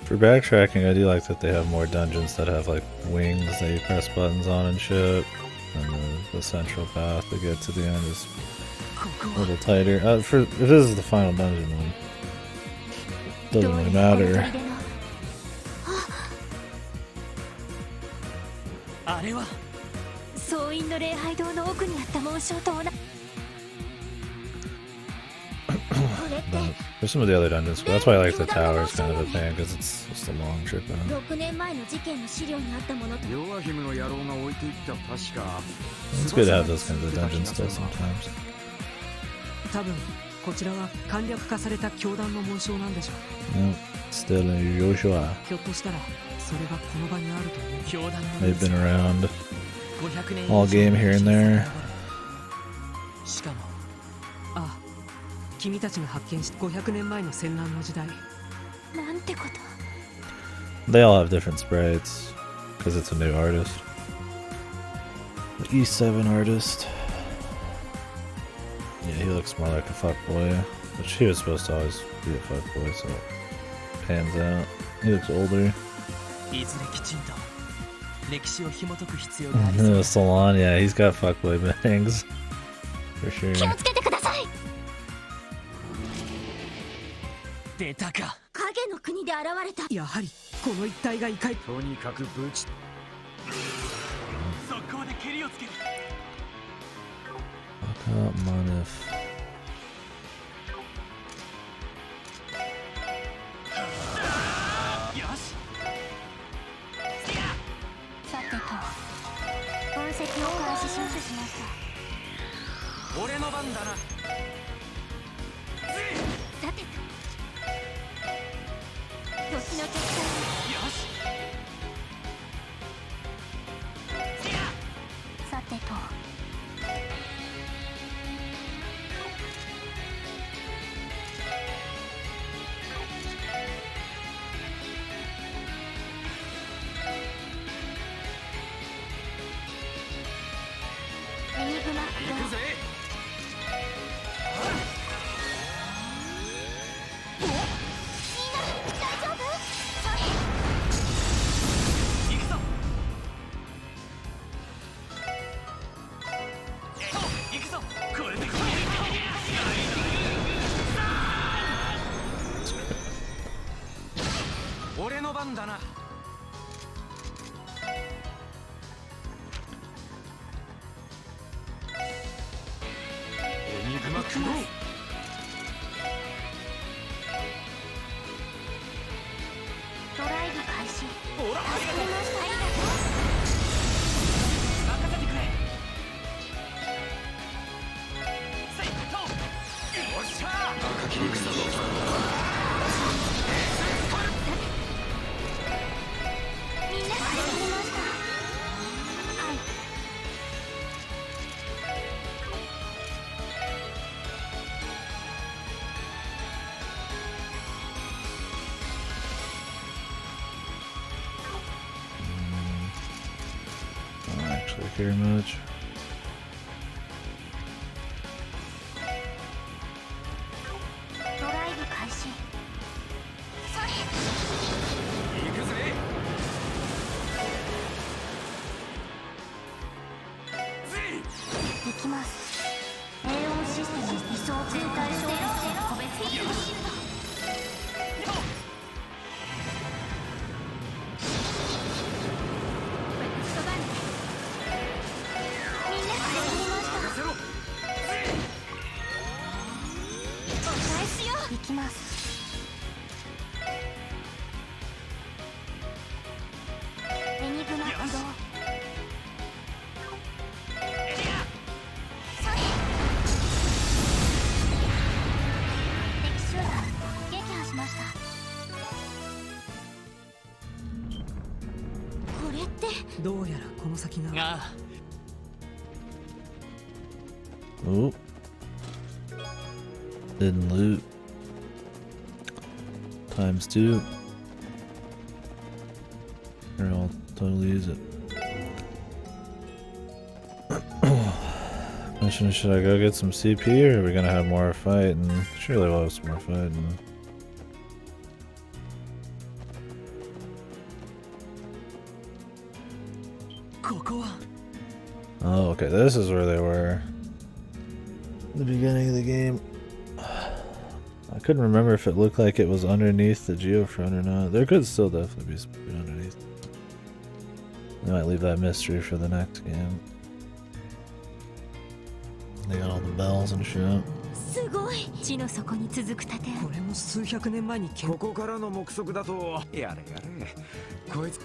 For backtracking, I do like that they have more dungeons that have like wings that you press buttons on and shit. And the central path to get to the end is a little tighter. If this is the final dungeon, then it doesn't really matter. There's some of the other dungeons, but that's why I like the tower. It's kind of a pain because it's just a long trip out. It's good to have those kinds of dungeons still sometimes. No, still in Joshua. They've been around all game here and there. They all have different sprites because it's a new artist. The E7 artist. Yeah, he looks more like a fuckboy, which he was supposed to always be a fuckboy, so it pans out. He looks older. Salon, yeah, he's got fuckboy bangs. For sure. 出たか。影の国で現れた。やはりこの一帯が異界。とにかくぶち。速攻で蹴りをつける。よし。さてと、分析を開始しました。俺の番だな。さてと。 年の結果よしさてとエニグマ行くぜ俺の番だな。エニグマクドライブ開始。ほら、助かりました。ありがと任せてくれ。せい、と。よっしゃー。赤切り草の。みんな助かりました。はい。I don't actually care much. ドライブ開始。それ。行くぜ。行きます。エオンシステム理想全体衝突個別シールド。みんな助かりました。お返しよ。行きます。エニグマ起動。それ。敵集団撃破しました。これってどうやらこの先が。ああ。 Oh. Didn't loot. ×2. Or I'll totally use it. Mission, should I go get some CP or are we gonna have more fighting? Surely we'll have some more fighting. Oh, okay, this is where they were. The beginning of the game. I couldn't remember if it looked like it was underneath the geofront or not. There could still definitely be something underneath. They might leave that mystery for the next game. They got all the bells and shit. すごい。地の底に続く盾。これも数百年前にここからの目測だとやれやれこいつ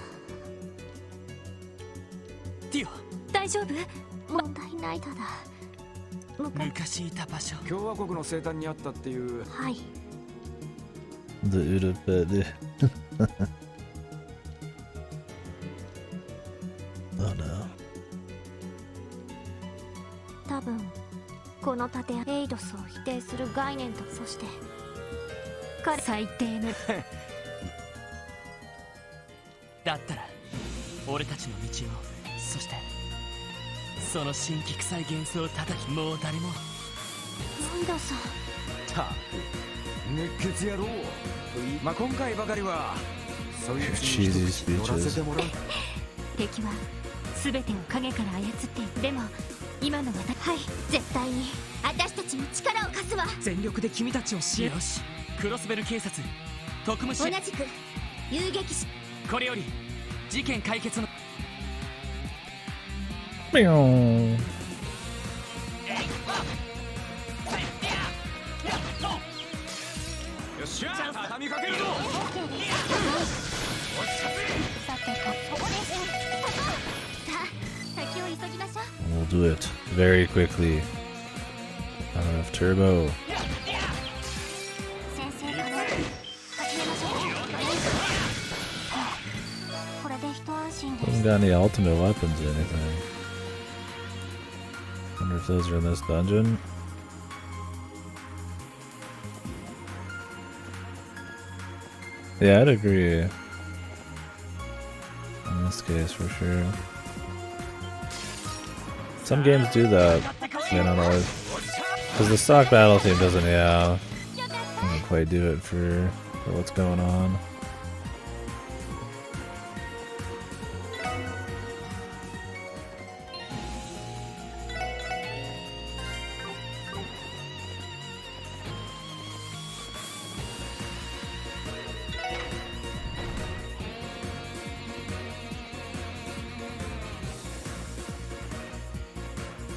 ティオ大丈夫？問題ないただ。昔いた場所。共和国の生誕にあったっていう。はい。 The Udaped. Oh no. 多分この盾やエイドスを否定する概念と、そして彼最低のだったら俺たちの道を、そしてその神秘臭い幻想を叩き、もう誰も。ワンダさん。たく熱血野郎。まあ今回ばかりはそういうチーズスピーチ乗らせてもらう。敵は全てを影から操っている。でも今の私、はい、絶対に私たちも力を貸すわ。全力で君たちを支援。よし、クロスベル警察特務士、同じく遊撃士。これより事件解決のMeow. よっしゃ、畳みかけるぞ。さてと、そこです。さあ、先を急ぎましょう。 We'll do it very quickly. I don't have turbo. 先生から始めましょう。これで一安心です。 Haven't got any ultimate weapons or anything. Wonder if those are in this dungeon. Yeah, I'd agree. In this case, for sure. Some games do that. I don't know. Because the stock battle theme doesn't, doesn't quite do it for what's going on.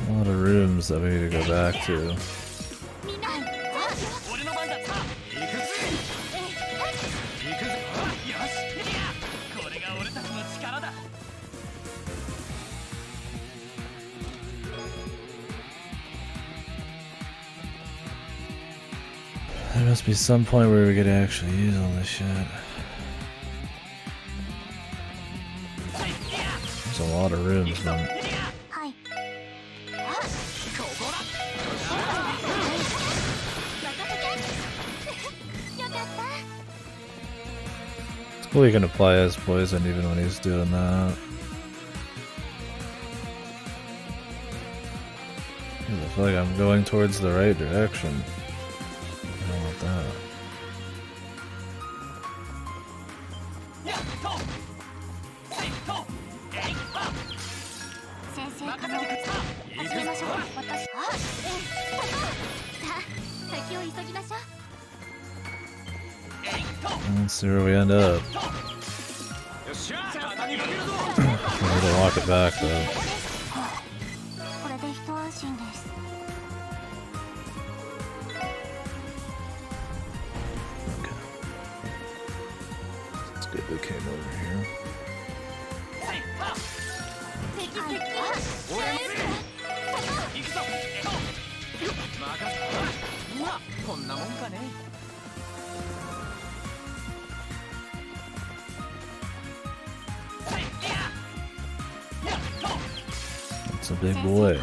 A lot of rooms that we need to go back to. There must be some point where we could actually use all this shit. There's a lot of rooms, man. Well, he can apply his poison even when he's doing that. I feel like I'm going towards the right direction. I don't want that. Let's see where we end up. I need to walk it back though. Okay. It's good they came over here. It's a big boy.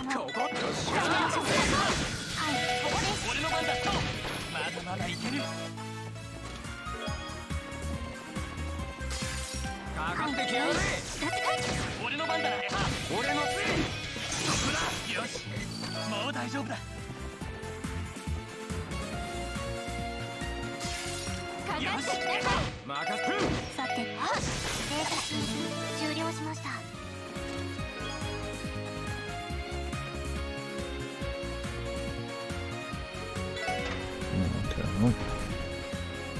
Okay.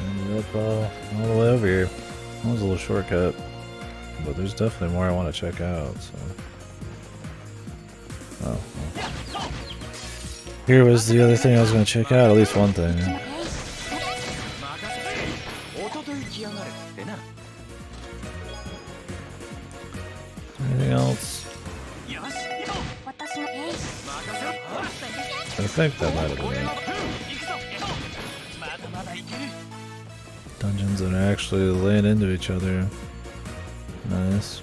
Ended up all the way over here. That was a little shortcut, but there's definitely more I want to check out. So. Oh. Well. Here was the other thing I was going to check out. At least one thing. Anything else? I think that might have been it. Dungeons that are actually laying into each other. Nice.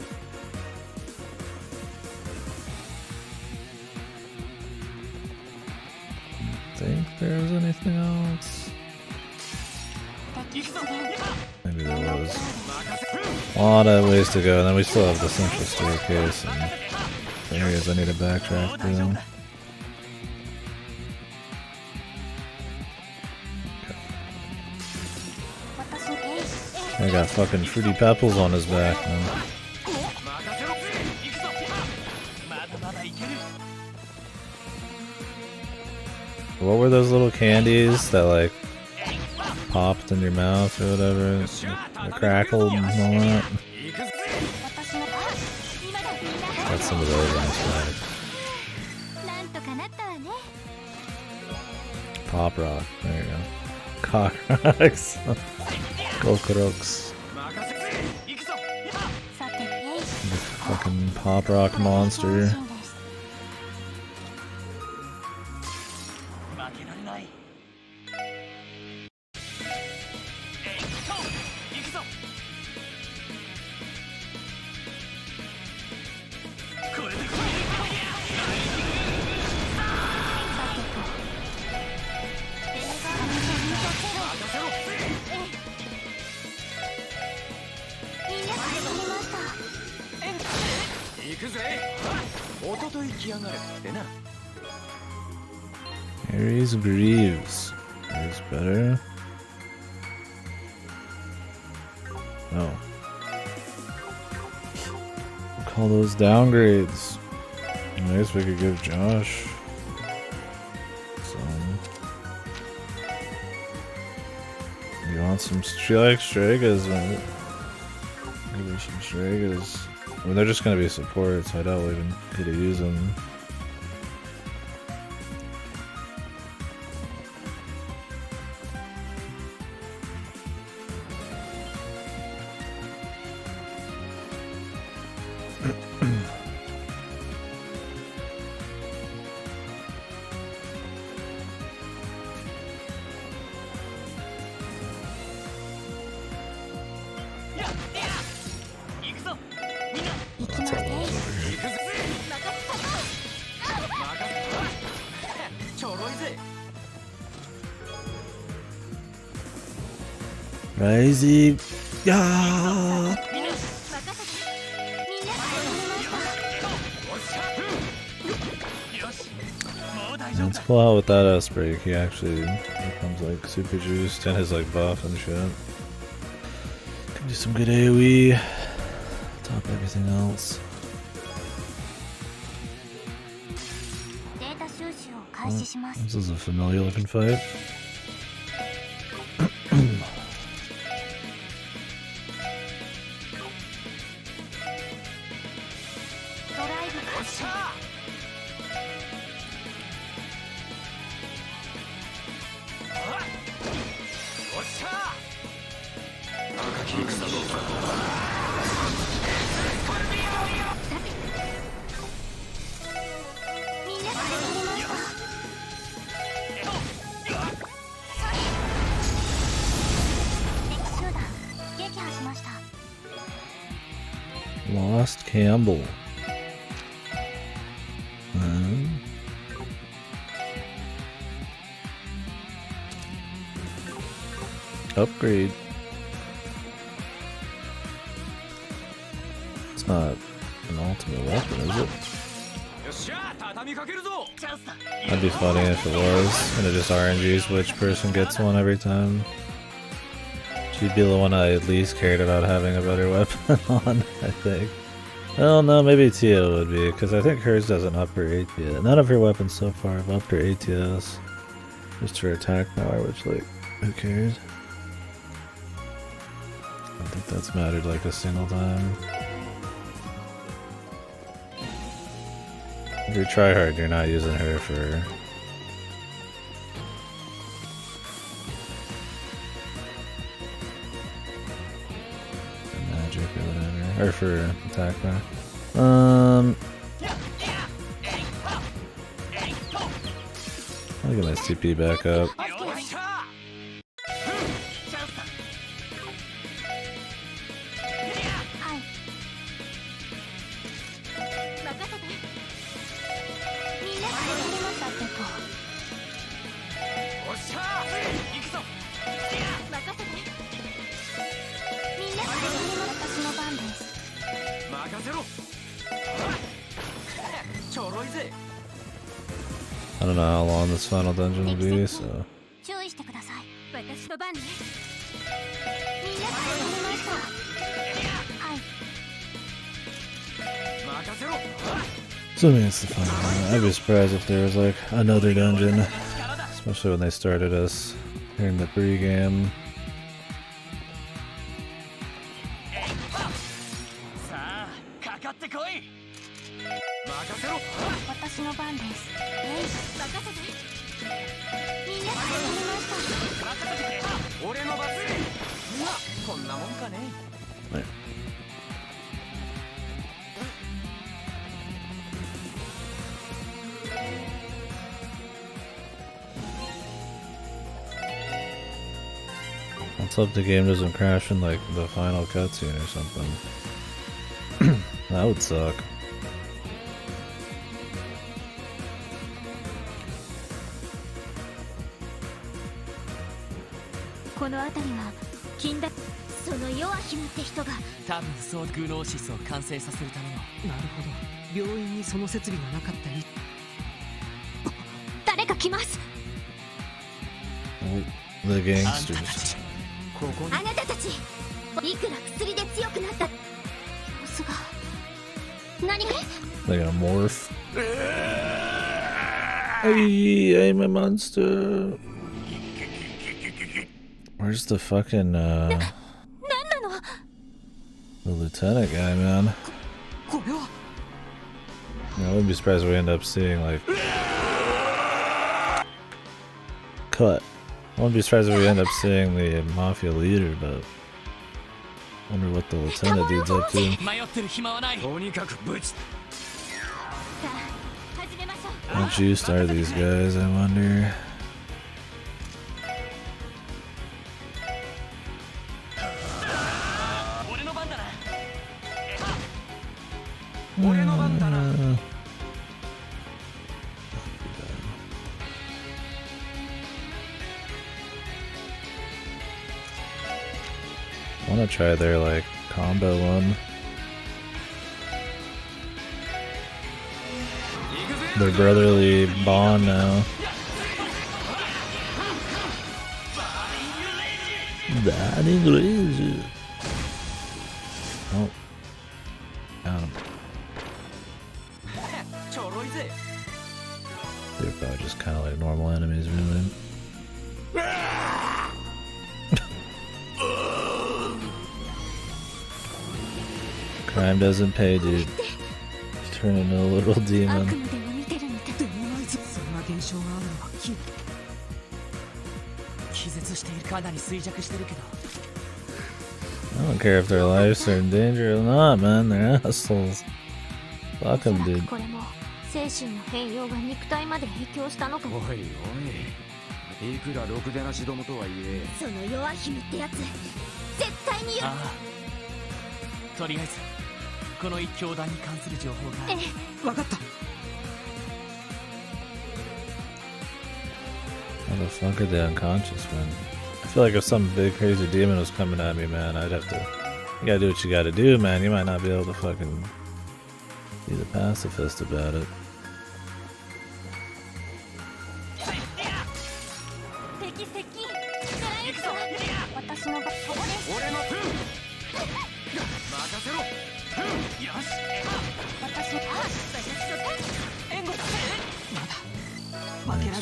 I think there was anything else. Maybe there was. A lot of ways to go, and then we still have the central staircase and the areas I need to backtrack through. I got fucking Fruity Pebbles on his back, man. What were those little candies that like popped in your mouth or whatever? The crackled and all that? Got some of those on his back. Pop Rock, there you go. Cock Rocks. Kokoroks. Fucking Pop Rock monster. Aries Greaves. Is better. Oh. We'll call those downgrades. I guess we could give Josh some. You want some? She likes Stragas, right? Give her some Stragas. I mean, they're just gonna be supports. I doubt we'll even get to use them. Crazy. Yeah. Let's pull out with that S break. He actually becomes like super juiced and his like buff and shit. Can do some good AoE. Top everything else. Oh, this is a familiar looking fight. Lost Campbell. Upgrade. It's not an ultimate weapon, is it? That'd be funny if it was, and it just RNGs which person gets one every time. She'd be the one I at least cared about having a better weapon on, I think. Well, no, maybe Tia would be, because I think hers doesn't up her ATS. None of her weapons so far have upped her ATS. Just her attack power, which, like, who cares? I don't think that's mattered like a single time. If you try hard, you're not using her for... magic or whatever. Or for attack power. I'll get my CP back up. I don't know how long this final dungeon will be, so... Assuming it's the final one. I'd be surprised if there was like another dungeon. Especially when they started us during the pre-game. Let's hope the game doesn't crash in like the final cutscene or something. That would suck. Oh, the gangsters. They got a morph. Hey, I'm a monster. Where's the fucking the lieutenant guy, man? I wouldn't be surprised if we end up seeing like cut. I wouldn't be surprised if we end up seeing the mafia leader, but I wonder what the lieutenant dude's up to. How juiced are these guys, I wonder? wanna try their like combo one. Their brotherly bond now. Oh. Got him. They're probably just kind of like normal enemies, really. Crime doesn't pay, dude. Turn into a little demon. I don't care if their lives are in danger or not, man. They're assholes. Fuck them, dude. 精神の変容が肉体まで影響したのかも。おいおい、いくらろくでなしどもとはいえ、その弱姫ってやつ、絶対に。ああ。とりあえずこの一教団に関する情報が。わかった。How the fuck are they unconscious, man? I feel like if some big crazy demon was coming at me, man, I'd have to. You gotta do what you gotta do, man. You might not be able to fucking be the pacifist about it.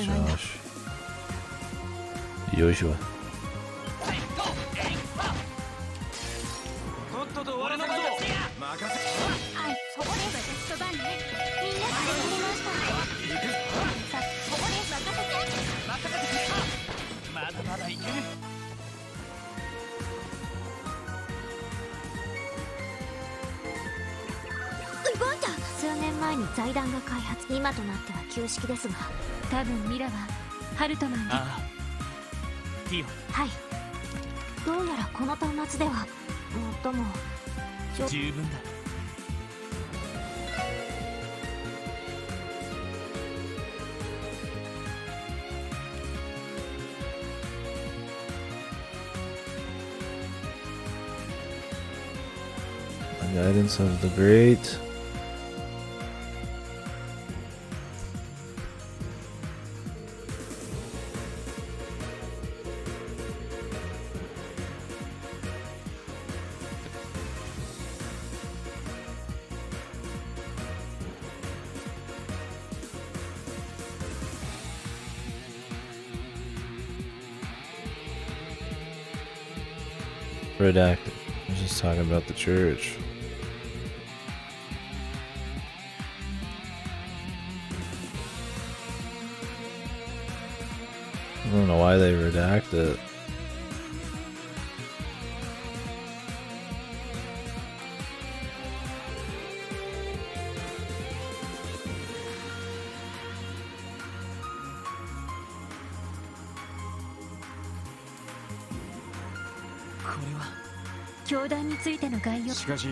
Josh. Joshua. Ivonta! 数年前に財団が開発、今となっては旧式ですが、多分ミラはハルトマンに。ああ。ティオ。はい。どうやらこの端末では最も十分だ。The guidance of the great. Redacted. I was just talking about the church. I don't know why they redact it. This しかし、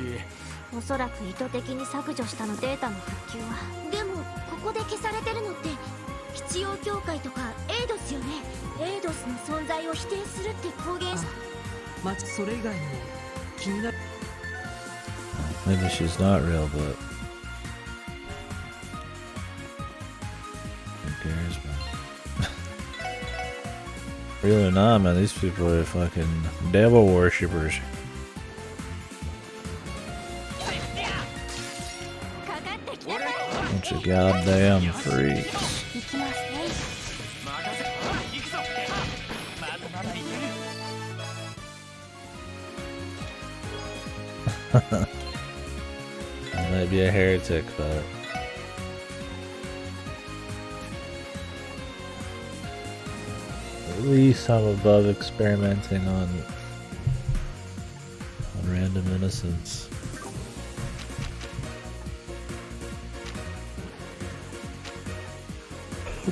おそらく意図的に削除したのデータの復旧は。でもここで消されてるのって必要協会とかエイドスよね。エイドスの存在を否定するって公言した。それ以外にも気になる。Maybe she's not real, but who cares, man? Real or not, man, these people are fucking devil worshippers. Bunch of goddamn freaks. I might be a heretic, but at least I'm above experimenting on random innocents.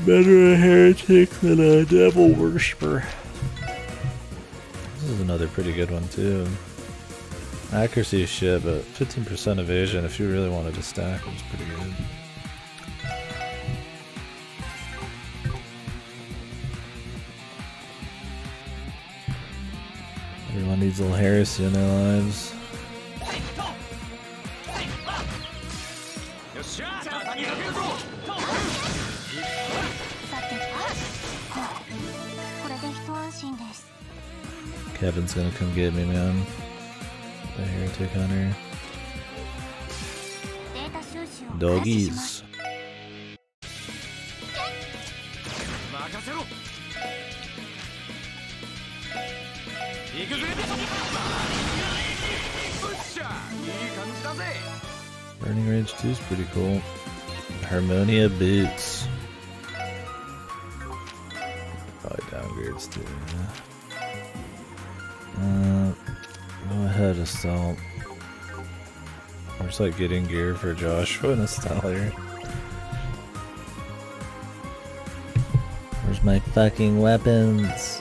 Better a heretic than a devil worshipper. This is another pretty good one too. Accuracy is shit, but 15% evasion if you really wanted to stack is pretty good. Everyone needs needs a little heresy in their lives. Kevin's gonna come get me, man. The heretic hunter. Doggies. Burning Rage 2 is pretty cool. Harmonia boots. Probably downgrades too. Go ahead, Assault. I'm just like getting gear for Joshua and Stellar. Where's my fucking weapons?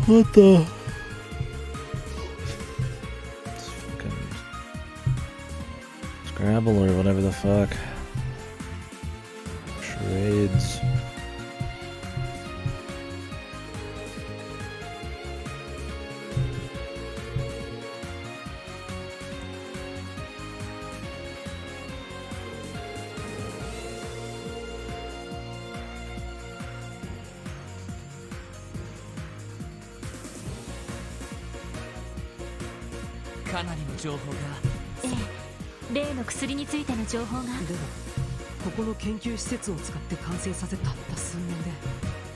What the? It's fucking Scrabble or whatever the fuck. Charades.情報が。ええ、例の薬についての情報が。でもここの研究施設を使って完成させたった数年で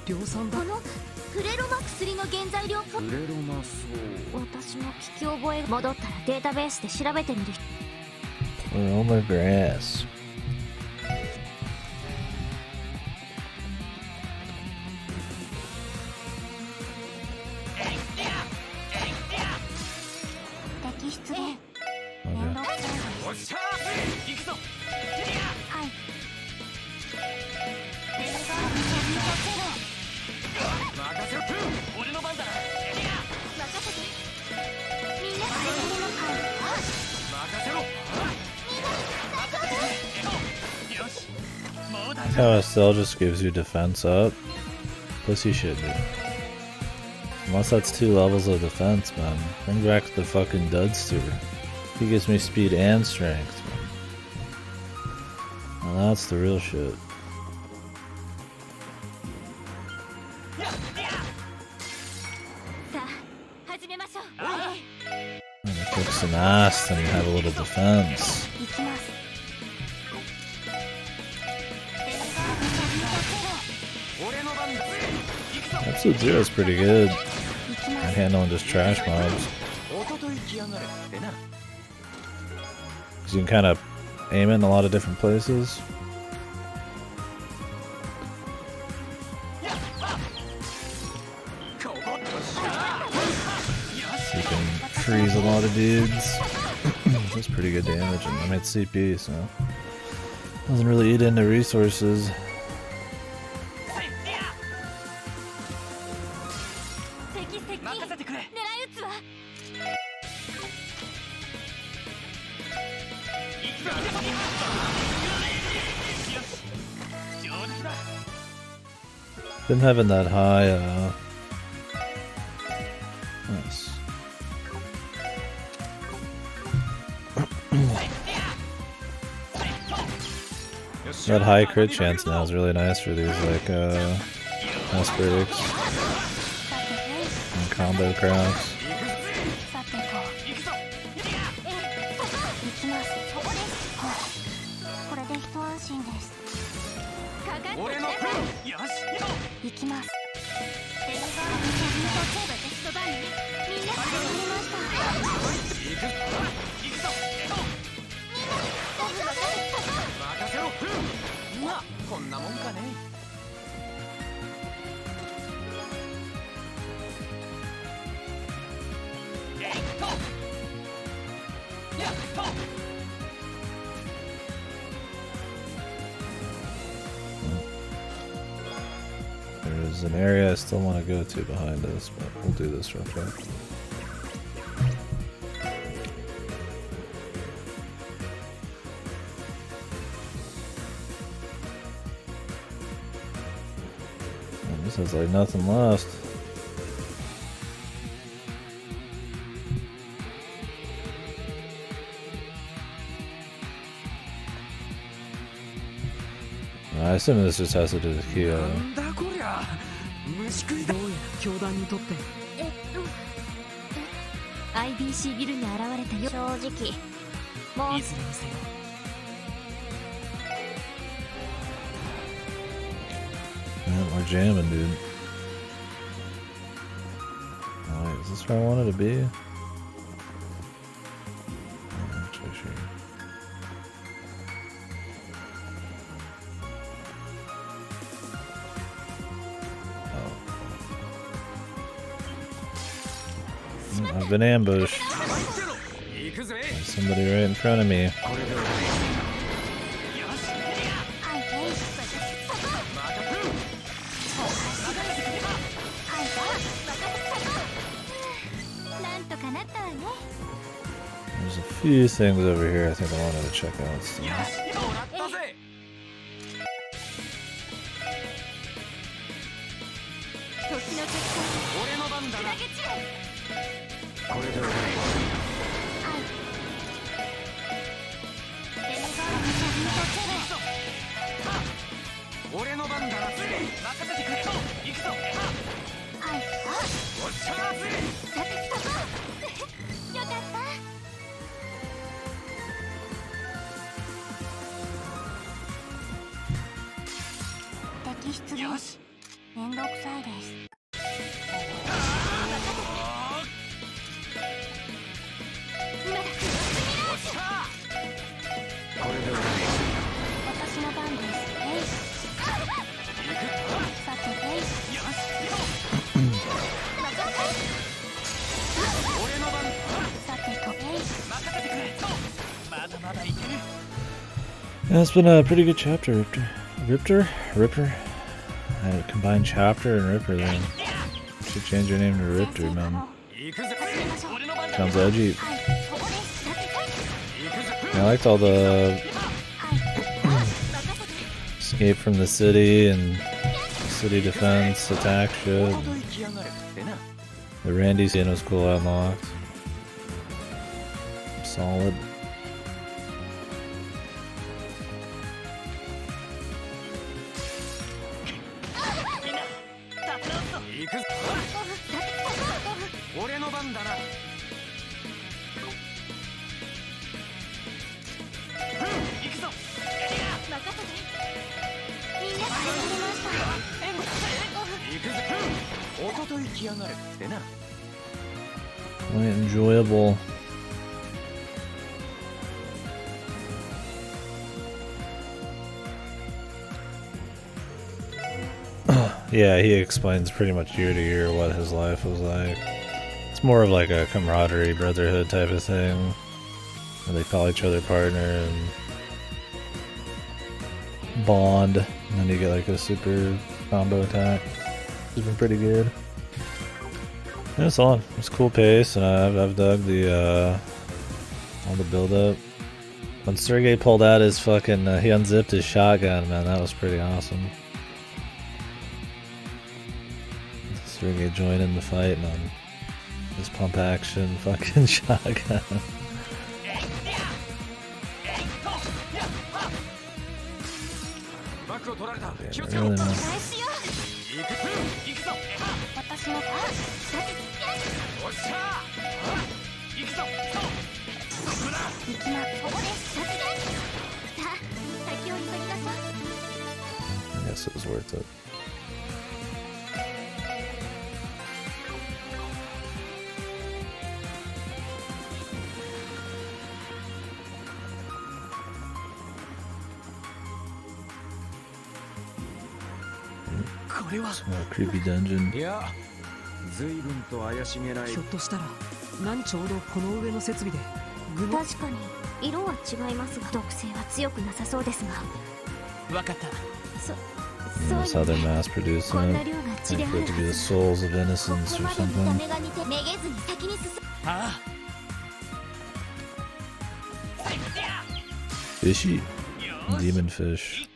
量産だ。このフレロマ薬の原材料。フレロマそう。私も聞き覚え。戻ったらデータベースで調べてみる。Aroma grass. How SL just gives you defense up? Pussy shit, dude. Unless that's 2 levels of defense, man. Bring back the fucking Dudster. He gives me speed and strength, man. Now that's the real shit. I'm gonna kick some ass and have a little defense. Episode 0 is pretty good at handling just trash mobs. Because you can kind of aim it in a lot of different places. So you can freeze a lot of dudes. That's pretty good damage, and I made CP, so doesn't really eat into resources. Been having that high, nice. That high crit chance now is really nice for these, like, mass breaks and combo cracks. There's an area I still want to go to behind us, but we'll do this real quick. This has like nothing left. I assume this just has to do with Kyo. IBC ビルに現れたよ。正直もういずれにせよ。Man, we're jamming, dude. Oh, wait, is this where I wanted to be? I'm not actually sure. Oh. I've been ambushed. There's somebody right in front of me. There's a few things over here I think I wanted to check out. So. Yeah, it's been a pretty good chapter, Ripper. I had a combined chapter and Ripper then. You should change your name to Ripper, man. Sounds edgy. I liked all the escape from the city and city defense attack shit. The Randy scene was cool, I unlocked. Solid. Quite enjoyable. Yeah, he explains pretty much year to year what his life was like. It's more of like a camaraderie, brotherhood type of thing. Where they call each other partner and bond. And then you get like a super combo attack. It's been pretty good. Yeah, it's on. It's a cool pace, and I've dug the all the build up. When Sergey pulled out his fucking he unzipped his shotgun, man, that was pretty awesome. Sergey joining the fight on his pump action fucking shotgun. Yeah, really nice. I guess it was worth it. It's a creepy dungeon. ひょっとしたら何ちょうどこの上の設備で確かに色は違いますが毒性は強くなさそうですがわかったThat's how they're mass producing it. Like for it to be the souls of innocence or something. Fishy. Demon fish.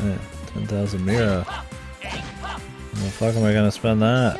Yeah, 10,000 Mira. How the fuck am I gonna spend that?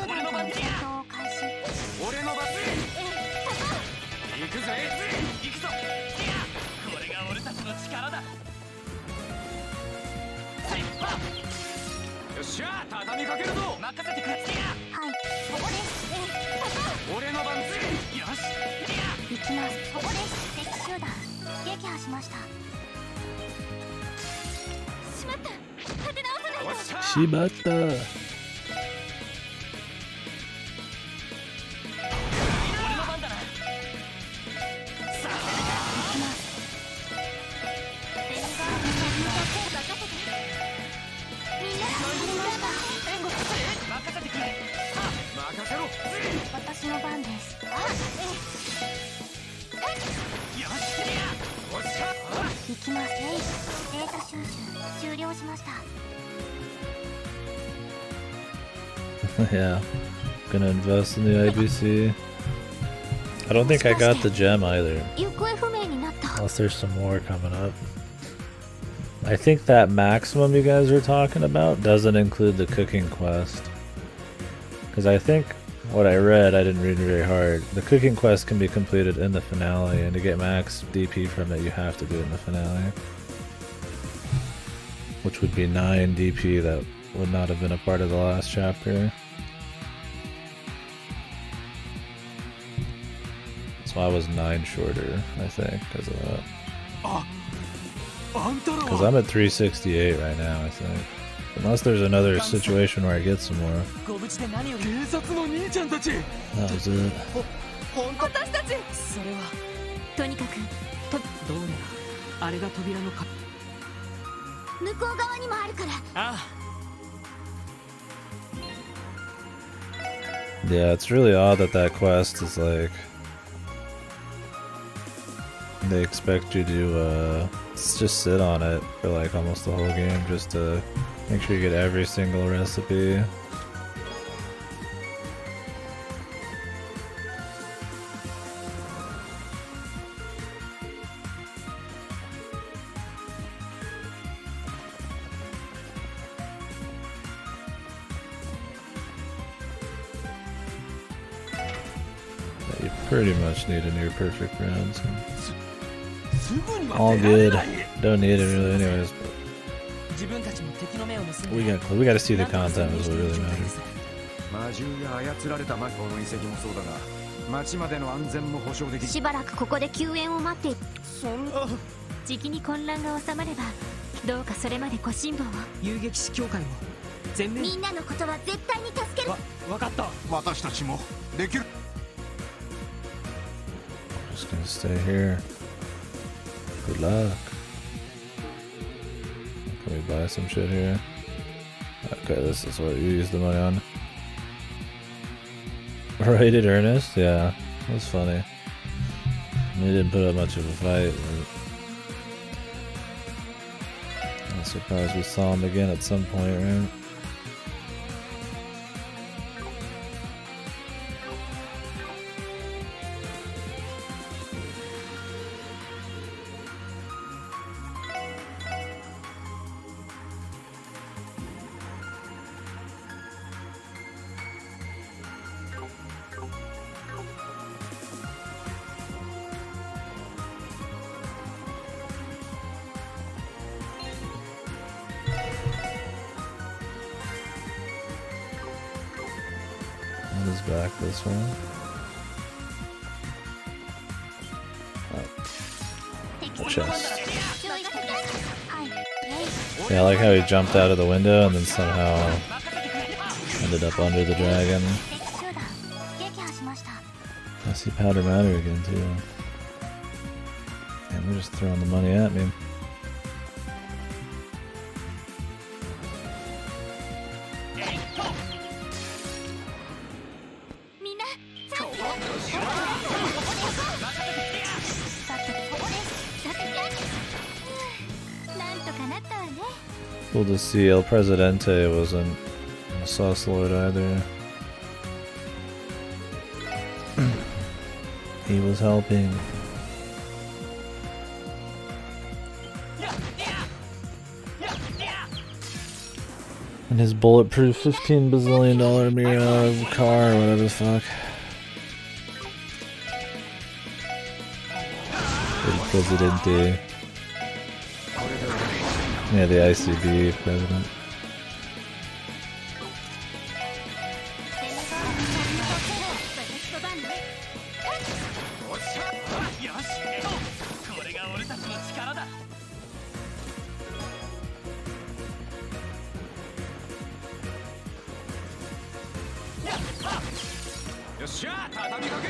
Shibata. Yeah, gonna invest in the IBC. I don't think I got the gem either, unless there's some more coming up. I think that maximum you guys are talking about doesn't include the cooking quest, because I think what I read, I didn't read very hard. The cooking quest can be completed in the finale, and to get max DP from it, you have to do it in the finale, which would be 9 DP that would not have been a part of the last chapter. So I was 9 shorter, I think, because of that. Because I'm at 368 right now, I think. Unless there's another situation where I get some more. That was it. Yeah, it's really odd that that quest is like... They expect you to just sit on it for like almost the whole game just to make sure you get every single recipe. Yeah, you pretty much need a near perfect round. So. All good. Don't need it really anyways, but we gotta see the content is what really matters. Just gonna stay here. Good luck. Can we buy some shit here? Okay, this is what you use the money on. Rated Ernest? Yeah, that was funny. He didn't put up much of a fight. I'm surprised we saw him again at some point, right? Back this one. Oh. Chest. Yeah, I like how he jumped out of the window and then somehow ended up under the dragon. I see Powder Matter again too. And they're just throwing the money at me. Cool to see El Presidente wasn't a sus lord either. He was helping. And his bulletproof $15 bazillion Mira car or whatever the fuck. El Presidente. Yeah, the ICB president.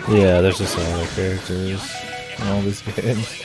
Yeah, there's just all the characters in all these games.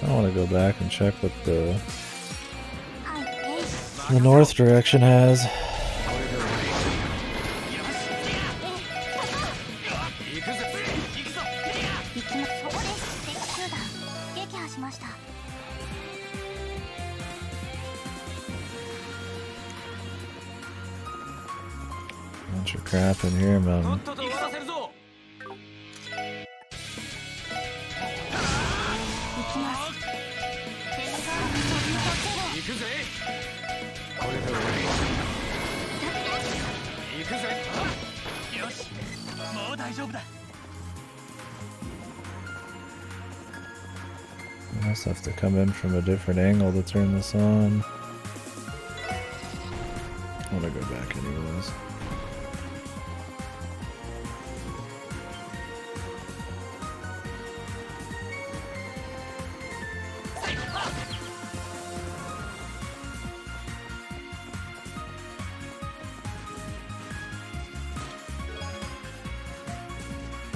I want to go back and check what the north direction has. Bunch of crap in here, man. I must have to come in from a different angle to turn this on. I want to go back anyways.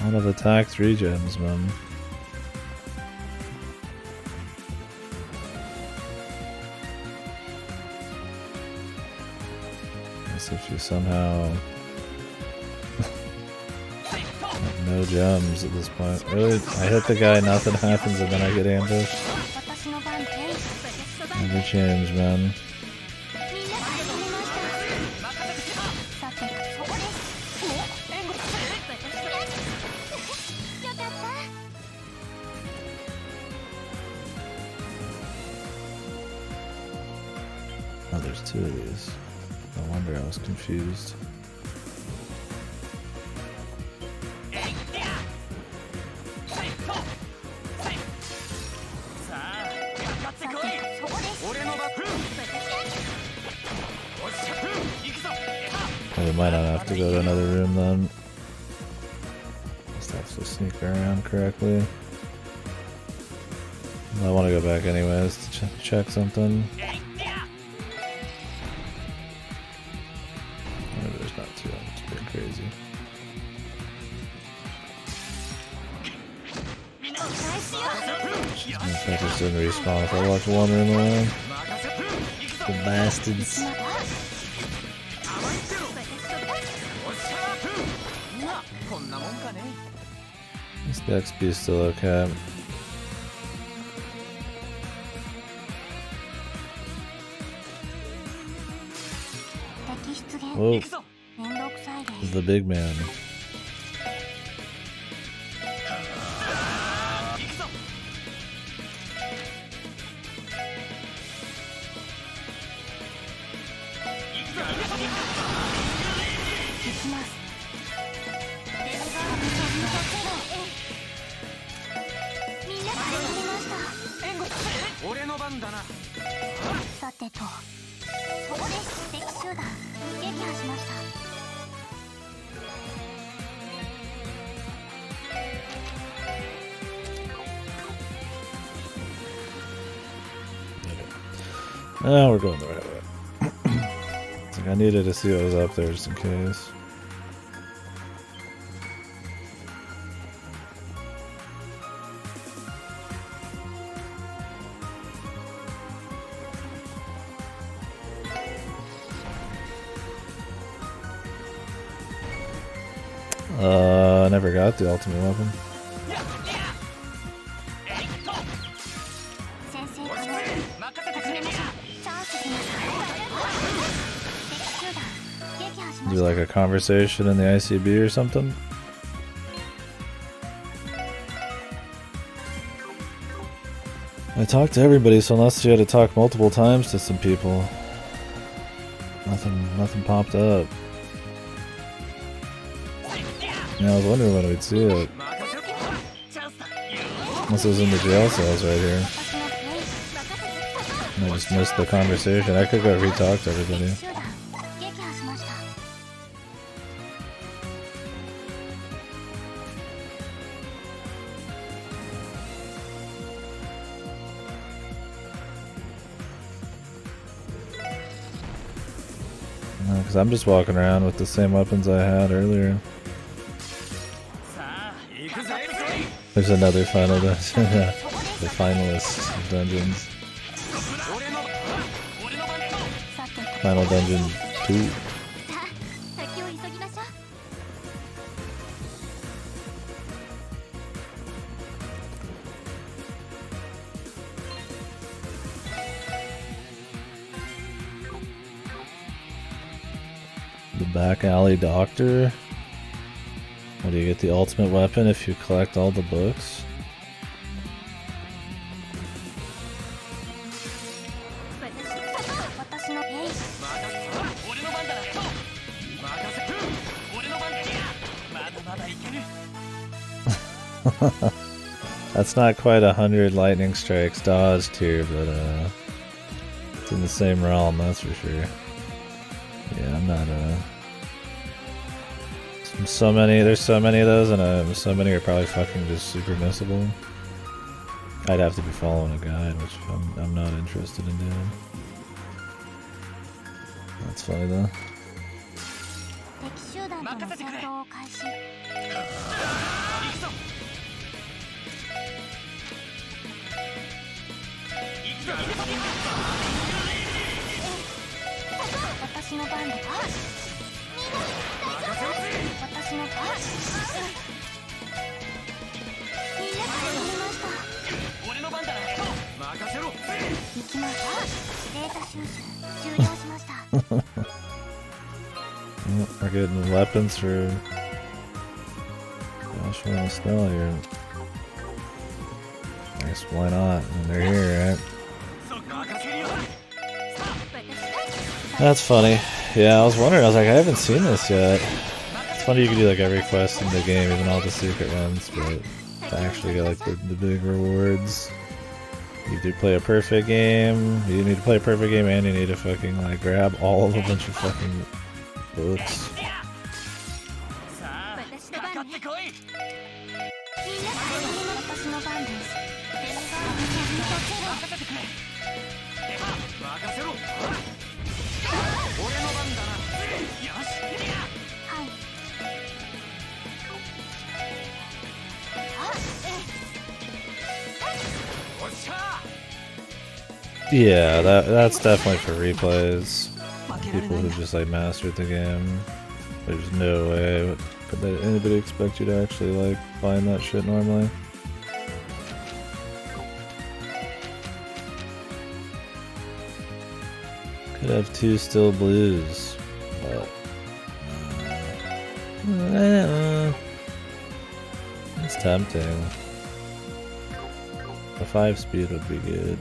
Out of attack 3 gems, man. Guess if you somehow have no gems at this point. Really? I hit the guy, nothing happens, and then I get ambushed. Never change, man. Oh, there's 2 of these. No wonder I was confused. Oh, we might not have to go to another room then. Just have to sneak around correctly. I want to go back anyways to check something. Maybe there's not 2. It's pretty crazy. I just didn't respawn if I walked 1 room away. The bastards. This XP is still okay. Whoa. This is the big man. Oh, we're going the right way. It's like I needed to see what was up there just in case. I never got the ultimate weapon. Do like a conversation in the ICB or something? I talked to everybody, so unless you had to talk multiple times to some people, nothing popped up. Yeah, I was wondering when we'd see it. Unless it was in the jail cells right here. I just missed the conversation. I could go re-talk to everybody. Because I'm just walking around with the same weapons I had earlier. There's another final dungeon. The finalist dungeons. Final dungeon 2. The back alley doctor. What do you get the ultimate weapon if you collect all the books? That's not quite 100 lightning strikes dodged here, but it's in the same realm, that's for sure. Yeah, I'm not there's so many of those, and so many are probably fucking just super missable. I'd have to be following a guide, which I'm not interested in doing. That's funny though. We're getting weapons for Joshua and Estelle here. I guess why not? And they're here, right? That's funny. Yeah, I was wondering, I was like, I haven't seen this yet. It's funny you can do like every quest in the game, even all the secret ones, but to actually get like the big rewards, you do play a perfect game, you need to play a perfect game, and you need to fucking like grab all of a bunch of fucking books. Yeah, that's definitely for replays. People who just like mastered the game. There's no way could anybody expect you to actually like find that shit normally. Could have 2 still blues, but it's tempting. A 5-speed would be good.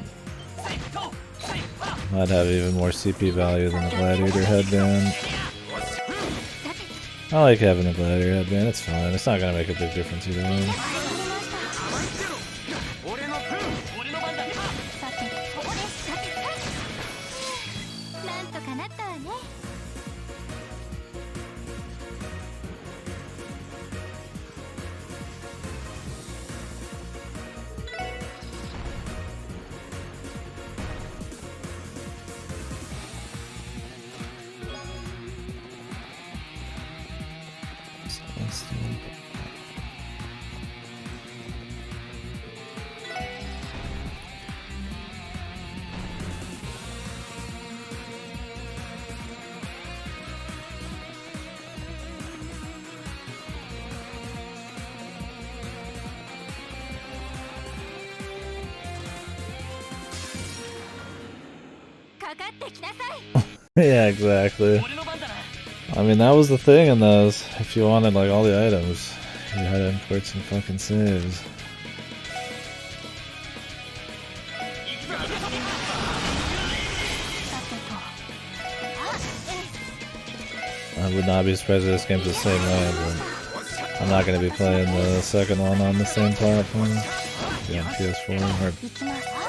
Might have even more CP value than the Gladiator headband. I like having the Gladiator headband, it's fine. It's not gonna make a big difference either way. Yeah, exactly. I mean, that was the thing in those. If you wanted like all the items, you had to import some fucking saves. I would not be surprised if this game's the same way, but I'm not going to be playing the second one on the same platform. Yeah, PS4 or PS5.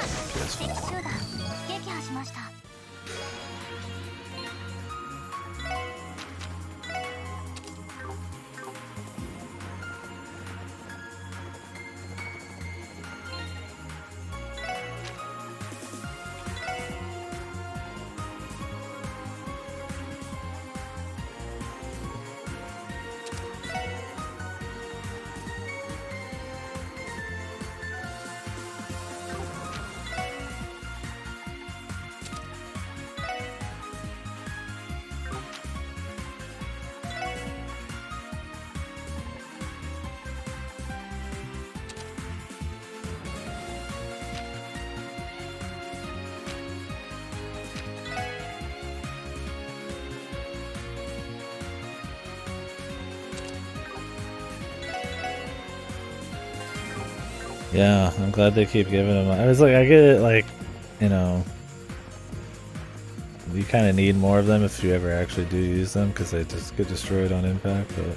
Yeah, I'm glad they keep giving them. I was like, I get it, like, you know, you kind of need more of them if you ever actually do use them, because they just get destroyed on impact, but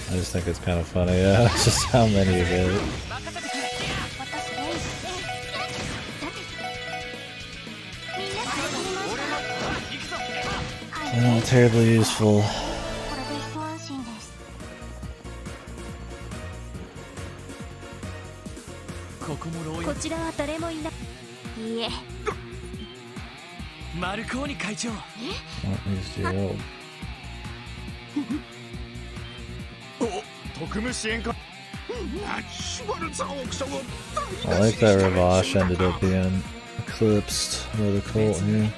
I just think it's kind of funny, yeah, just how many you get. Not terribly useful. I like that Ravash ended up being eclipsed by the cult here.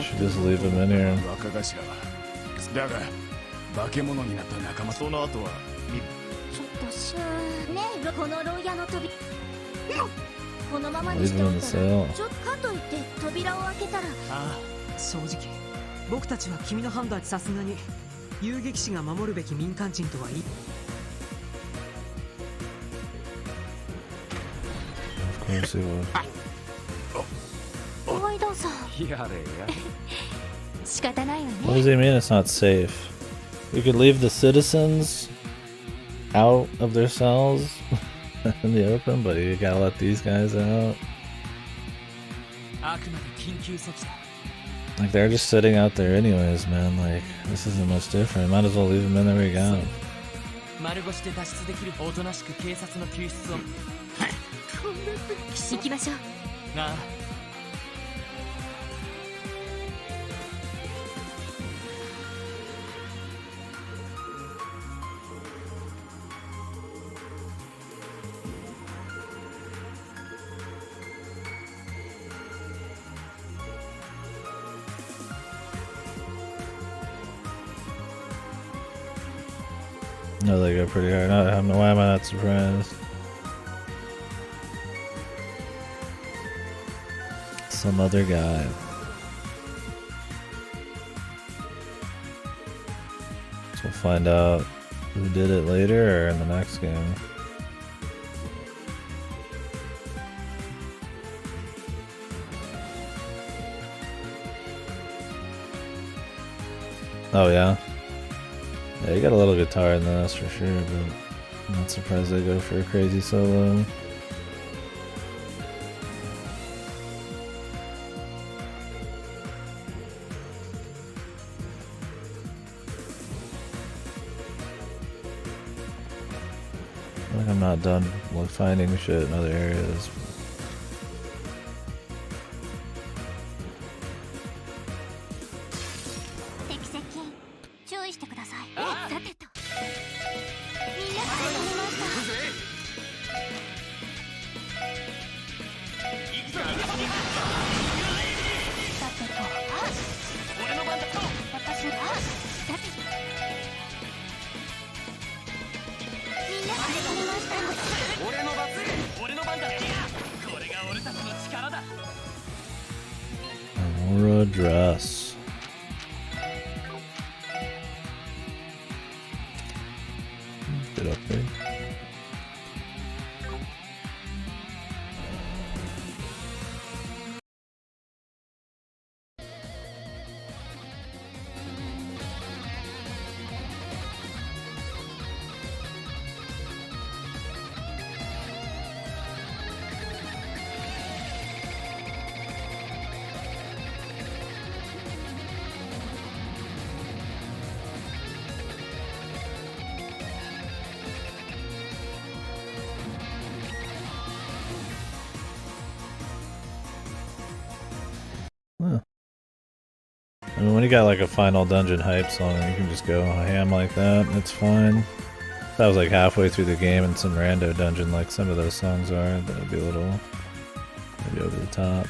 Should just leave him in here. Leave him in the cell. 正直僕たちは君の判断さすがに遊撃士が守るべき民間人とはいい Of course he would. What does he mean it's not safe? You could leave the citizens out of their cells in the open, but you gotta let these guys out. Like, they're just sitting out there anyways, man. Like, this isn't much different. Might as well leave them in there we go. No, they go pretty hard. I don't know why am I not surprised. Some other guy. So we'll find out who did it later or in the next game. Oh yeah? Yeah, you got a little guitar in this for sure, but I'm not surprised they go for a crazy solo. I think I'm not done with finding shit in other areas. Aurora dress. Get up there. Huh. I mean, when you got like a final dungeon hype song, you can just go ham like that. It's fine. If that was like halfway through the game in some rando dungeon, like some of those songs are, that would be a little maybe over the top.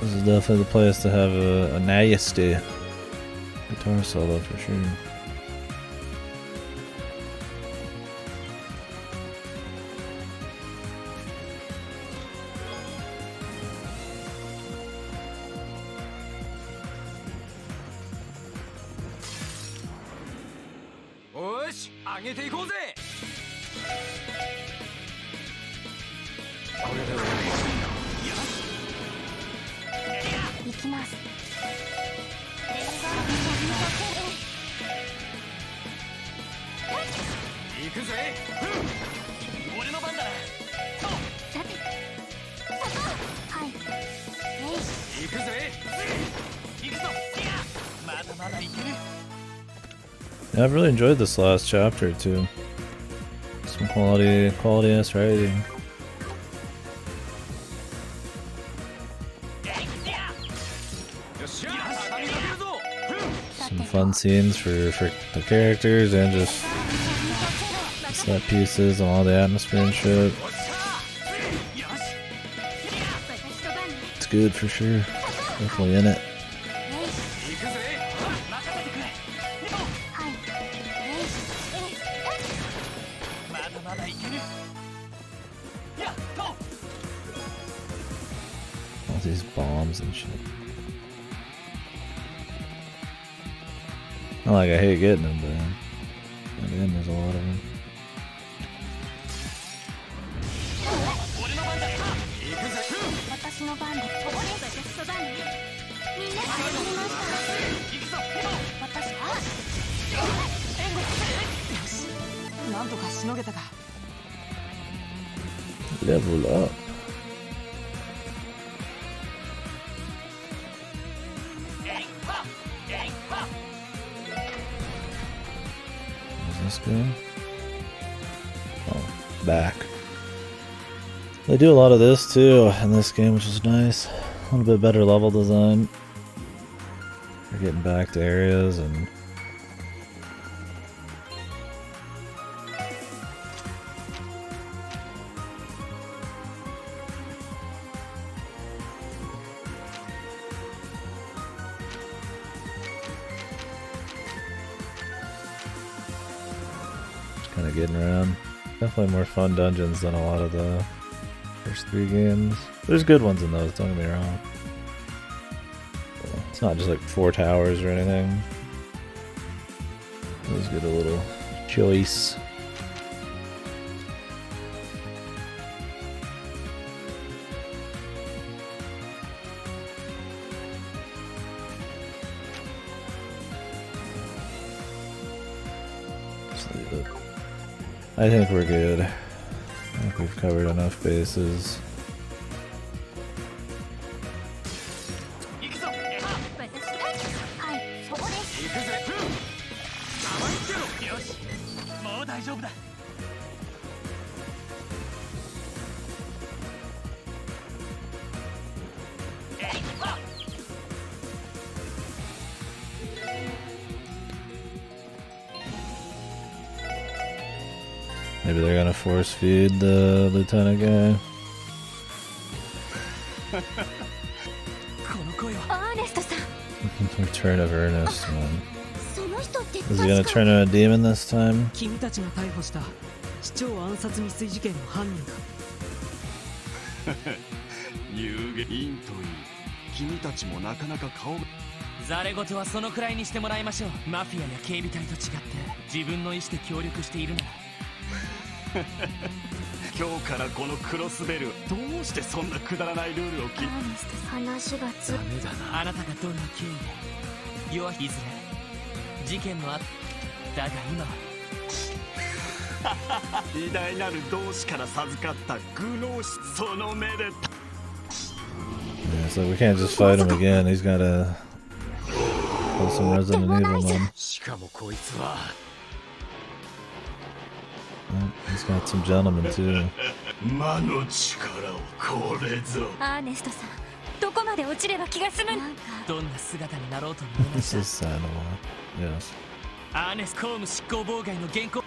This is definitely the place to have a nasty guitar solo for sure. Yeah, I've really enjoyed this last chapter too. Some quality ass writing. Some fun scenes for the characters and just set pieces and all the atmosphere and shit. It's good for sure. Definitely in it. All these bombs and shit. Not like I hate getting them, but at the end there's a lot of them. Level up. Where's this go? Oh, back. They do a lot of this too in this game, which is nice. A little bit better level design. We're getting back to areas and kind of getting around. Definitely more fun dungeons than a lot of the first 3 games. There's good ones in those, don't get me wrong. It's not just like 4 towers or anything. Those get a little choice. actually, but I think we're good. I think we've covered enough bases. Maybe they're gonna force feed the lieutenant guy. Return of Ernest, man. Is he gonna turn into a demon this time?ザレ事はそのくらいにしてもらいましょう。マフィアや警備隊と違って自分の意思で協力しているなら今日からこのクロスベル、どうしてそんなくだらないルールを決め話がダメだな。あなたがどんな経緯で弱いずれ事件のあだが今は偉大なる同志から授かった愚弄しその目で Yeah, so we can't just fight him again. He's gotta pull some Resident Evil on. He's got some gentlemen too. アーネストさん、どこまで落ちれば気が済むの？どんな姿になろうと見えました。 This is sad. Yes. アーネス公務執行妨害の原稿。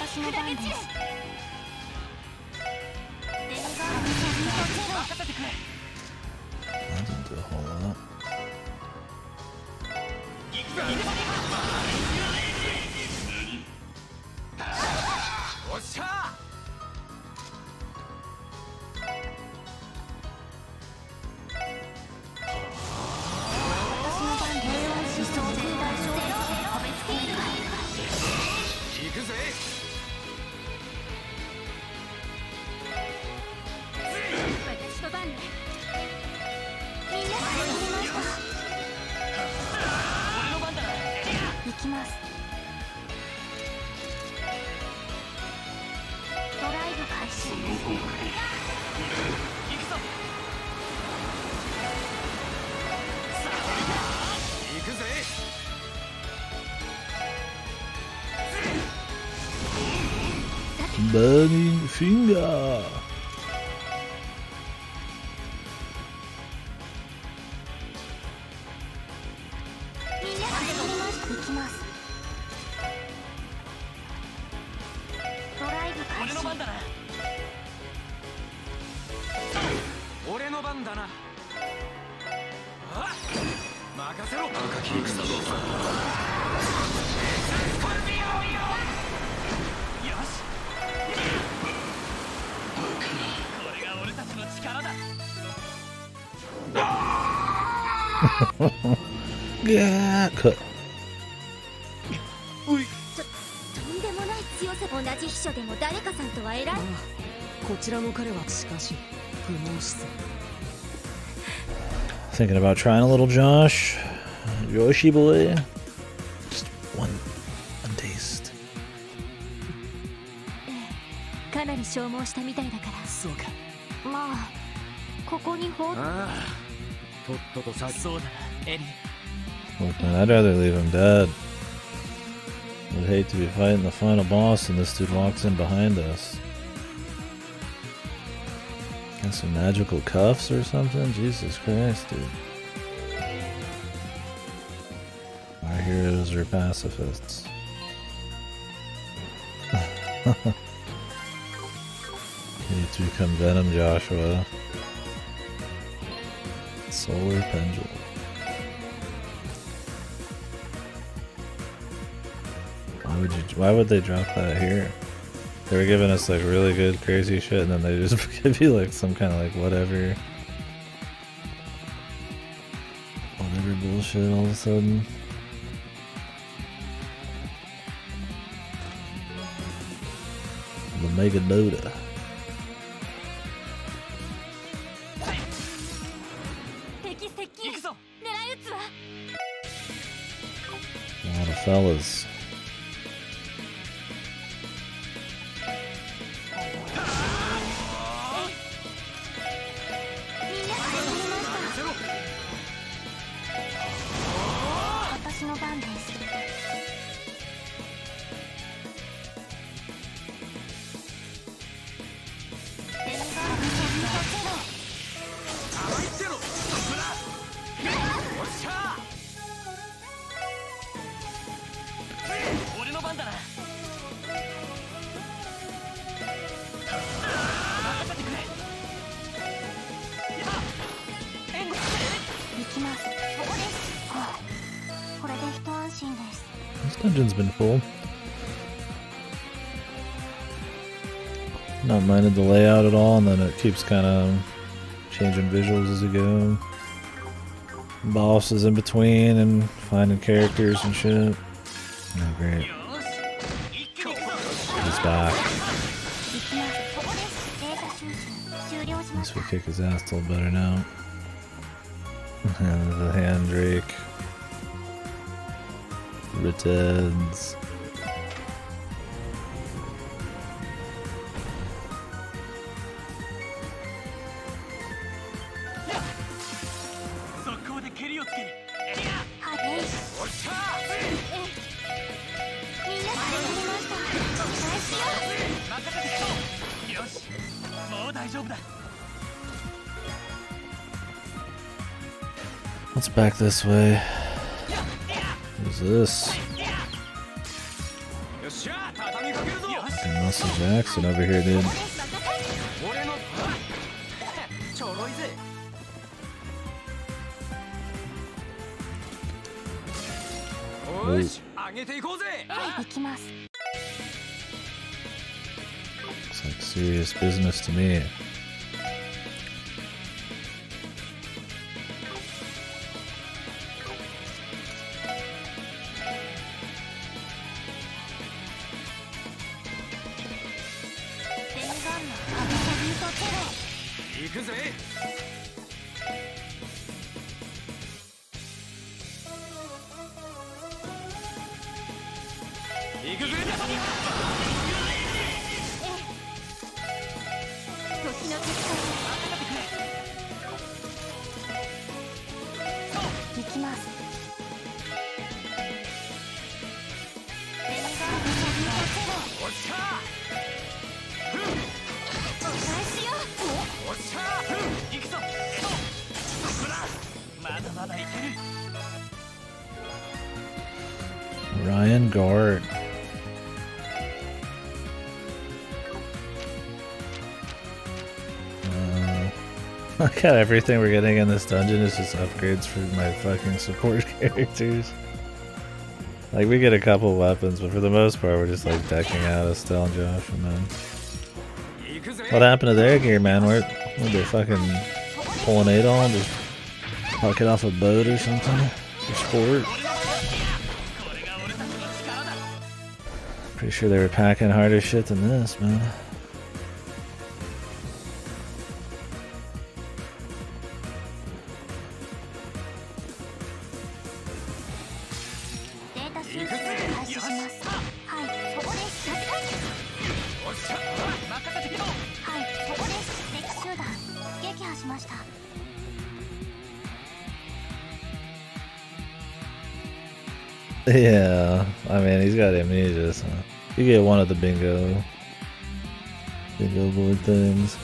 私の番です。That didn't do a whole lot. おっしゃ行くぜ。私の番ね。みんな入りました。俺の番だな。行きます。ドライブ開始。行くぞ。さあ、行くぜ。Burning finger. みんな入りました。行きます。ドライブ開始。俺の番だな。俺の番だな。あ、任せろ。赤き戦だ。よし。これが俺たちの力だ。Yeah, cut. とんでもない強さ。同じ秘書でも誰かさんとは偉い。こちらの彼はしかし不能しそう。 Thinking about trying a little Josh. Yoshi boy. Just one taste. かなり消耗したみたいだから。そうか。まあここに放って。ああ、とっととさ。そうだな、エリー。 Look, man, I'd rather leave him dead. I'd hate to be fighting the final boss and this dude walks in behind us. Got some magical cuffs or something? Jesus Christ, dude. Our heroes are pacifists. Kitty To become Venom Joshua. Solar Pendulum. Why would they drop that here? They were giving us like really good crazy shit and then they just give you like some kind of like whatever bullshit all of a sudden. The Mega Dota. A lot of fellas. This dungeon's been full. Not minded the layout at all, and then it keeps kind of changing visuals as you go. Bosses in between and finding characters and shit. Oh, great. He's back. At least we kick his ass a little better now. And the Handrake. Returns. Let's back this way. Who's this? Fucking Muscle Jackson over here, dude. Oh. Looks like serious business to me. Ryan Guard. I got everything we're getting in this dungeon is just upgrades for my fucking support characters. Like, we get a couple weapons, but for the most part we're just like decking out Estelle and Josh, and then... What happened to their gear, man? Were they fucking pulling Adol and just fuck it off a boat or something? For sport? Pretty sure they were packing harder shit than this, man. Yeah, I mean, he's got amnesia, so you get one of the bingo board things.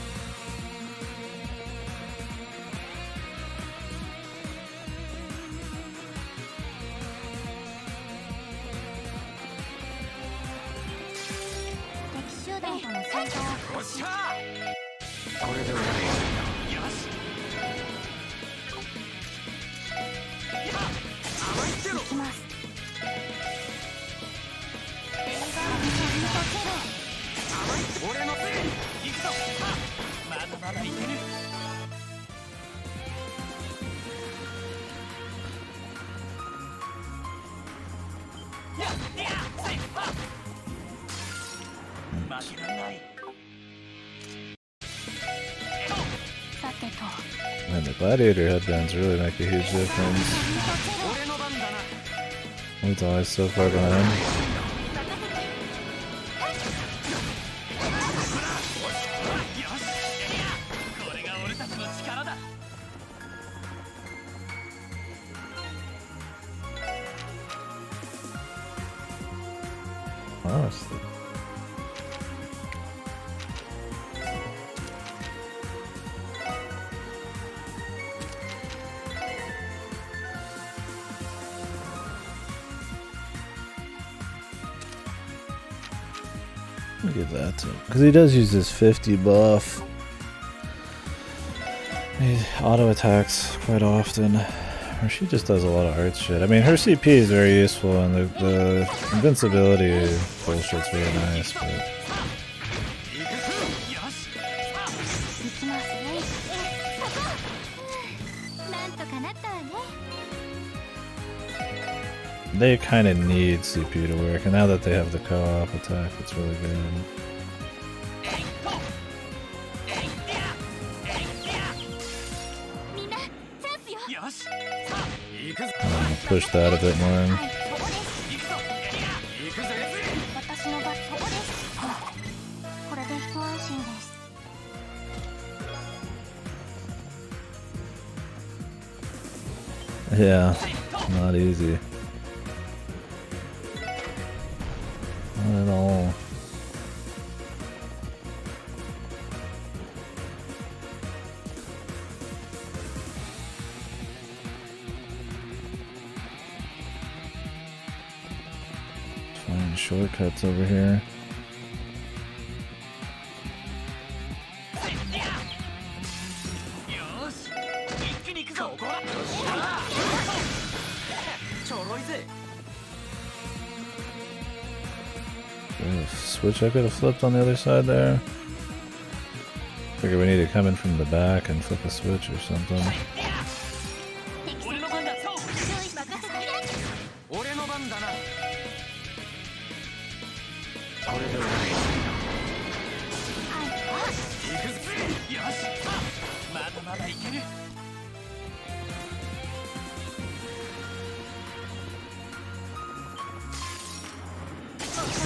Man, the gladiator headbands really make a huge difference. It's always so far behind. Honestly. Look at that too. Because he does use this 50 buff. He auto attacks quite often. Or she just does a lot of art shit. I mean, her CP is very useful, and the invincibility bullshit's really nice, but... They kind of need CP to work, and now that they have the co-op attack, it's really good. Push that a bit more. Yeah, not easy. Not at all. Find shortcuts over here. Switch I could have flipped on the other side there. Figure we need to come in from the back and flip a switch or something.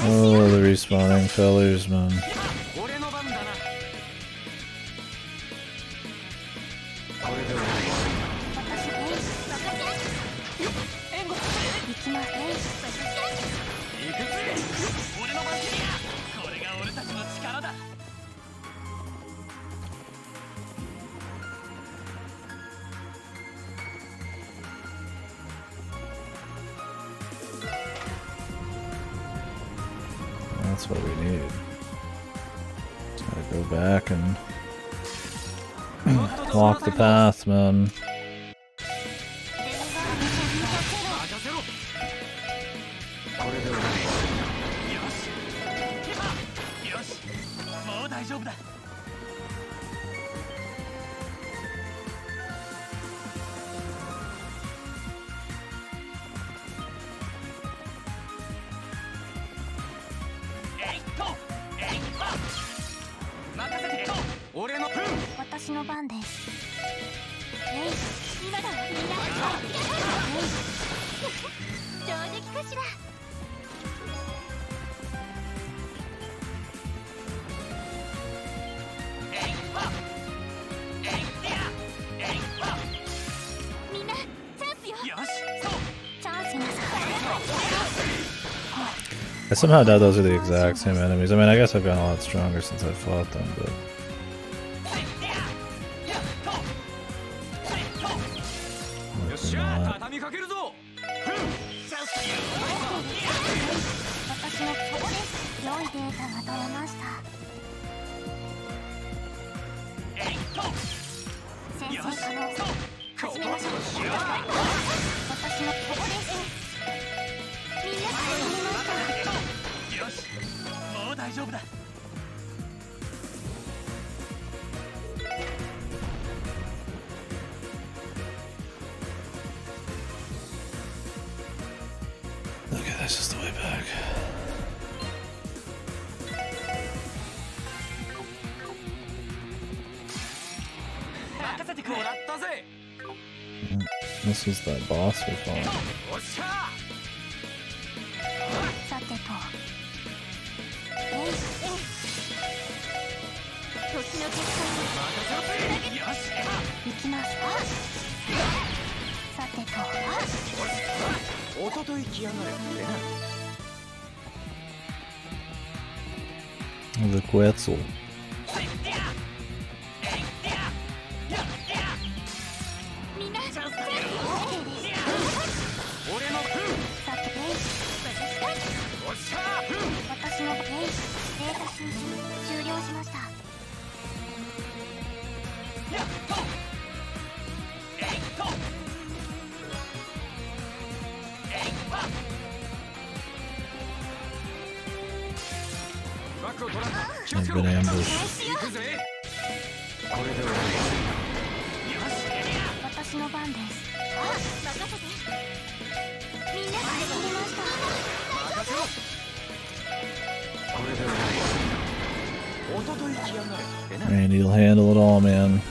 Oh, the respawning fellers, man. That's what we need. Just gotta go back and walk the path, man. I somehow doubt those are the exact same enemies. I mean, I guess I've gotten a lot stronger since I fought them, but... 先生可能始めましょう。私のここです。みんな始めました。よし、もう大丈夫だ。Okay, that's just the way back. This was that boss we fought. さてと。時の結果に行きます。さてと。おととい来やがれってな。 The Quetzal. みんな、チャンスだ。俺のさてね。私のデータ収集終了しました。I've been ambushed. 私の番です。任せて。みんな始めました。Randy will handle it all, man.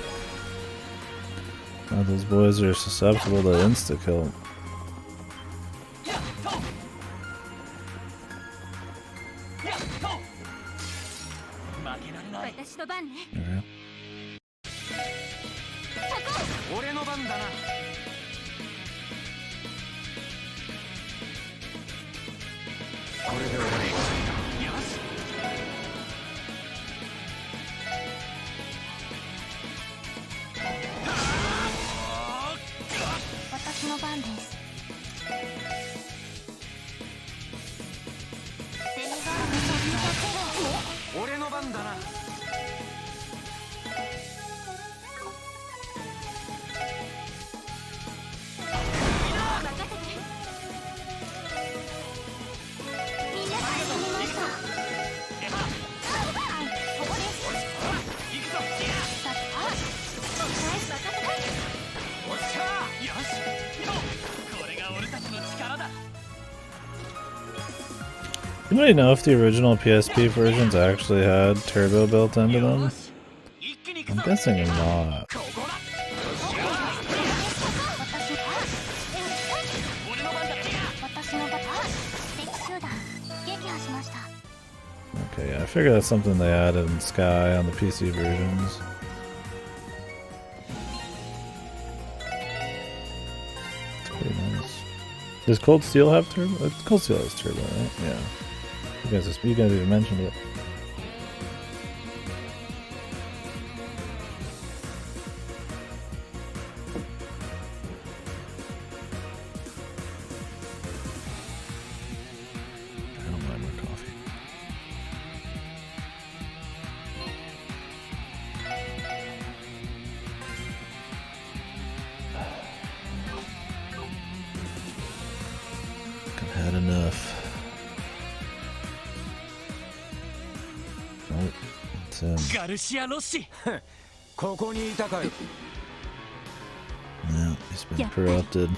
God, those boys are susceptible to insta-kill. Okay. 俺の番だな。これで終わり。よし。私の番です。俺の番だな。Anybody know if the original PSP versions actually had turbo built into them? I'm guessing not. Okay, yeah, I figure that's something they added in Sky on the PC versions. It's pretty nice. Does Cold Steel have turbo? Cold Steel has turbo, right? Yeah. You guys even mentioned it. I don't mind more coffee. I've had enough. Garcia Rossi. Yeah, he's been corrupted.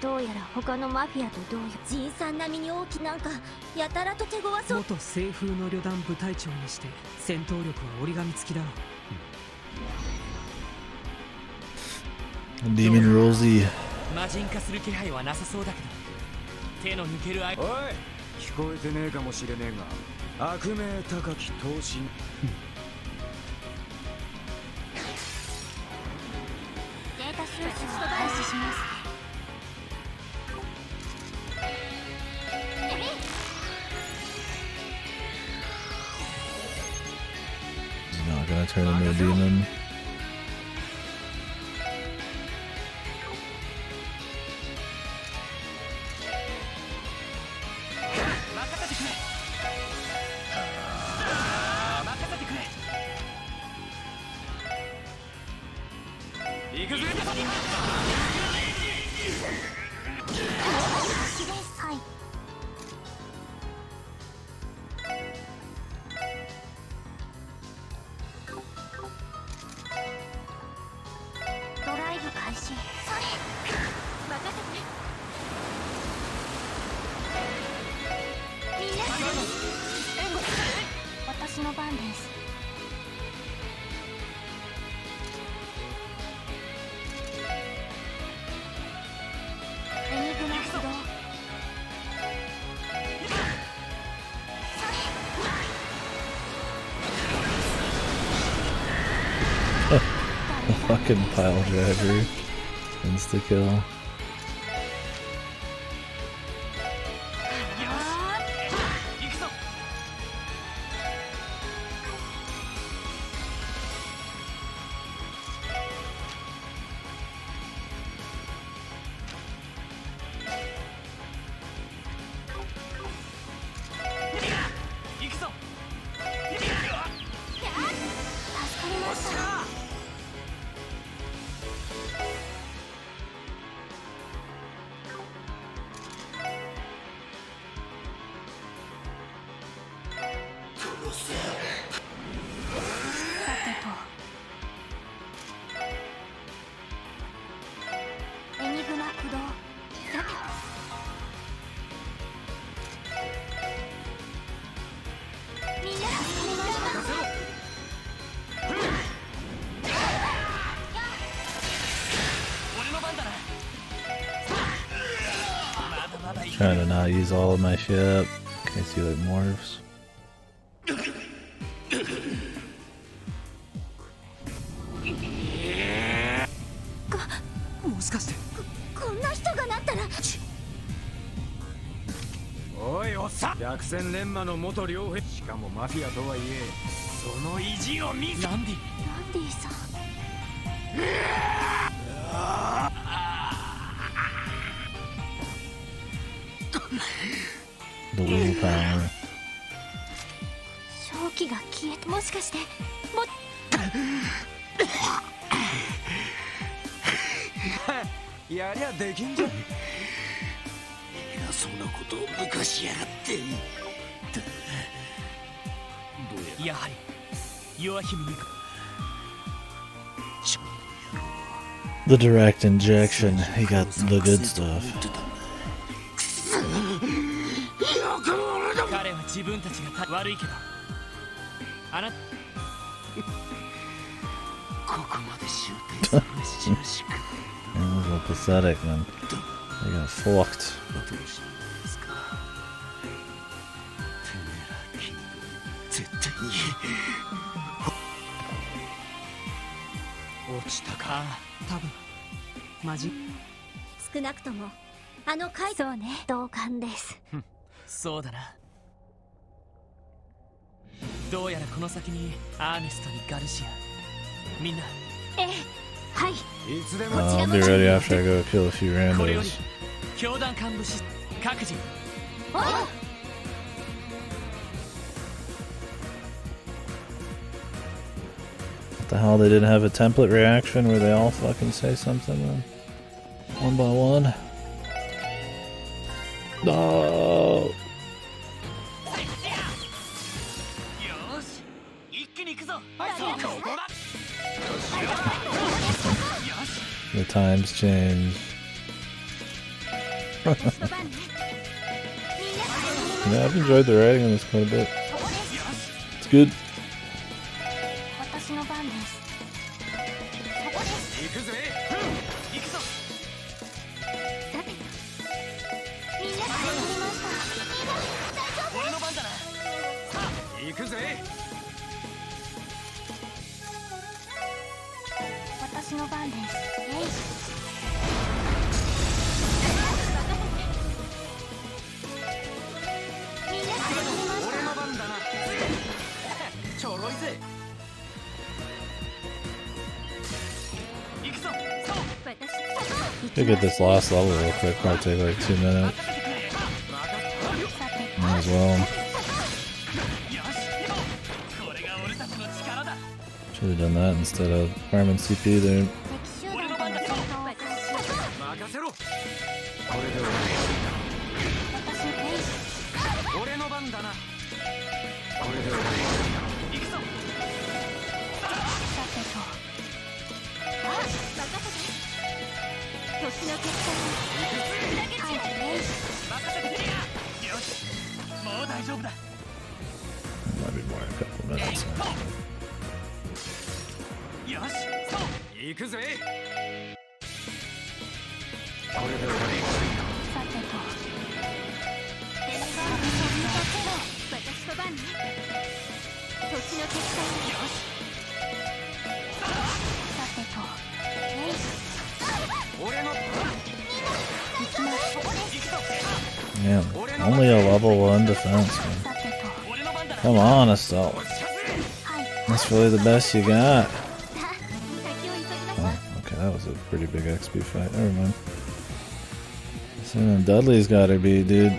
どうやら他のマフィアと同様、じいさん並みに大きなんかやたらと手強そう。元西風の旅団部隊長にして戦闘力は折り紙付きだろう。Demon Rosie. 魔人化する気配はなさそうだけど、手の抜ける相手。おい、聞こえてねえかもしれねえが、悪名高き闘神。データ収集を開始します。He's not gonna turn into a demon. の番です。エニグマ起動。Fucking pile driver. Insta kill. Trying to not use all of my shit up in case he like morphs. もしかしてこんな人がなったらおいおっさん百戦錬磨の元両兵しかもマフィアとはいえその意地を見せランディさんThe will power. 正気が消えてもしかしてもやりゃできんじゃん。偉そうなことを抜かしやがって。やはり弱姫に The direct injection. He got the good stuff. 彼は自分たちが悪いけどあなたここまで終点するしるしか That was all pathetic, man. They got fucked. 絶対に落ちたか多分マジ少なくともあの回そうね同感です。そうだな。どうやらこの先にアーネストにガルシアみんなええはい I'll be ready after I go kill a few randos. 教団幹部し各自 What the hell? They didn't have a template reaction where they all fucking say something then? One by one? No! The times change. Yeah, I've enjoyed the writing on this quite a bit. It's good. Could get this last level real quick, probably take like 2 minutes. Might as well. Should have done that instead of farming CP there. Might be more in a couple minutes. ぜ。さてと、デミガードさんにとっての私とバンね。時の決断よし。さてと、俺の Yeah, only a level 1 defense, man. Come on, Estelle. That's really the best you got. Oh, okay, that was a pretty big XP fight. Never mind. So then Dudley's gotta be, dude.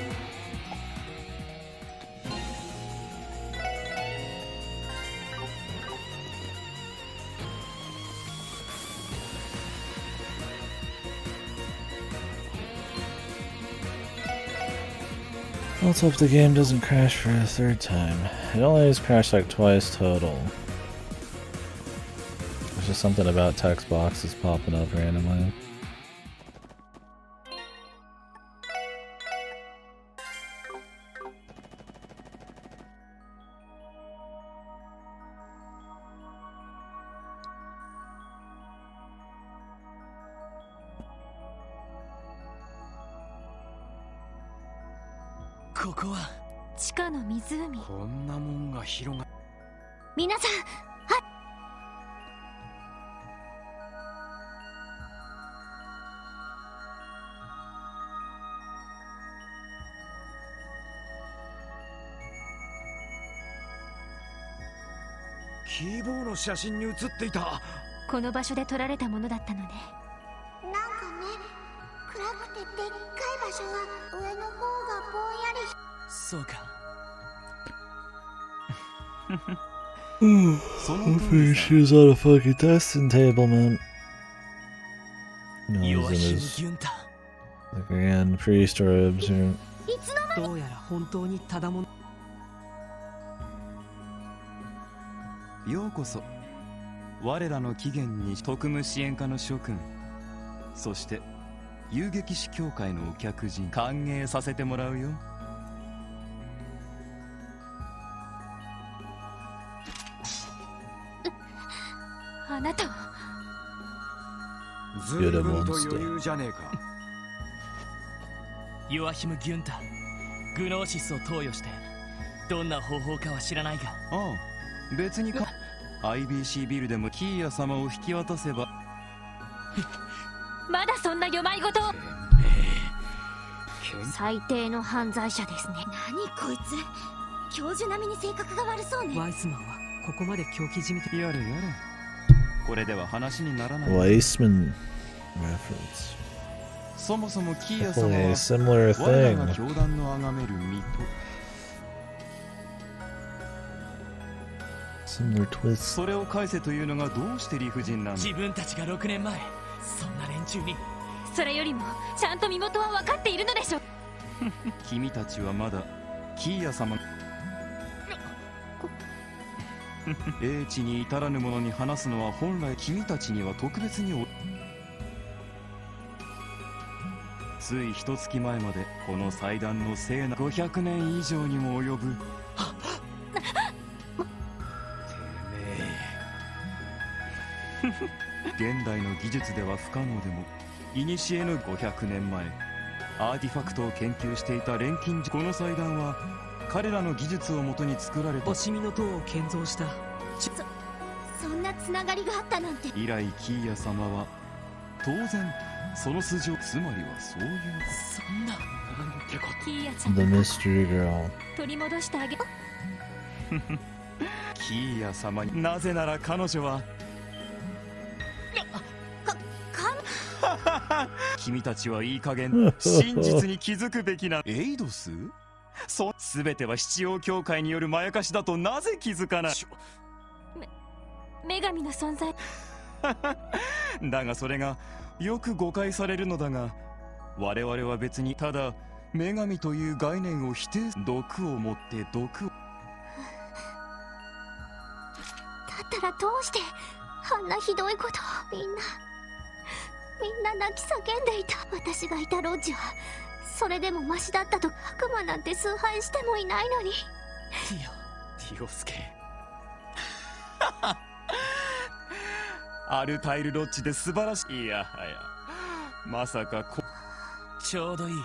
Let's hope the game doesn't crash for a third time. It only has crashed like twice total. There's just something about text boxes popping up randomly.キーボーの写真に写っていた。この場所で撮られたものだったのね。なんかね、暗くてでっかい場所は上の方がぼんやり。そうか。Hopefully she's on a fucking testing table, man. No, he's in his the grand priest robes here. どうやら本当にただもの。ようこそ我らの起源に特務支援課の諸君、そして遊撃士協会のお客人歓迎させてもらうよ。あなたはずいぶんと余裕じゃねえか。ヨアヒム・ギュンタ、グノーシスを投与してどんな方法かは知らないが。ああ、別にか。IBC ビルでもキーヤ様を引き渡せば。まだそんな弱い事を。最低の犯罪者ですね。何こいつ、教授並みに性格が悪そうね。ワイスマンはここまで狂気じみて。やれやれ、これでは話にならない。Weissman reference. そもそもキーヤ様は similar 我ら thing. が教団の崇める身とSimilar twist. それを返せというのがどうして理不尽なんだ。自分たちが6年前そんな連中に。それよりもちゃんと身元は分かっているのでしょ。君たちはまだキーヤ様英知に至らぬ者に話すのは本来君たちには特別につい一月前までこの祭壇の聖な500年以上にも及ぶ現代の技術では不可能でも古の500年前アーティファクトを研究していた錬金この祭壇は彼らの技術をもとに作られた惜しみの塔を建造した。そんなつながりがあったなんて。以来キーヤ様は当然その筋を、つまりはそういう。そんななんてこと。キーヤちゃん The mystery girl. 取り戻してあげ。キーヤ様に。なぜなら彼女は君たちはいい加減真実に気づくべきな。エイドス？全ては七王教会によるまやかしだとなぜ気づかない。女神の存在。だがそれがよく誤解されるのだが、我々は別にただ女神という概念を否定。毒をもって毒を。だったらどうしてあんなひどいことを。みんな泣き叫んでいた。私がいたロッジはそれでもマシだったと。悪魔なんて崇拝してもいないのに。ティオスケアルタイルロッジで素晴らしい。いやはや、まさかちょうどいい。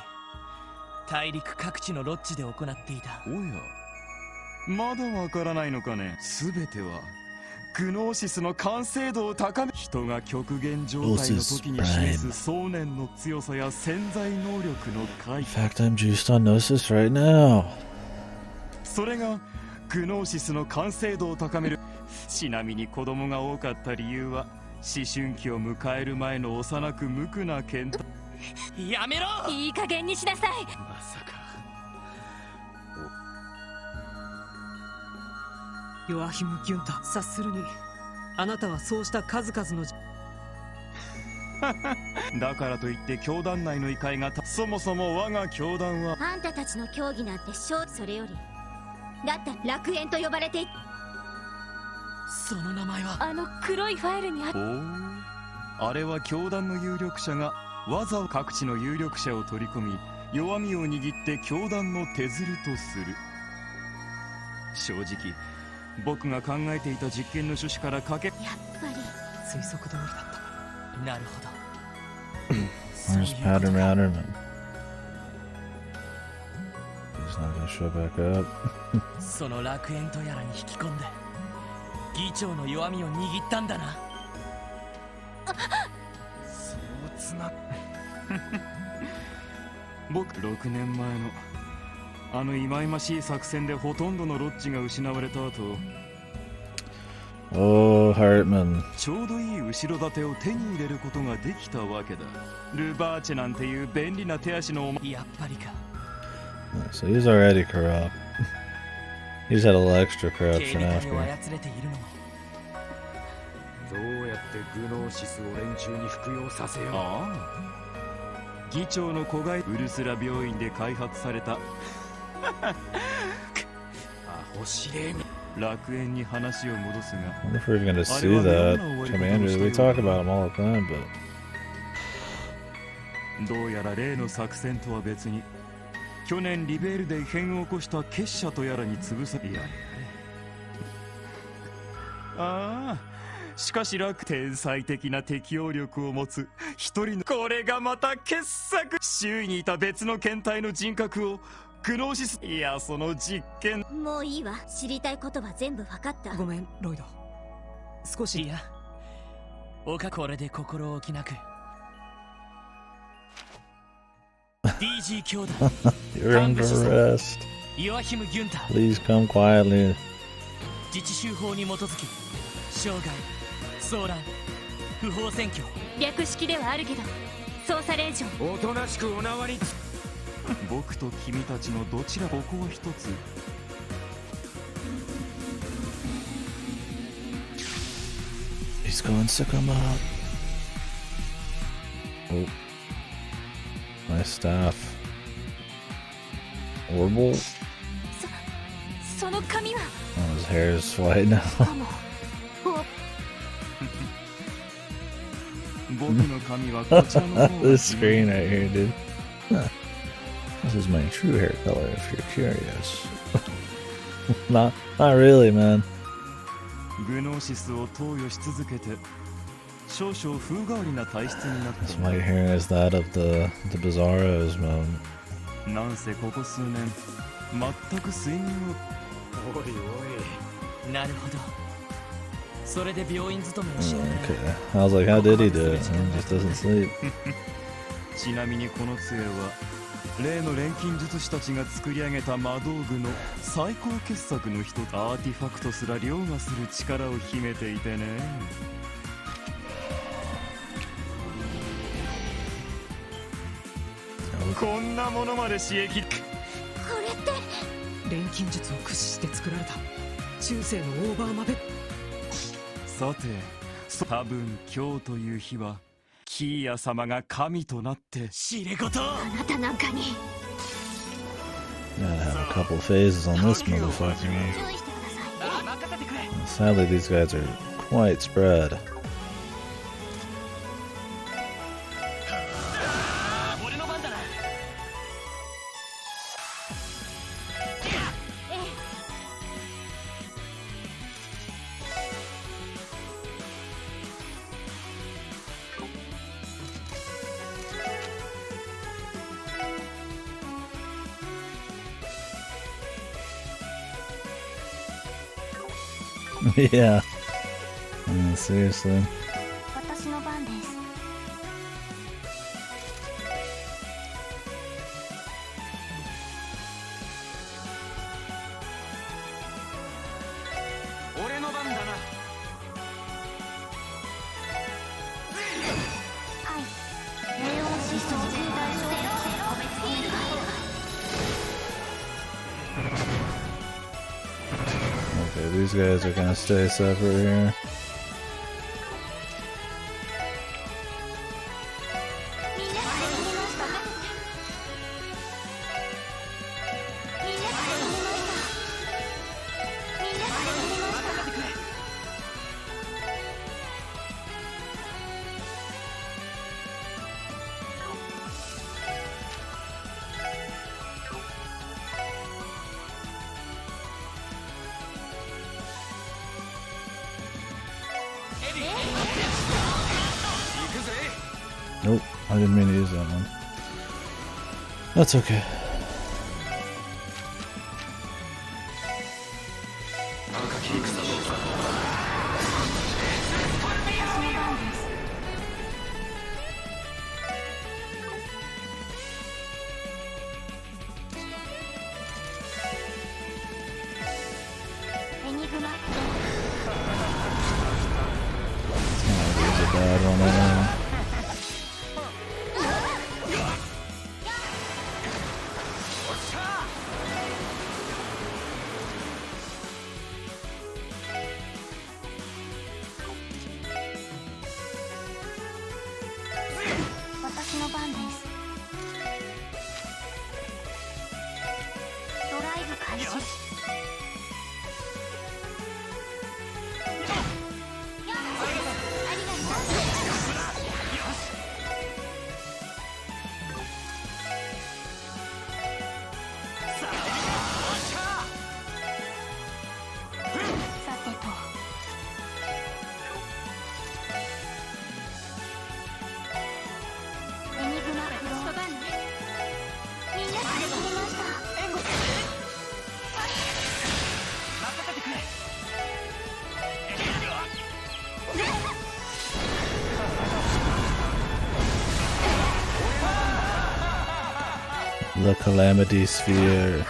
大陸各地のロッジで行っていた。おや、まだわからないのかね。全てはグノーシスの完成度を高め、人が極限状態の時に示す想念の強さや潜在能力の回復。 In fact, I'm juiced on Gnosis right now. それがグノーシスの完成度を高める。ちなみに子供が多かった理由は思春期を迎える前の幼く無垢な健太。やめろ、いい加減にしなさい。まさか。ヨアヒム・ギュンタ、察するにあなたはそうした数々のだからといって教団内の異界がそもそも我が教団は。あんたたちの競技なんてそれよりだったら楽園と呼ばれてい。その名前はあの黒いファイルにある。おお、あれは教団の有力者がわざわざ各地の有力者を取り込み、弱みを握って教団の手ずるとする。正直僕が考えていた実験の趣旨からやっぱり推測通りだった。なるほど。Where's Powder Powderman? He's not gonna show back up. その楽園とやらに引き込んで議長の弱みを握ったんだな。そうつな僕6年前のあの忌々しい作戦でほとんどのロッジが失われた後、 Oh, Hartman. ちょうどいい後ろ盾を手に入れることができたわけだ。ルバーチェなんていう便利な手足のやっぱりか。 So he's already corrupt. He's had a little extra corruption を after. 操れているのも。どうやってグノーシスを連中に服用させよう。ああ、議長の子がウルスラ病院で開発されたアホ司令に。楽園に話を戻すが、 I wonder if we're gonna see that commander. We talk about him all the time, but どうやら例の作戦とは別に去年リベールで異変を起こした結社とやらに潰され、いやああ、しかし天才的な適応力を持つ一人の、これがまた傑作。周囲にいた別の検体の人格をグノーシス、いやその実験。もういいわ、知りたいことは全部分かった。ごめんロイド、少し。いや、これで心置きなく。DG 兄弟you're under arrest. ヨアヒム・ギュンタ、 Please come quietly. 自治州法に基づき傷害、騒乱、不法占拠。略式ではあるけど捜査令状。おとなしくお縄に僕と君たちのどちら、ここは一つ。He's going to come up. Oh, my staff. Orbital. その髪は。 Oh, his hair is white now. 僕の髪はこちらの方。 This screen right here, dude. This is my true hair color, if you're curious. not really, man. グノーシスを投与し続けて少々風変わりな体質になった。 This white hair is that of the Bizarros, man. なんせここ数年全く睡眠を。おいおい。なるほど。それで病院勤めをして。 Okay. I was like, how did he do it? He just doesn't sleep. ちなみにこの杖は例の錬金術師たちが作り上げた魔道具の最高傑作の一つ。アーティファクトすら凌駕する力を秘めていてね。こんなものまで刺激。これって錬金術を駆使して作られた中世のオーバーマベ。さて、多分今日という日はキーヤ様が神となって仕入れ事。あなたなんかに。 Gotta have a couple phases on this motherfucker. Sadly, these guys are quite spread. Yeah. Seriously. 私の番です。俺の番だな。はい。レオン思想重大衝撃個別警戒。Okay, these guys are gonna stay separate here. Nope, I didn't mean to use that one. That's okay. That was a bad one, I know. The Calamity Sphere.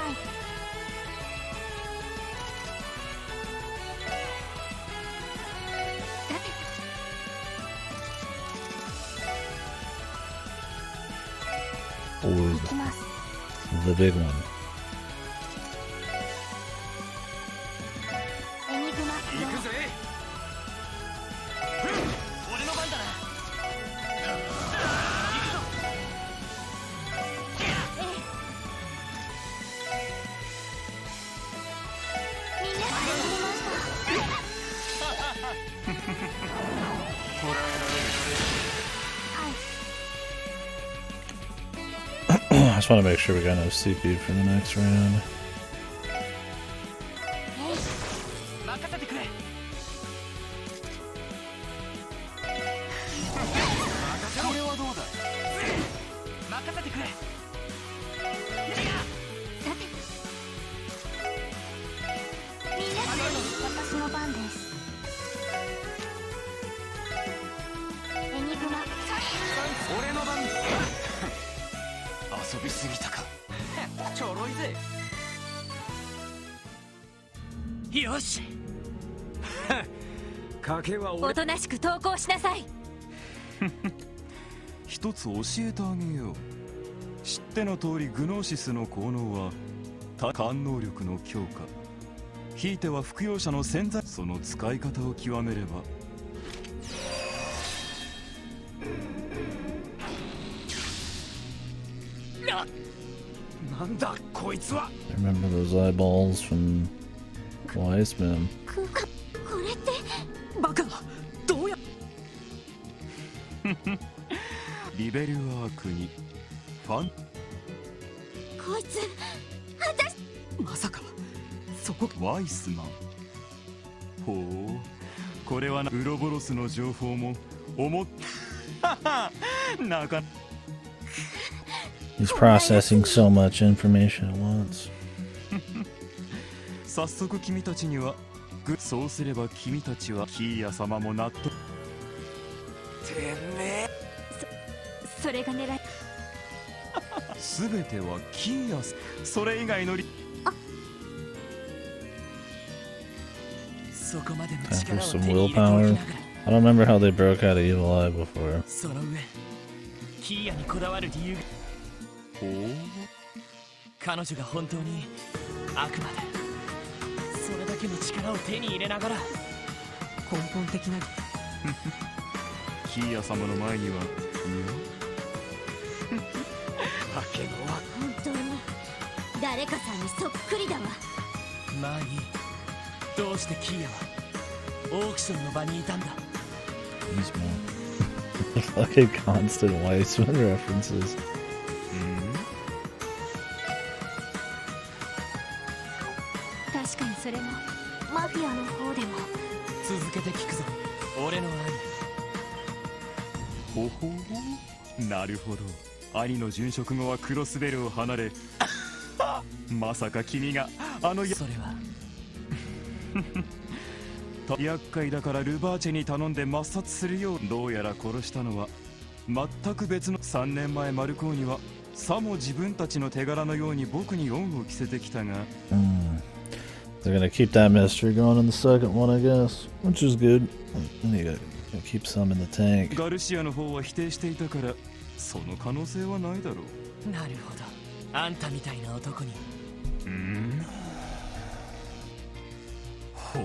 Oh, the big one. I just want to make sure we got enough CP for the next round.よし賭けはおとなしく投降しなさい。一つ教えてあげよう。知っての通りグノーシスの効能は感能力の強化、ひいては服用者の潜在、その使い方を極めればなんだこいつは。 I remember those eyeballs from Wiseman. これってバカどうやリベルアークにファンこいつ私まさかそこワイスマン。ほう、これはウロボロスの情報も思ったなか He's processing so much information at once. 早速君たちにはそうすれば君たちはキーヤ様も納得。てめえ。それが狙い。すべてはキーヤ、それ以外のTime for some willpower. I don't remember how they broke out of Evil Eye before. その上、キーヤにこだわる理由が。ほう。彼女が本当にあくまでそれだけの力を手に入れながら根本的なキーヤ様の前には化けのは本当に誰かさんにそっくりだわ。まあいい。どうしてキーヤはオークションの場にいたんだ。 These fucking constant Weissman references. 確かにそれもマフィアの方でも。続けて聞くぞ、俺の兄。ほほう、なるほど。兄の殉職後はクロスベルを離れまさか君があのそれは厄介だからルバーチェに頼んで抹殺するよう。どうやら殺したのは全く別の。3年前マルコーニはさも自分たちの手柄のように僕に恩を着せてきたが、They're gonna keep that mystery going in the second one, I guess, which is good. And you gotta keep some in the tank. ガルシアの方は否定していたからその可能性はないだろう。なるほど、あんたみたいな男に。ほう。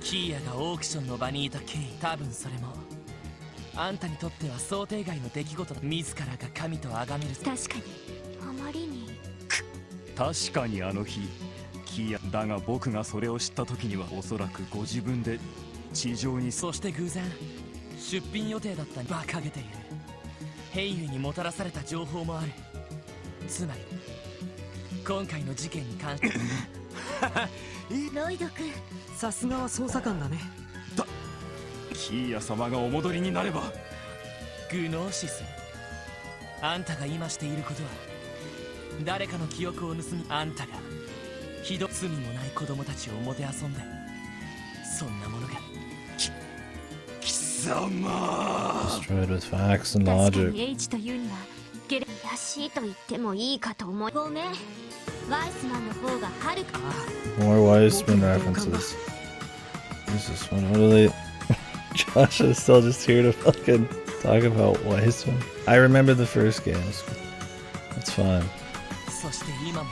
キーヤがオークションの場にいた経緯、多分それもあんたにとっては想定外の出来事だ。自らが神と崇める。確かにあまりに。確かにあの日キーヤだが、僕がそれを知った時にはおそらくご自分で地上に。そして偶然出品予定だった馬鹿げているヘイユにもたらされた情報もある。つまり今回の事件に関してロイド君、さすがは捜査官だね。キーヤ様がお戻りになれば。グノーシス、あんたが今していることは誰かの記憶を盗み、あんたがひど罪もない子供たちをもてあそんで、そんなものが貴様 Destroyed with facts and 確か logic. に H というにはゲレ怪しいと言ってもいいかと思い。ごめん、ワイスマンの方がはるか。 More Weissman references. Jesus, what are they? Josh is still just here to fucking talk about Weissman. I remember the first games. It's fine. そして今も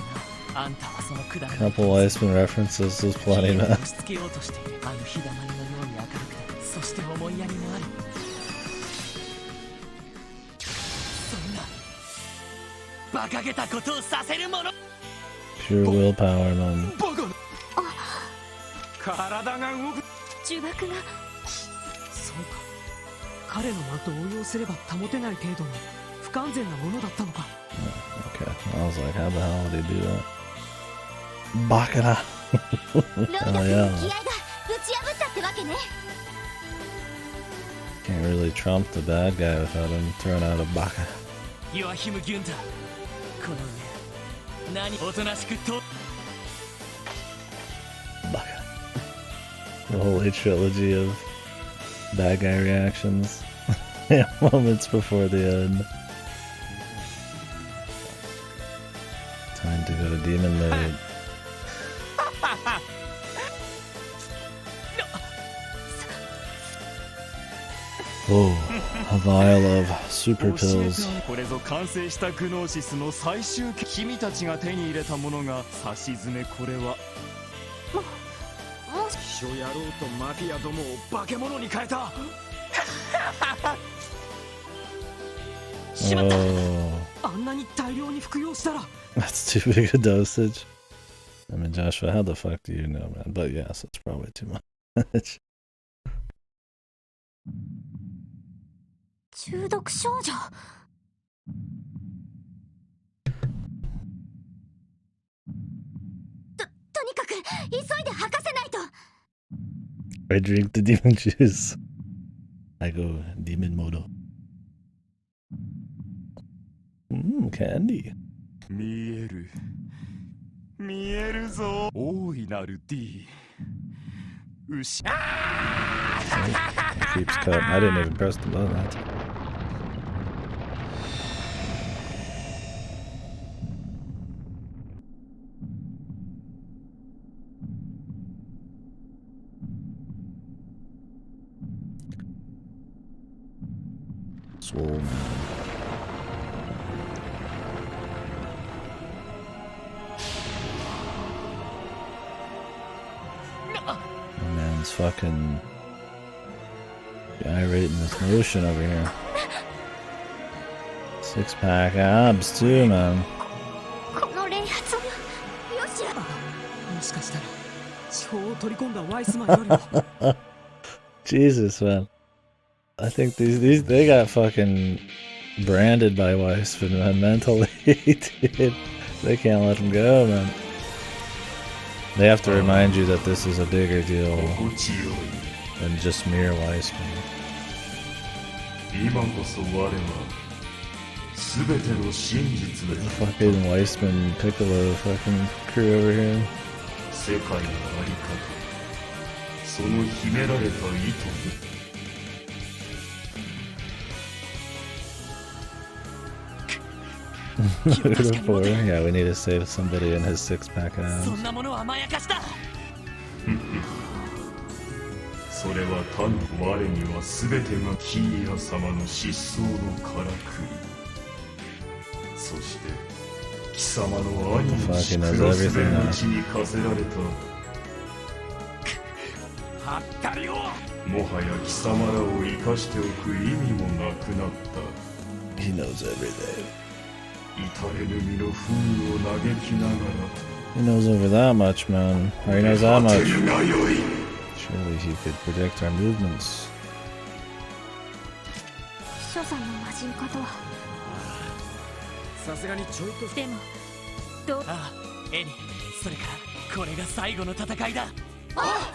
な、あんたはそのくだらない Couple Weissman references was plenty, man. 押し付けようとしている。あの日だまりのように明るくて、そして思いやりもある。そんな馬鹿げたことをさせるもの。 Pure willpower, man. バカな。体が動く。呪縛が。そうか、彼のマと応用すれば保てない程度の不完全なものだったのか。Okay, I was like, how the hell would he do that? Bacana. ロイド君の気合が打ち破ったってわけね。 Can't really trump the bad guy without him throwing out a baka. ヨアヒム・ギュンター、この上何おとなしくと。 Baka. The whole trilogy of bad guy reactions. Yeah, moments before the end. Time to go to demon mode. Oh, a vial of super pills. これぞ完成したグノーシスの最終形。君たちが手に入れたものが差し詰め。これは秘書野郎とマフィアどもを化け物に変えた。しまった。 Oh, あんなに大量に服用したら。 that's too big a dosage. I mean, Joshua, how the fuck do you know, man? But yes, it's probably too much. 中毒少女。とにかく急いで吐かせないと。 I drink the demon juice. I go demon mode. Candy. 見えるぞ大いなる D。Keeps cutting. I didn't even press the button that time. Swole man. My man's fucking gyrating with motion over here. 6-pack abs too, man. Jesus, man. I think these they got fucking branded by Weissman, man, mentally. Dude, they can't let him go, man. They have to remind you that this is a bigger deal than just mere Weissman. The fucking Weissman Piccolo fucking crew over here. Yeah, we need to save somebody in his 6-pack abs. それは単に我には全てがキーヤ様の失踪のからくり。そして貴様の兄のクロスベルの地に課せられた。はったりを。もはや貴様らを生かしておく意味もなくなった。He knows everything. 至れぬ身の風を嘆きながら。He knows over that much, man. Or he knows that much. Surely he could predict our movements. 秘書さんの魔人かとは。さすがにちょいと。でも、どう？ああ、エリ、それからこれが最後の戦いだ。あ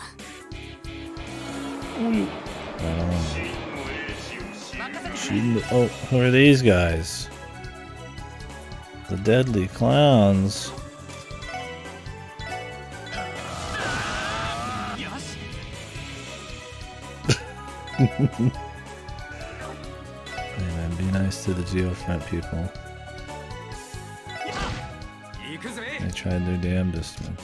Oh, who are these guys? The deadly clowns. Hey man, be nice to the Geofront people. They tried their damnedest, man.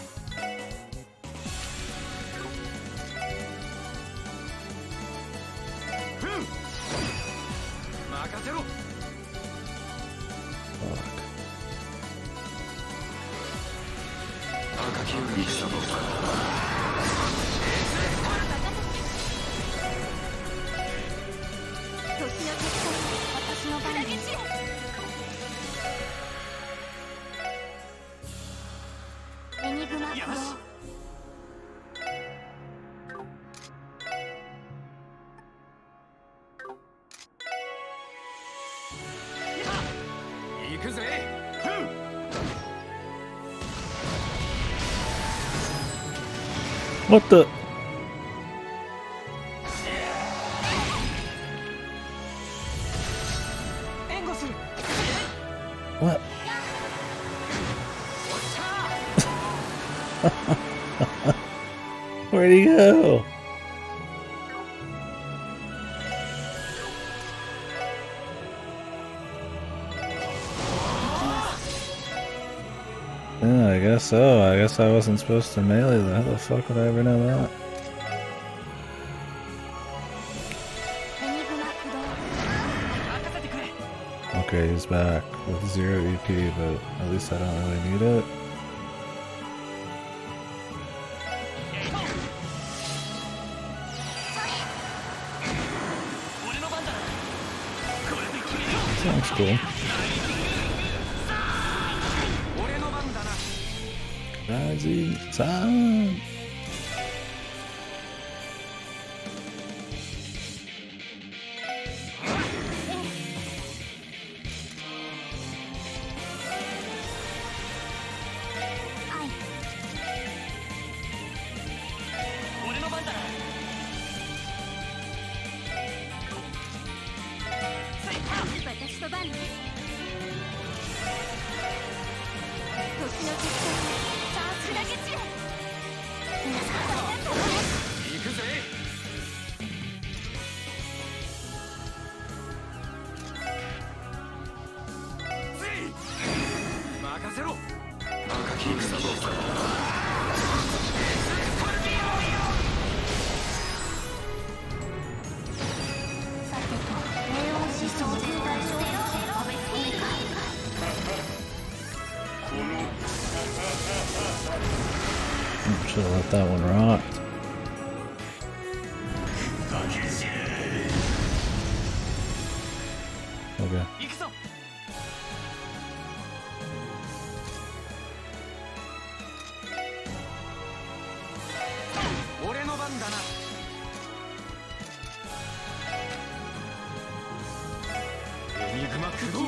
What the? What? Where'd he go? Yeah, I guess so. I guess I wasn't supposed to melee that. How the fuck would I ever know that? Okay, he's back with 0 EP, but at least I don't really need it. Sounds cool. Rising sun. せろ。赤き戦のShould have let that one rot. Okay. 俺の番だな。エニグマ駆動。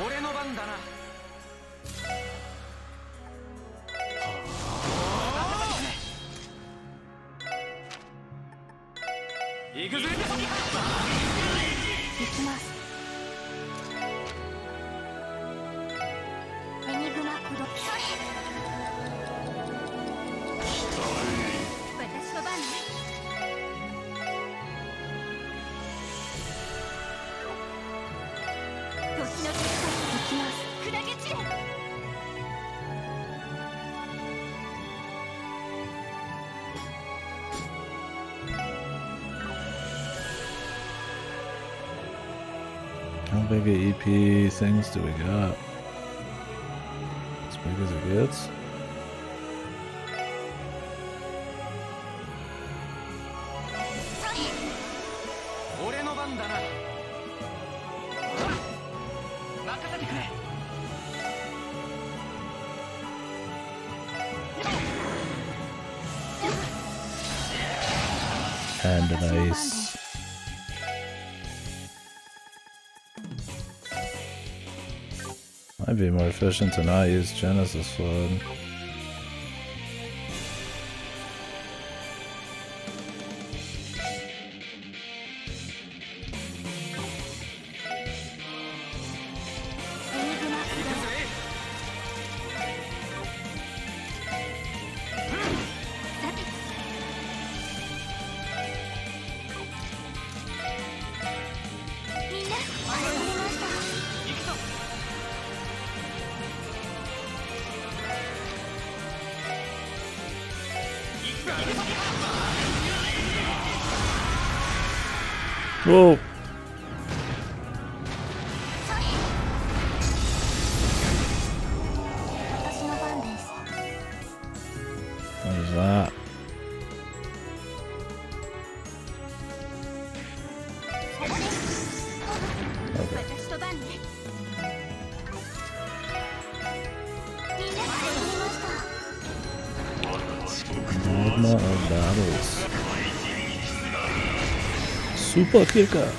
俺の番だな。行くぜ。行きます。エニグマ駆動。私の番ね。時の結果に行きます。砕け散れ。How big of EP things do we got? As big as it gets? And nice. Might be more efficient to not use Genesis Flood. Whoa. What is that? Okay. Magma of battles. Super kicker.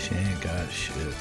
She ain't got shit.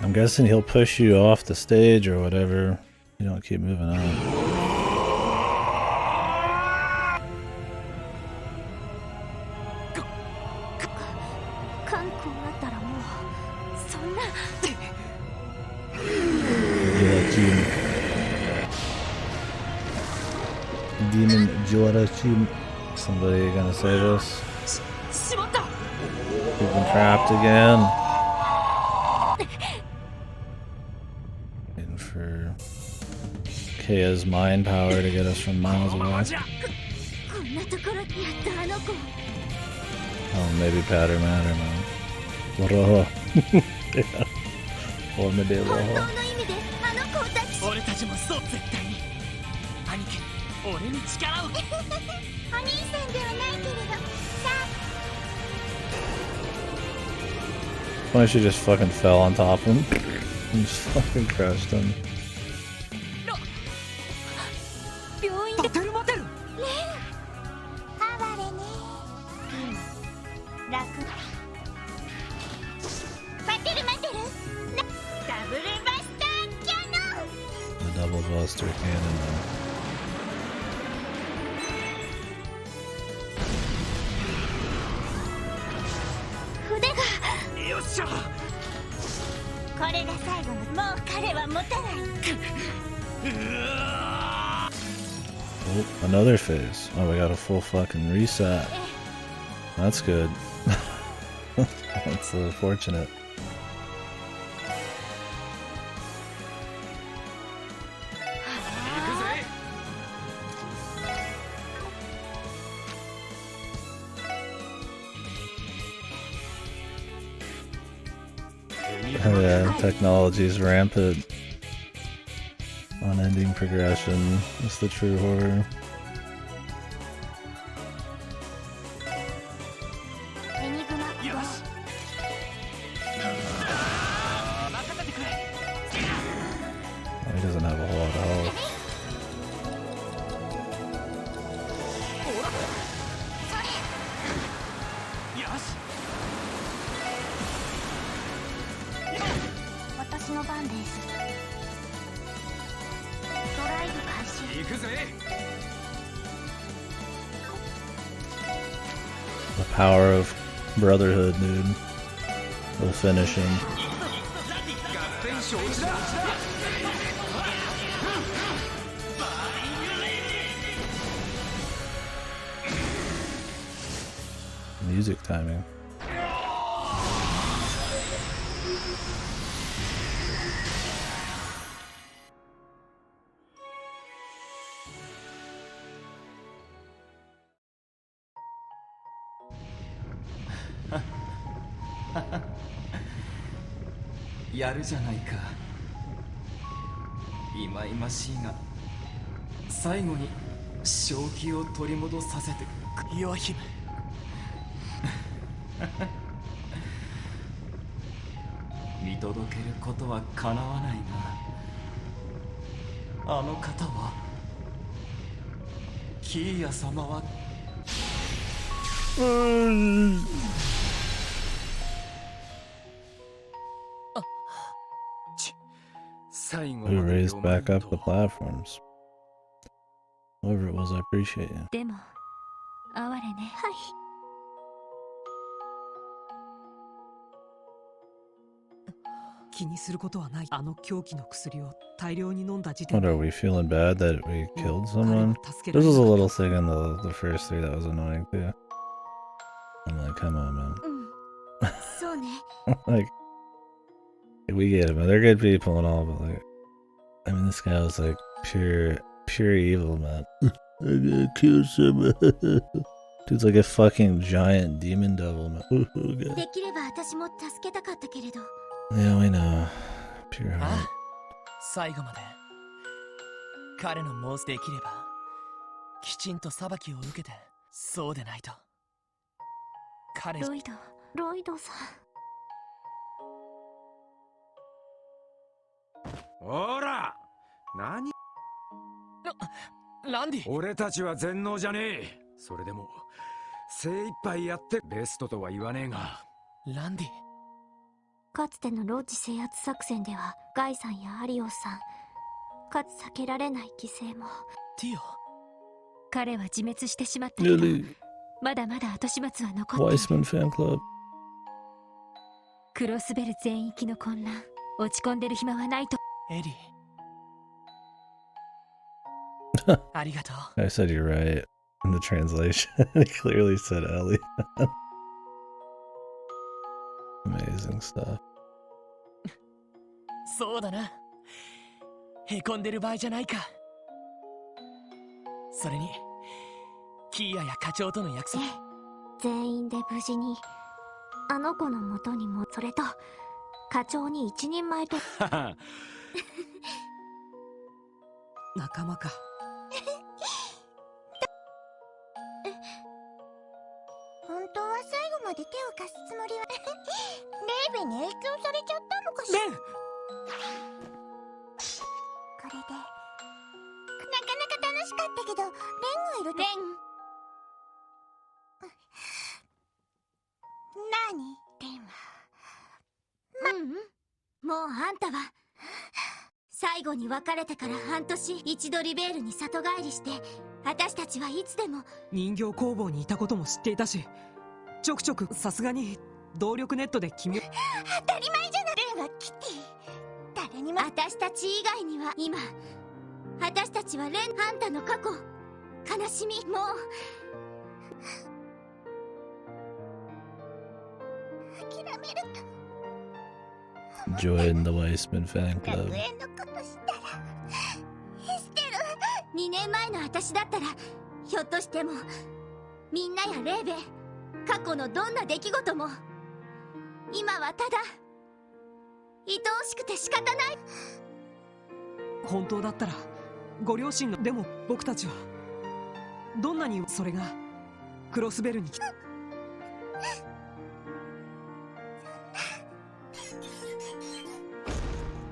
I'm guessing he'll push you off the stage or whatever. You don't keep moving on. Demon Jorachi. Somebody gonna save us? We've been trapped again. Waiting for Kaya's mind power to get us from miles away. Oh, maybe Powder Matter, man. Roho. Yeah. Formidable Roho. 俺に力をお兄さんではないけれどさ Why she just fucking fell on top of him and just fucking crushed him. 病院で待てる待てるレン哀れね楽待てる待てるダブルバスターキャノン The double buster cannon. Oh, another phase. Oh, we got a full fucking reset. That's good. That's fortunate. Oh yeah, technology's rampant. Unending progression is the true horror. Oh, he doesn't have a whole lot of health. 私の番です。ドライブ開始。行くぜ。The power of brotherhood, dude. We'll finish him. Music timing. "やるじゃないか。いまいましいが、最後に正気を取り戻させてく。弱姫。見届けることはかなわないが、あの方は、キーヤ様は。Who raised back up the platforms? Whoever it was, I appreciate you. でも、哀れね。はい。気にすることはない。あの狂気の薬を大量に飲んだ時点 What, are we feeling bad that we killed someone? This was a little thing in the first three that was annoying too. I'm like, come on, man. そうね。Like, we get it, man. They're good people and all, but like, I mean, this guy was like pure evil, man. I gotta kill someone. Dude's like a fucking giant demon devil, man. できれば私も助けたかったけれど。Yeah, we know. Pure heart. 最後まで彼の申すできればきちんと裁きを受けて、そうでないと彼。ロイドさん。ほら、何？ランディ。俺たちは全能じゃねえ。それでも精一杯やってベストとは言わねえが。ランディ。かつてのロッジ制圧作戦ではガイさんやアリオスさん、かつ避けられない犠牲も。ティオ。彼は自滅してしまったけど、まだまだ後始末は残っている。Weissman Fan Club。クロスベル全域の混乱、落ち込んでる暇はないと。エリー。ありがとう。I said you're right in the translation. It clearly said Ellie. Amazing stuff. そうだな。へこんでる場合じゃないか。それにキーヤや課長との約束。全員で無事にあの子の元にも、それと課長に一人前と。仲間か。本当は最後まで手を貸すつもりはレイベに影響されちゃったのかしら。これでなかなか楽しかったけど、レンがいると。何？レンは。もうあんたは最後に別れてから半年一度リベールに里帰りして、私たちはいつでも。人形工房にいたことも知っていたし、ちょくちょくさすがに動力ネットで君を。当たり前じゃない。レンはキティ。誰にも。私たち以外には今、私たちはレン、あんたの過去、悲しみ、もう諦めると。Join the Weissman Fan Club. 学園のことしたらエステル。2年前の私だったら、ひょっとしてもみんなやレーベ、過去のどんな出来事も今はただ愛おしくて仕方ない。本当だったらご両親の。でも僕たちはどんなにそれがクロスベルに来た。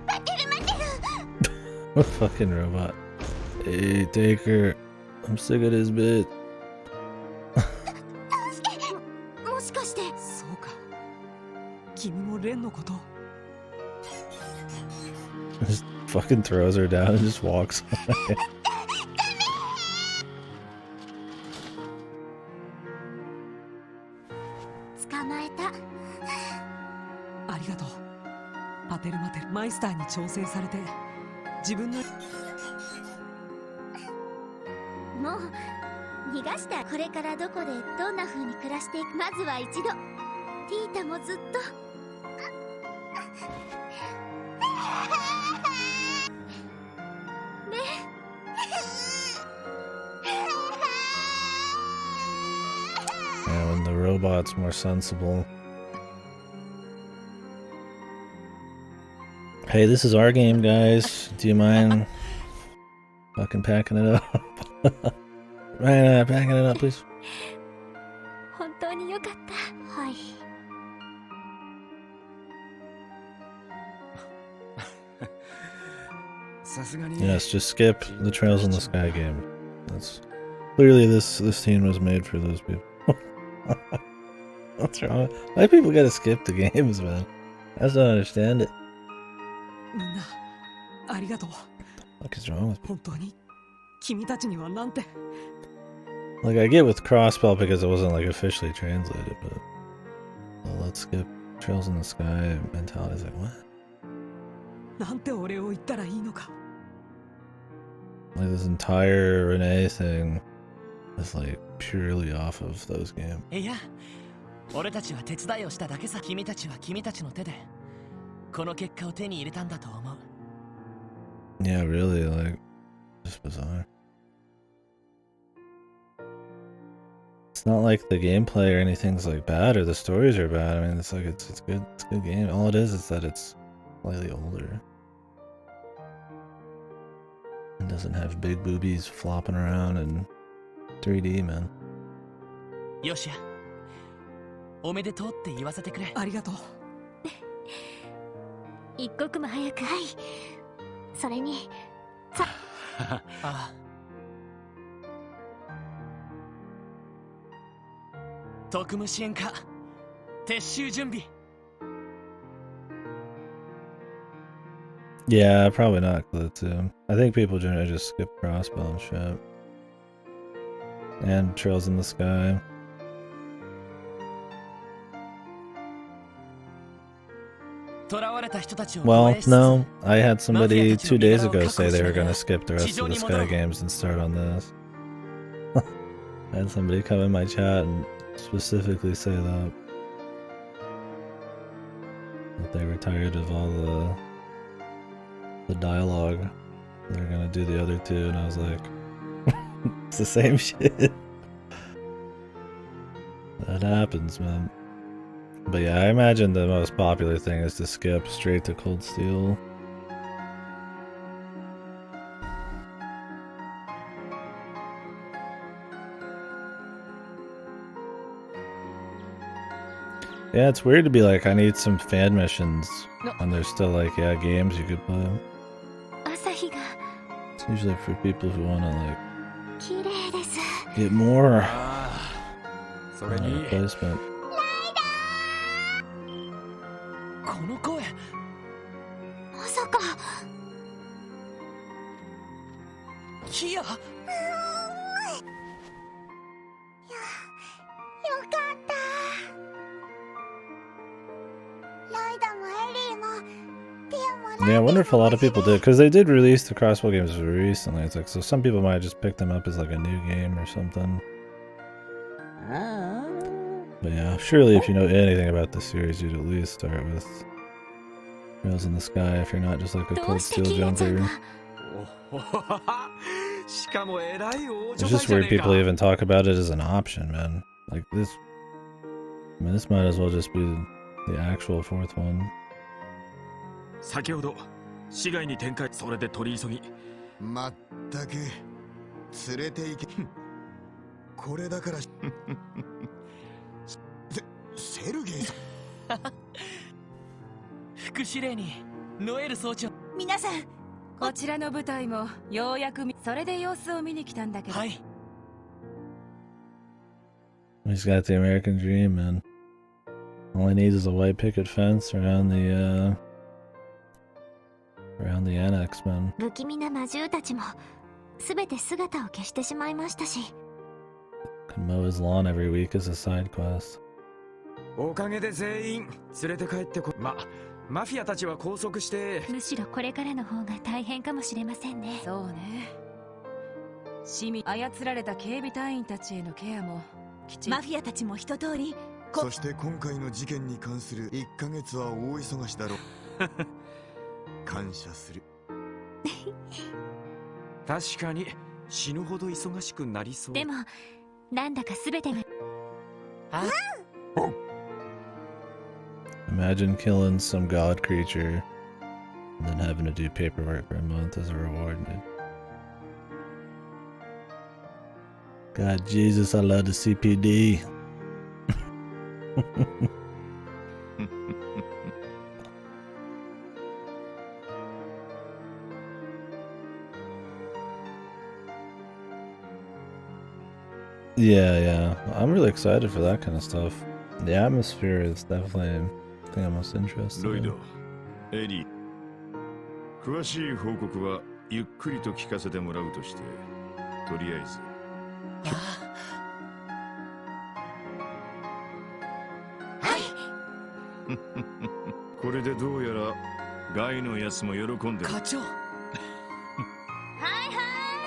待てる待てる。What a fucking robot. Hey, Taker. I'm sick of this bit. もしかして。そうか、君もレンのこと。Just fucking throws her down and just walks away. 捕まえた。ありがとう。パテルマテルマイスターに調整されて自分のもう逃がした。これからどこでどんな風に暮らしていく。まずは一度ティータもずっとYeah, when the robot's more sensible. Hey, this is our game, guys. Do you mind fucking packing it up? Right, packing it up, please. 本当によかった。はい。Yes, just skip the Trails in the Sky game. That's clearly this team was made for those people. What's wrong? Why do people gotta skip the games, man? I just don't understand it. みんなありがとう。 What is wrong with me? 本当に君たちにはなんて。 Like, I get with Crossbell because it wasn't like officially translated, but let's skip Trails in the Sky mentality is like, what? なんてお礼を言ったらいいのか。 Like, this entire Renee thing is like purely off of those games. いや、俺たちは手伝いをしただけさ。君たちは君たちの手でこの結果を手に入れたんだと思う。 Yeah, really, like, just bizarre. It's not like the gameplay or anything's like bad or the stories are bad. I mean, it's like it's good. It's a good game. All it is that it's slightly older. It doesn't have big boobies flopping around in 3D, man. よしや、おめでとうって言わせてくれ。ありがとう。一刻も早く。はい。それにさああ。特務支援課、撤収準備。 Yeah, probably not. I think people generally just skip Crossbow and shit. And Trails in the Sky. Well, no. I had somebody 2 days ago say they were going to skip the rest of the Sky games and start on this. I had somebody come in my chat and specifically say that they were tired of all the dialogue. They're gonna do the other two, and I was like, it's the same shit. That happens, man. But yeah, I imagine the most popular thing is to skip straight to Cold Steel. Yeah, it's weird to be like, I need some fan missions, and there's still like, yeah, games you could play. It's usually for people who want to like get more replacement. この声。まさか。キア。よかった。 Yeah, I wonder if a lot of people did, because they did release the Crossbow games very recently. It's like, so some people might just pick them up as like a new game or something. But yeah, surely if you know anything about the series, you'd at least start with Trails in the Sky if you're not just like a Cold Steel jumper. It's just weird people even talk about it as an option, man. Like this, I mean, this might as well just be the actual fourth one. 先ほど市外に展開、それで取り急ぎ。まったく連れて行け。これだからセルゲイさん。副司令にノエル総長。皆さん、こちらの部隊もようやくそれで様子を見に来たんだけど。はい。He's got the American dream, man. All he needs is a white picket fence around Around the annex, man. 不気味な魔獣たちもすべて姿を消してしまいましたし。Could mow his lawn every week as a side quest. おかげで全員連れて帰ってこ。マフィアたちは拘束して。むしろこれからの方が大変かもしれませんね。そうね。市民操られた警備隊員たちへのケアもきちんと。マフィアたちも一通り。そして今回の事件に関する1ヶ月は大忙しだろう。感謝する。確かに死ぬほど忙しくなりそう。でもなんだか全てが。Imagine killing some god creature and then having to do paperwork for a month as a reward, dude. God, Jesus, I love the CPD. Yeah. I'm really excited for that kind of stuff. The atmosphere is definitely the thing I'm most interested in. ロイド、エリー。詳しい報告はゆっくりと聞かせてもらうとして、とりあえず。これでどうやらガイのやつも喜んでる。課長。は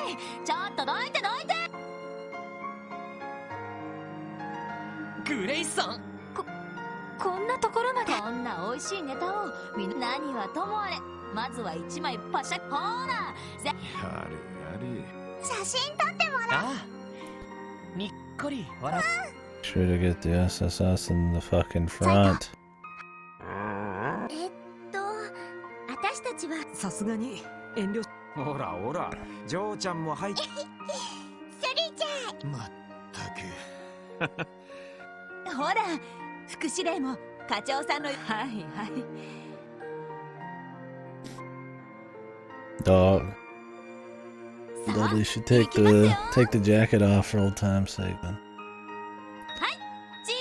い、ちょっとどいて。グレイさん。こんなところまで。こんな美味しいネタを何はともあれ、まずは一枚パシャ。ほら。やれ。写真撮ってもらう。にっこり笑う。Sure to get the SSS in the fucking front. 私たちはさすがに遠慮。ほら、ジョーちゃんも入って。それじゃまったく。ほら、副司令も課長さんの。はい。Dog. Dudley should take the jacket off for old time's sake, man. はい、チ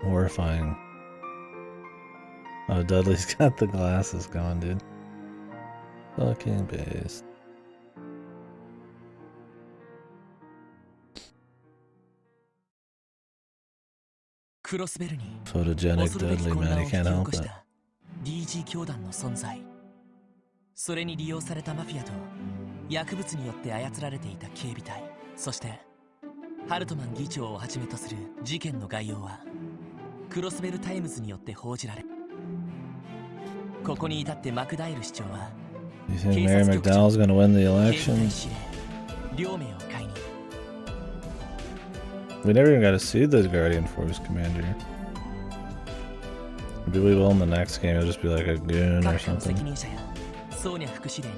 ー。Horrifying. Oh, Dudley's got the glasses going, dude. Fucking based. Photogenic Dudley, man, you can't help it. DG 教団の存在、それに利用されたマフィアと薬物によって操られていた警備隊、そしてハルトマン議長をはじめとする事件の概要はクロスベルタイムズによって報じられ、ここに至ってマクダイル市長は You think Mary McDowell's gonna win the election? 両名を解任。We never even got to see the Guardian Force commander. Maybe we will in the next game. It'll just be like a goon or something. 責任者やソーニャ副司令に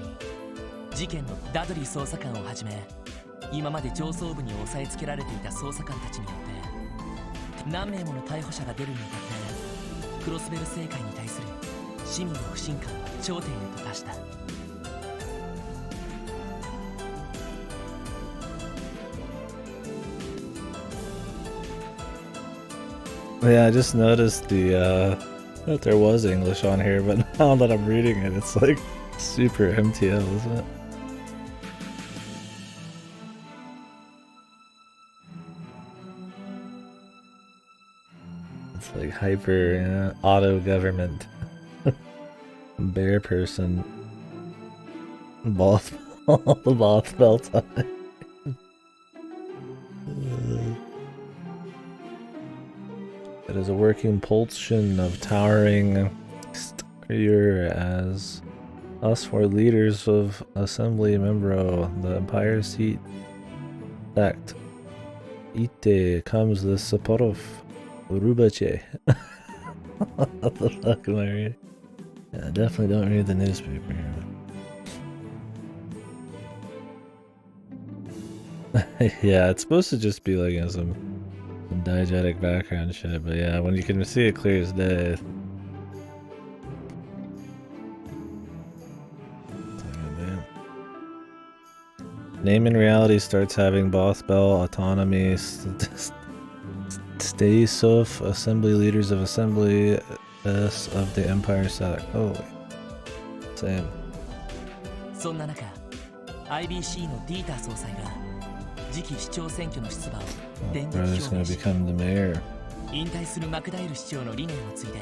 事件のダドリー捜査官をはじめ、今まで上層部に押さえつけられていた捜査官たちによって何名もの逮捕者が出るに至ってクロスベル政界に対する市民の不信感は頂点へと達した。Yeah, I just noticed that there was English on here, but now that I'm reading it, it's like super MTL, isn't it? It's like hyper auto government. Bear person. Boss the boss belt on it. It is a working pulsion of towering stature as us four leaders of Assembly Membro, the Empire seat sect. Ite comes the Saporov Rubache. What the fuck am I reading? Yeah, I definitely don't read the newspaper here. Yeah, it's supposed to just be like some diegetic background shit, but yeah, when you can see it clear as day. Name in reality starts having boss bell autonomy Stay Suf, assembly leaders of assembly of the Empire South. Holy. Same. そんな中、IBC のディーター総裁が次期市長選挙の出馬を電撃表明し、引退するマクダイル市長の理念を継いで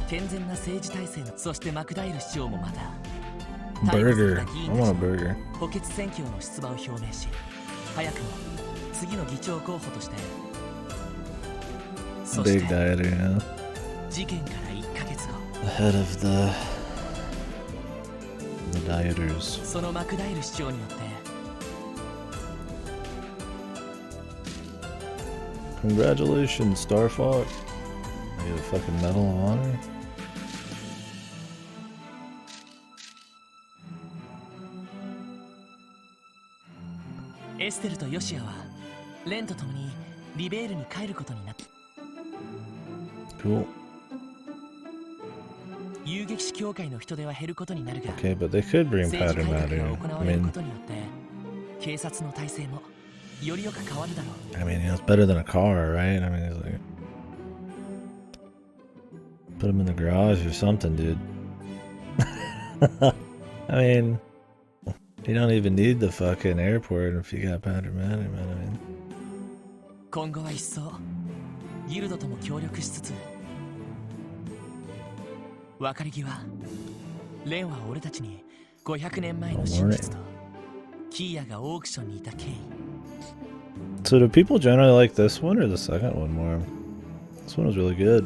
健全な政治体制の、そしてマクダイル市長もまた逮捕された議員たちの補欠選挙への出馬を表明し、早くも次の議長候補として、そして事件から1ヶ月後、Ahead of the dieters. そのマクダイル市長によって Congratulations, Star Fox. I get a fucking Medal of Honor. エステルとヨシアはレンと共にリベールに帰ることになった。Cool. 遊撃士協会の人手は減ることになるが、 Okay, but they could bring 政治 powder 改革 matter. が行われることによって警察の体制もよりよく変わるだろう。 I mean, it's better than a car, right? I mean, it's like put them in the garage or something, dude. I mean, you don't even need the fucking airport if you got powder matter, man. I mean, 今後は一層ギルドとも協力しつつ、別れ際、レンは俺たちに500年前の真実とキーヤがオークションにいた経緯。 so do people generally like this one or the second one more? This one was really good.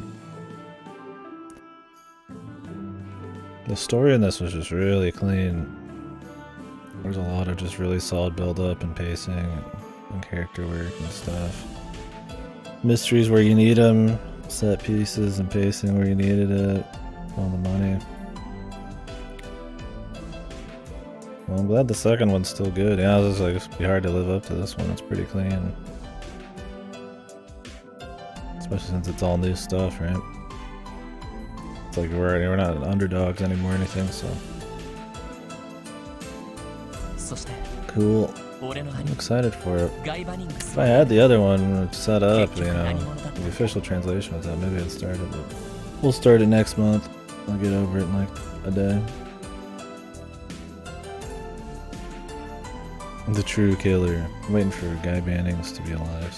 The story in this was just really clean. There's a lot of just really solid build up and pacing and character work and stuff. Mysteries where you need them, set pieces and pacing where you needed it, on the money. Well, I'm glad the second one's still good. Yeah, it's like it'd be hard to live up to this one. It's pretty clean, especially since it's all new stuff, right? It's like we're not underdogs anymore or anything, so cool. I'm excited for it. If I had the other one set up, you know, the official translation was out, maybe I'd start it, but we'll start it next month. I'll get over it in like a day. The true killer. I'm waiting for Guy Bannings to be alive.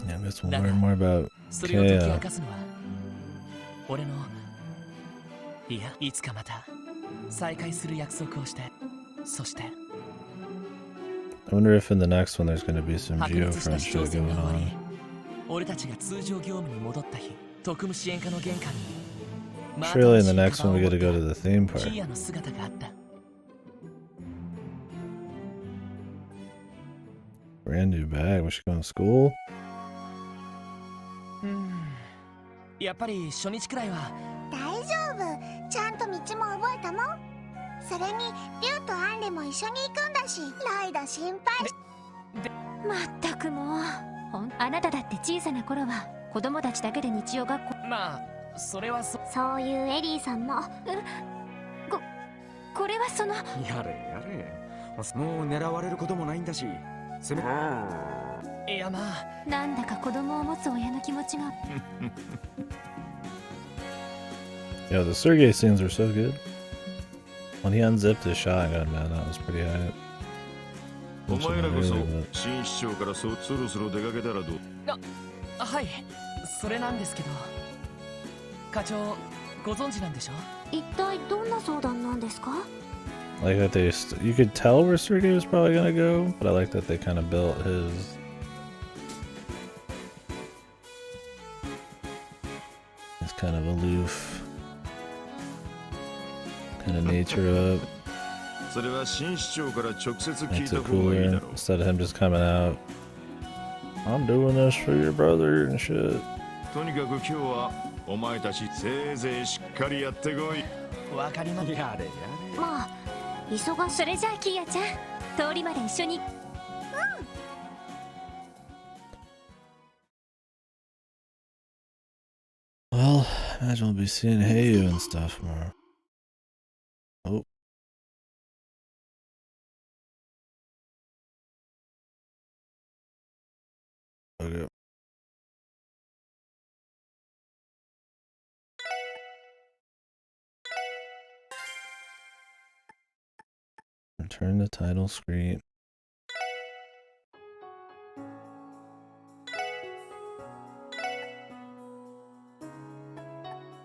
Yeah, I guess we'll learn more about Kea. 俺のいや、いつかまた再会する約束をして、そして I wonder if in the next one there's going to be some 白 Geo 熱した市長 friendship 選 going が終わり、 on. 俺たちが通常業務に戻った日、特務支援課の玄関に Surely in the next one we get to go to the theme キ park. ーヤの姿があった。 Brand new bag. Was she going to school? やっぱり初日くらいは大丈夫、ちゃんと道も覚えたもん。それにリュウとアンリも一緒に行くんだし、ライダ心配。まったくもう、あなただって小さな頃は子供たちだけで日曜学校。まあそれはそういうエリーさんもこれはそのやれやれ、もう狙われることもないんだし、せめていやまあなんだか子供を持つ親の気持ちがYeah, the Sergei scenes were so good. When he unzipped his shotgun, man, that was pretty hype. お前らこそ Really, but- 新市長からそろそろ出かけたらどう？はい、それなんですけど、課長ご存知なんでしょ？一体どんな相談なんですか？ Like that they, you could tell where Sergei was probably gonna go, but I like that they kind of built his kind of aloof kind of nature up. それは新市長から直接聞い Makes た it 方がいい cooler だろう。 instead of him just coming out. I'm doing this for your brother and shit. とにかく今日はお前たちせいぜいしっかりやってこい。わかりました。やれやれ。まあ忙しい。それじゃあキーヤちゃん、通りまで一緒に。Well, I imagine we'll be seeing Heiyu and stuff more. Oh. Return to title screen.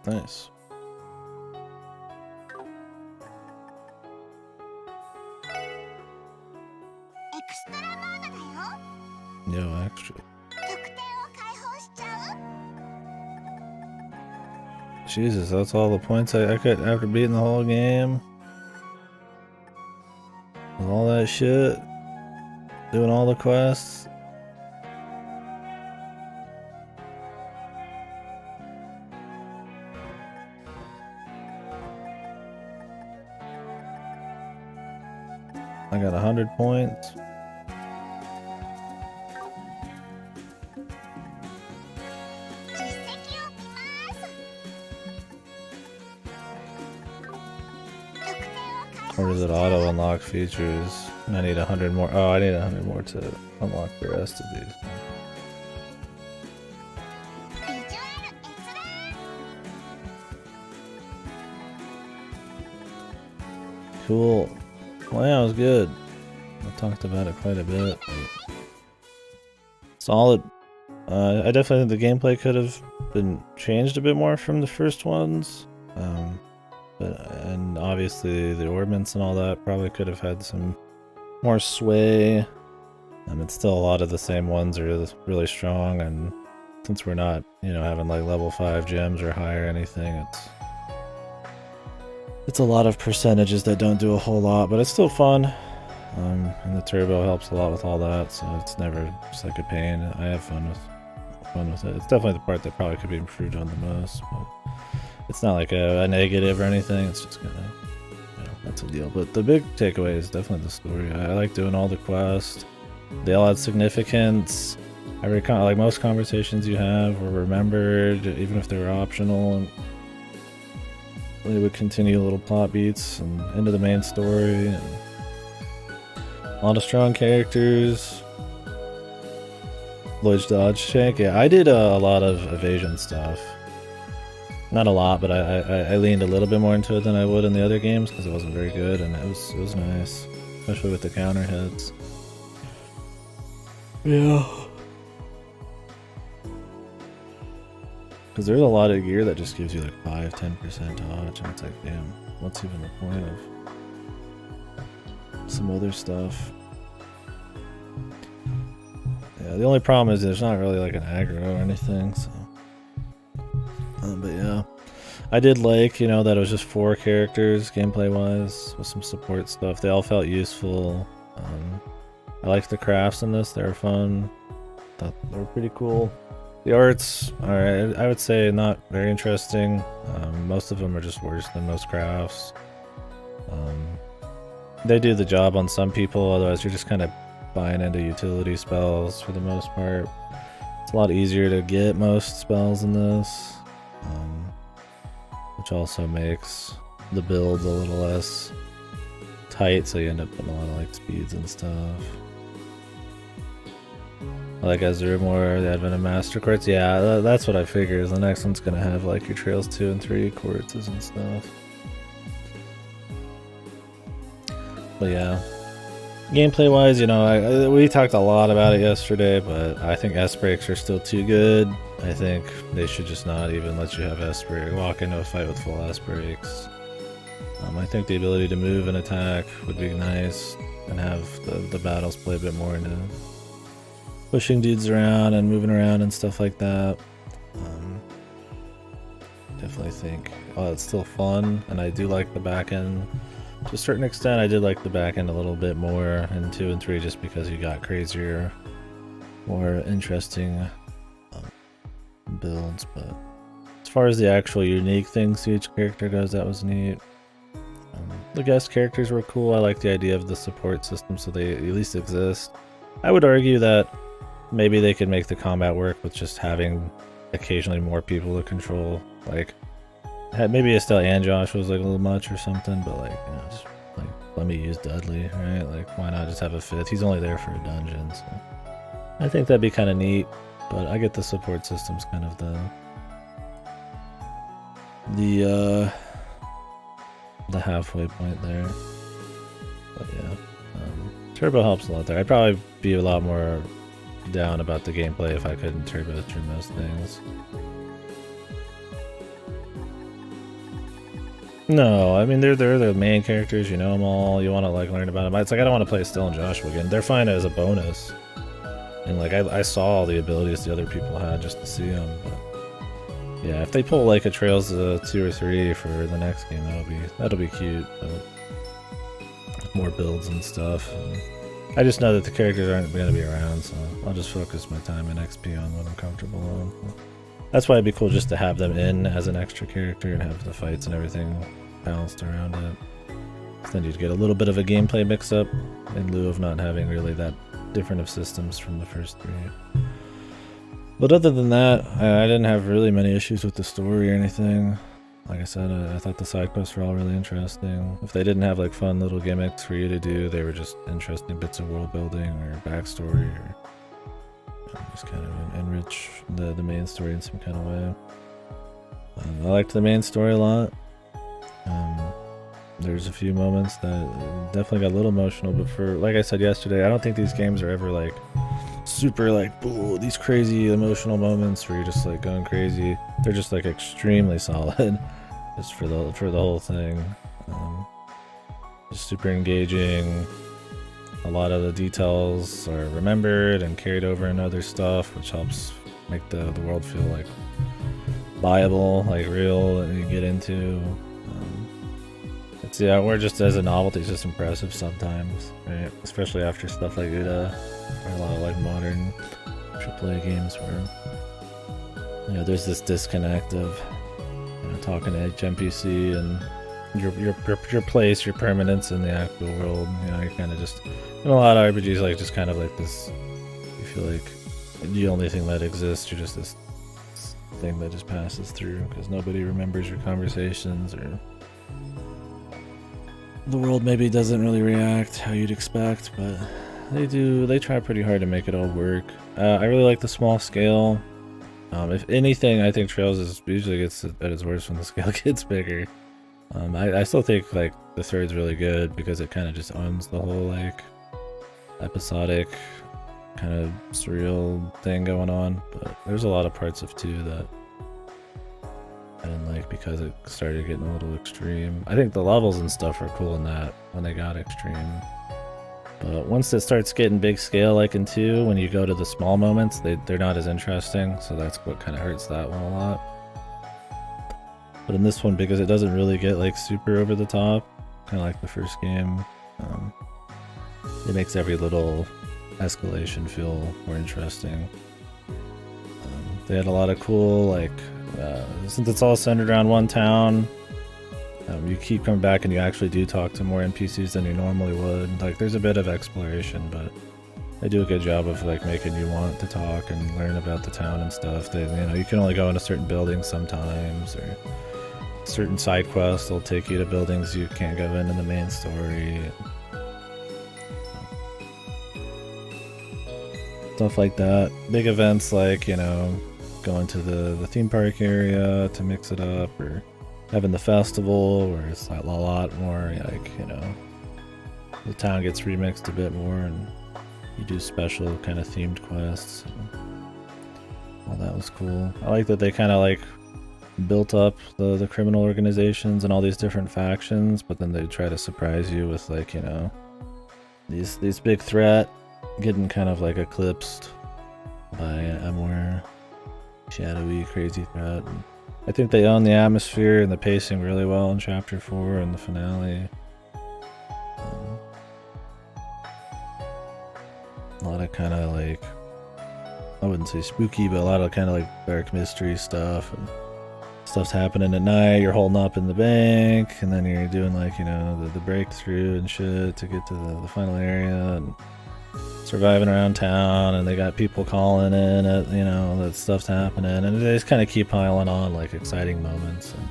Nice. Yo, extra. Jesus, that's all the points I could after beating the whole game. With all that shit. Doing all the quests. I got 100 points. Or does it auto unlock features? I need 100 more. Oh, I need 100 more to unlock the rest of these. Cool. Well, yeah, it was good. I talked about it quite a bit. Solid. I definitely think the gameplay could have been changed a bit more from the first ones. And obviously the ordnance and all that probably could have had some more sway. It's still a lot of the same ones are really strong, and since we're not, having like level 5 gems or higher or anything, it's a lot of percentages that don't do a whole lot, but it's still fun. And the turbo helps a lot with all that, so it's never just like a pain. I have fun with it. It's definitely the part that probably could be improved on the most, but it's not like a negative or anything. It's just kind of, that's a deal. But the big takeaway is definitely the story. I like doing all the quests. They all had significance. Like most conversations you have were remembered, even if they were optional. And they would continue little plot beats and into the main story. And a lot of strong characters. Lloyd's dodge check. Yeah, I did a lot of evasion stuff. Not a lot, but I leaned a little bit more into it than I would in the other games because it wasn't very good, and it was nice, especially with the counter hits. Yeah. Because there's a lot of gear that just gives you like 5-10% dodge, and it's like, damn, what's even the point of some other stuff? Yeah, the only problem is there's not really like an aggro or anything, so. But yeah, I did like, that it was just 4 characters gameplay-wise with some support stuff. They all felt useful. I liked the crafts in this; they were fun. Thought they were pretty cool. The arts, alright, I would say not very interesting. Most of them are just worse than most crafts. They do the job on some people, otherwise you're just kind of buying into utility spells for the most part. It's a lot easier to get most spells in this. Which also makes the build a little less tight, so you end up putting a lot of like speeds and stuff. Like Azurmore, the Advent of Master Quartz, yeah, that's what I figured. The next one's gonna have like your Trails 2 and 3 quartzes and stuff. But yeah, gameplay wise, we talked a lot about it yesterday, but I think S-Breaks are still too good. I think they should just not even let you have S-Break. Walk into a fight with full S-Breaks. I think the ability to move and attack would be nice, and have the battles play a bit more into pushing dudes around and moving around and stuff like that. Definitely think, it's still fun, and I do like the back end. To a certain extent, I did like the back end a little bit more in 2 and 3 just because you got crazier, more interesting builds. But as far as the actual unique things to each character goes, that was neat. The guest characters were cool. I like the idea of the support system, so they at least exist. I would argue that maybe they could make the combat work with just having occasionally more people to control. Like, maybe Estelle and Josh was like a little much or something, but like, just like let me use Dudley, right? Like, why not just have a 5th? He's only there for a dungeon, so I think that'd be kind of neat. But I get the support system's kind of the halfway point there. But yeah, turbo helps a lot there. I'd probably be a lot more down about the gameplay if I couldn't turbo through most things. No, I mean they're the main characters. You know them all. You want to like learn about them. It's like I don't want to play Still and Joshua again. They're fine as a bonus, and like I saw all the abilities the other people had just to see them. But yeah, if they pull like a Trails 2 or 3 for the next game, that'll be cute. But more builds and stuff. And I just know that the characters aren't going to be around, so I'll just focus my time in XP on what I'm comfortable on. That's why it'd be cool just to have them in as an extra character and have the fights and everything balanced around it. Then you'd get a little bit of a gameplay mix-up in lieu of not having really that different of systems from the first 3. But other than that, I didn't have really many issues with the story or anything. Like I said, I thought the side quests were all really interesting. If they didn't have like fun little gimmicks for you to do, they were just interesting bits of world building or backstory or just kind of enrich the main story in some kind of way. I liked the main story a lot. There's a few moments that definitely got a little emotional, but for, like I said yesterday, I don't think these games are ever like super like, ooh, these crazy emotional moments where you're just like going crazy. They're just like extremely solid just for the whole thing. Just super engaging. A lot of the details are remembered and carried over in other stuff, which helps make the world feel like viable, like real, that you get into. Yeah, we're just as a novelty, it's just impressive sometimes, right? Especially after stuff like Uda, or a lot of like modern AAA games where, you know, there's this disconnect of, you know, talking to HMPC and your place, your permanence in the actual world. You know, you're kind of just, in a lot of RPGs, like just kind of like this, you feel like the only thing that exists, you're just this thing that just passes through because nobody remembers your conversations, or the world maybe doesn't really react how you'd expect, but they try pretty hard to make it all work. I really like the small scale. If anything, I think Trails usually gets at its worst when the scale gets bigger. I still think like the third's really good because it kind of just owns the whole like episodic kind of surreal thing going on, but there's a lot of parts of 2 that I didn't like because it started getting a little extreme. I think the levels and stuff are cool in that when they got extreme. But once it starts getting big scale like in 2, when you go to the small moments, they're not as interesting, so that's what kind of hurts that one a lot. But in this one, because it doesn't really get like super over the top, kind of like the first game, it makes every little escalation feel more interesting. They had a lot of cool like since it's all centered around one town, you keep coming back and you actually do talk to more NPCs than you normally would. Like there's a bit of exploration, but they do a good job of like making you want to talk and learn about the town and stuff. They, you know, you can only go into certain buildings sometimes, or certain side quests will take you to buildings you can't go in the main story. Stuff like that. Big events like, you know, going to the theme park area to mix it up, or having the festival where it's a lot more like, you know, the town gets remixed a bit more and you do special kind of themed quests. All that was cool. I like that they kind of like built up the criminal organizations and all these different factions, but then they try to surprise you with like, you know, these big threat getting kind of like eclipsed by a more shadowy, crazy threat. And I think they own the atmosphere and the pacing really well in Chapter 4 and the finale. A lot of kind of like, I wouldn't say spooky, but a lot of kind of like dark mystery stuff, and stuff's happening at night. You're holding up in the bank, and then you're doing like, you know, the breakthrough and shit to get to the final area, and surviving around town, and they got people calling in at, you know, that stuff's happening, and they just kind of keep piling on like exciting moments and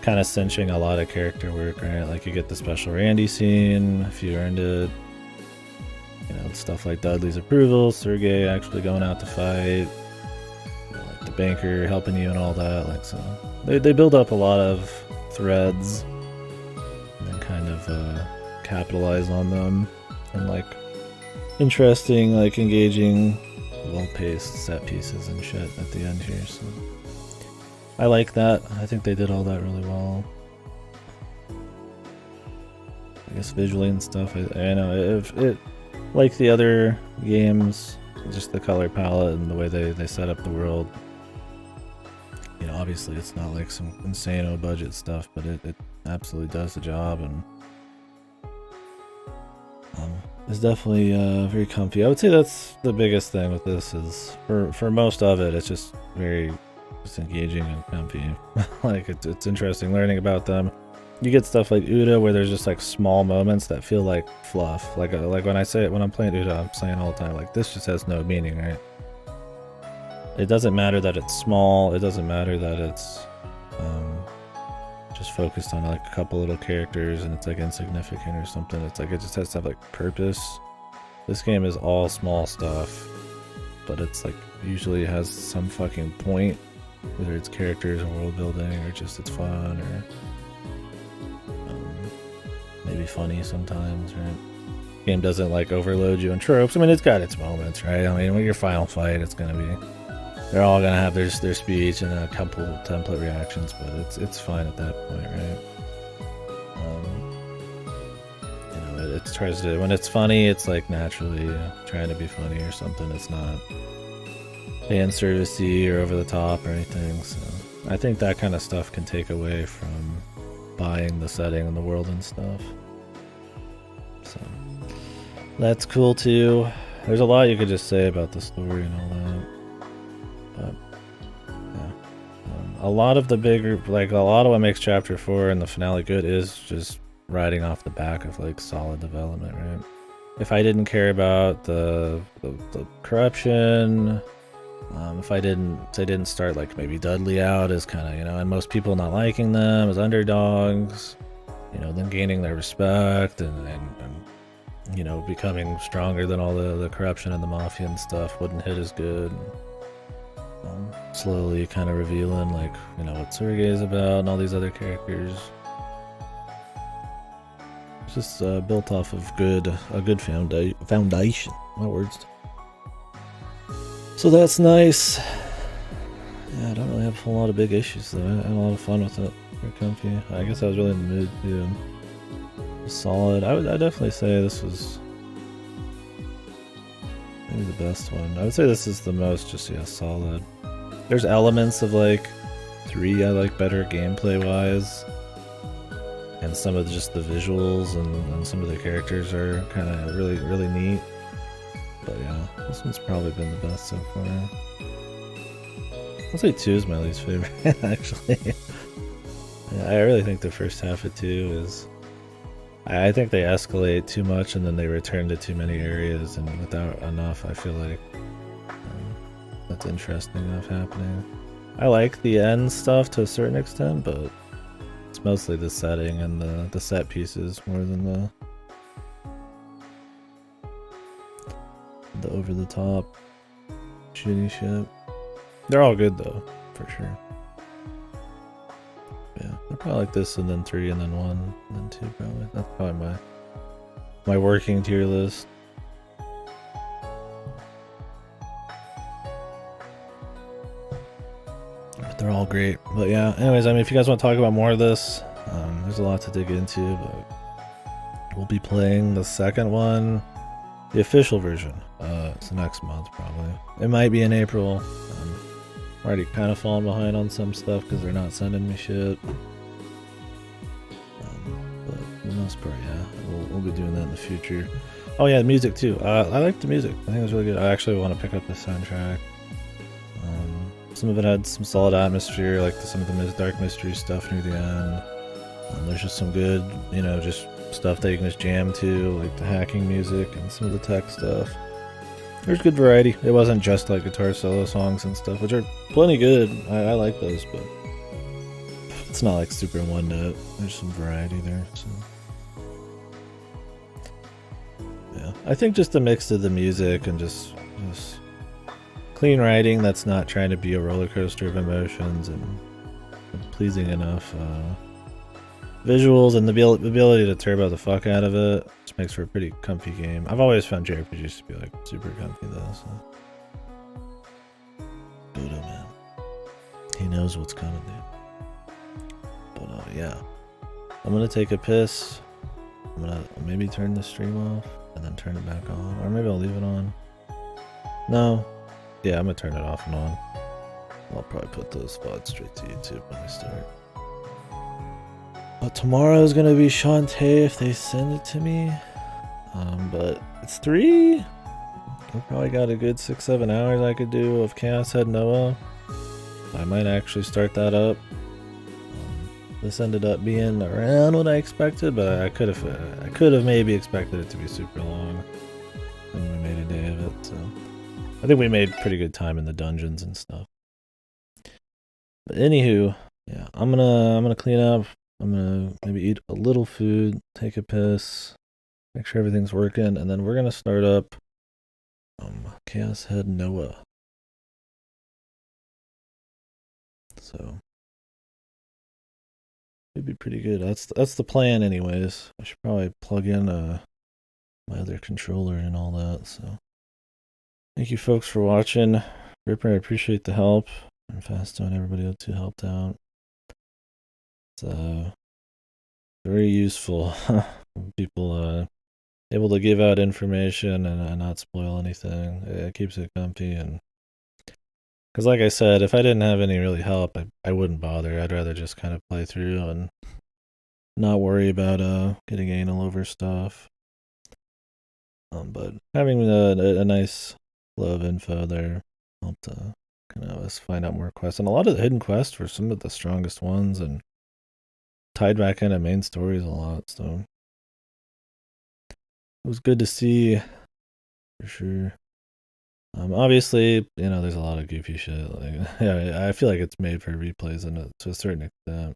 kind of cinching a lot of character work, right? Like you get the special Randy scene if you earned it, you know, stuff like Dudley's approval, Sergey actually going out to fight, you know, like the banker helping you and all that. Like, so they build up a lot of threads and then kind of capitalize on them and like interesting, like engaging, well-paced set pieces and shit at the end here. So I like that. I think they did all that really well. I guess visually and stuff. I know if it, like the other games, just the color palette and the way they set up the world. You know, obviously it's not like some insane budget stuff, but it absolutely does the job, and it's definitely very comfy. I would say that's the biggest thing with this is for most of it, it's just very engaging and comfy. Like it's interesting learning about them. You get stuff like Uda where there's just like small moments that feel like fluff. Like when I'm playing Uda, I'm saying all the time, like this just has no meaning, right? It doesn't matter that it's small. It doesn't matter that it's just focused on like a couple little characters and it's like insignificant or something. It's like it just has to have like purpose. This game is all small stuff, but it's like usually has some fucking point, whether it's characters or world building or just it's fun or maybe funny sometimes, right? Game doesn't like overload you on tropes. I mean, it's got its moments, right? I mean, when your final fight, it's gonna be, they're all gonna have their speech and a couple template reactions, but it's fine at that point, right? You know, it tries to, when it's funny, it's like naturally trying to be funny or something. It's not fan servicey or over the top or anything. So I think that kind of stuff can take away from buying the setting and the world and stuff. So that's cool too. There's a lot you could just say about the story and all that. But yeah, a lot of the bigger, like a lot of what makes chapter 4 and the finale good is just riding off the back of like solid development, right? If I didn't care about the corruption, if they didn't start like maybe Dudley out as kind of, you know, and most people not liking them as underdogs, you know, then gaining their respect and you know, becoming stronger than all the corruption and the mafia and stuff wouldn't hit as good. Slowly kind of revealing like, you know, what Sergei is about and all these other characters. It's just built off of a good foundation. My words. So that's nice. Yeah, I don't really have a whole lot of big issues though. I had a lot of fun with it. Very comfy. I guess I was really in the mood too. It was solid. I'd definitely say this was maybe the best one. I would say this is the most just, yeah, solid. There's elements of like 3 I like better gameplay wise. And some of just the visuals and some of the characters are kind of really neat. But yeah, this one's probably been the best so far. I'll say 2 is my least favorite, actually. Yeah, I really think the first half of 2 is... I think they escalate too much and then they return to too many areas, and without enough, I feel like that's interesting enough happening. I like the end stuff to a certain extent, but it's mostly the setting and the set pieces more than the over-the-top shitty shit. They're all good though, for sure. Yeah, they're probably like this and then 3 and then 1 and then 2 probably. That's probably my working tier list. But they're all great. But yeah, anyways, I mean, if you guys want to talk about more of this, there's a lot to dig into, but we'll be playing the second one, the official version. It's next month probably. It might be in April. I'm already kind of falling behind on some stuff because they're not sending me shit. But for the most part, yeah, we'll be doing that in the future. Oh yeah, music too. I like the music. I think it was really good. I actually want to pick up the soundtrack. Some of it had some solid atmosphere, like some of the dark mystery stuff near the end. There's just some good, you know, just stuff that you can just jam to, like the hacking music and some of the tech stuff. There's good variety. It wasn't just like guitar solo songs and stuff, which are plenty good. I like those, but it's not like super one note. There's some variety there. So yeah, I think just a mix of the music and just clean writing that's not trying to be a roller coaster of emotions and pleasing enough visuals and the ability to turbo the fuck out of it just makes for a pretty comfy game. I've always found JRPGs to be like super comfy though. So. Buddha, man, he knows what's coming, dude. But yeah, I'm gonna take a piss. I'm gonna maybe turn the stream off and then turn it back on, or maybe I'll leave it on. No, yeah, I'm gonna turn it off and on. I'll probably put those VODs straight to YouTube when we start. But tomorrow is gonna be Shantae if they send it to me. But it's 3. I probably got a good 6-7 hours I could do of Chaos Head Noah. I might actually start that up. This ended up being around what I expected, but I could have maybe expected it to be super long, and we made a day of it. So I think we made pretty good time in the dungeons and stuff. But anywho, yeah, I'm gonna clean up. I'm gonna maybe eat a little food, take a piss, make sure everything's working, and then we're gonna start up Chaos Head Noah. So it'd be pretty good. That's the plan anyways. I should probably plug in my other controller and all that. So thank you folks for watching. Ripper, I appreciate the help. And Fasto and everybody else who helped out. It's very useful. People able to give out information and not spoil anything. It keeps it comfy, and because like I said, if I didn't have any really help, I wouldn't bother. I'd rather just kind of play through and not worry about getting anal over stuff. But having a nice flow of info there helped kind of us find out more quests, and a lot of the hidden quests were some of the strongest ones, and tied back into main stories a lot. So it was good to see, for sure. Obviously, you know, there's a lot of goofy shit. Like, yeah, I feel like it's made for replays, and to a certain extent,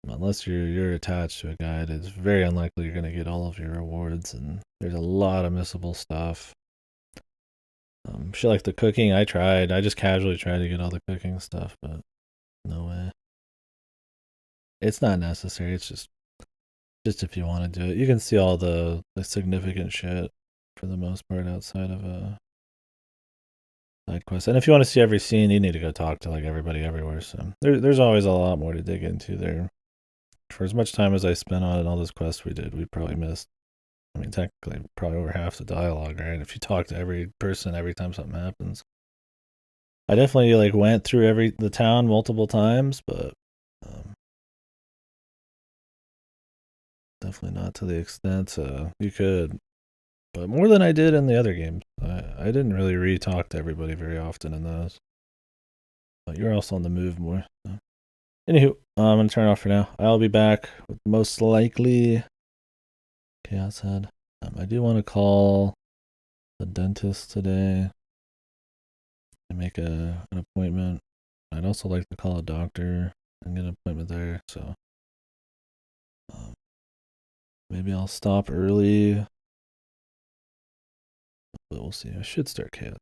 unless you're attached to a guide, it's very unlikely you're gonna get all of your rewards. And there's a lot of missable stuff. Shit like the cooking, I just casually tried to get all the cooking stuff, but no way. It's not necessary. It's just if you want to do it. You can see all the significant shit for the most part outside of side quests. And if you want to see every scene, you need to go talk to like everybody everywhere. So there's always a lot more to dig into there. For as much time as I spent on it, all those quests we did, we probably missed, I mean, technically probably over half the dialogue, right? If you talk to every person every time something happens. I definitely like went through the town multiple times, but definitely not to the extent you could. But more than I did in the other games. I didn't really re-talk to everybody very often in those. But you're also on the move more. So. Anywho, I'm going to turn it off for now. I'll be back with most likely Chaos Head. I do want to call the dentist today and make an appointment. I'd also like to call a doctor and get an appointment there. So maybe I'll stop early. But we'll see. I should start Chaos.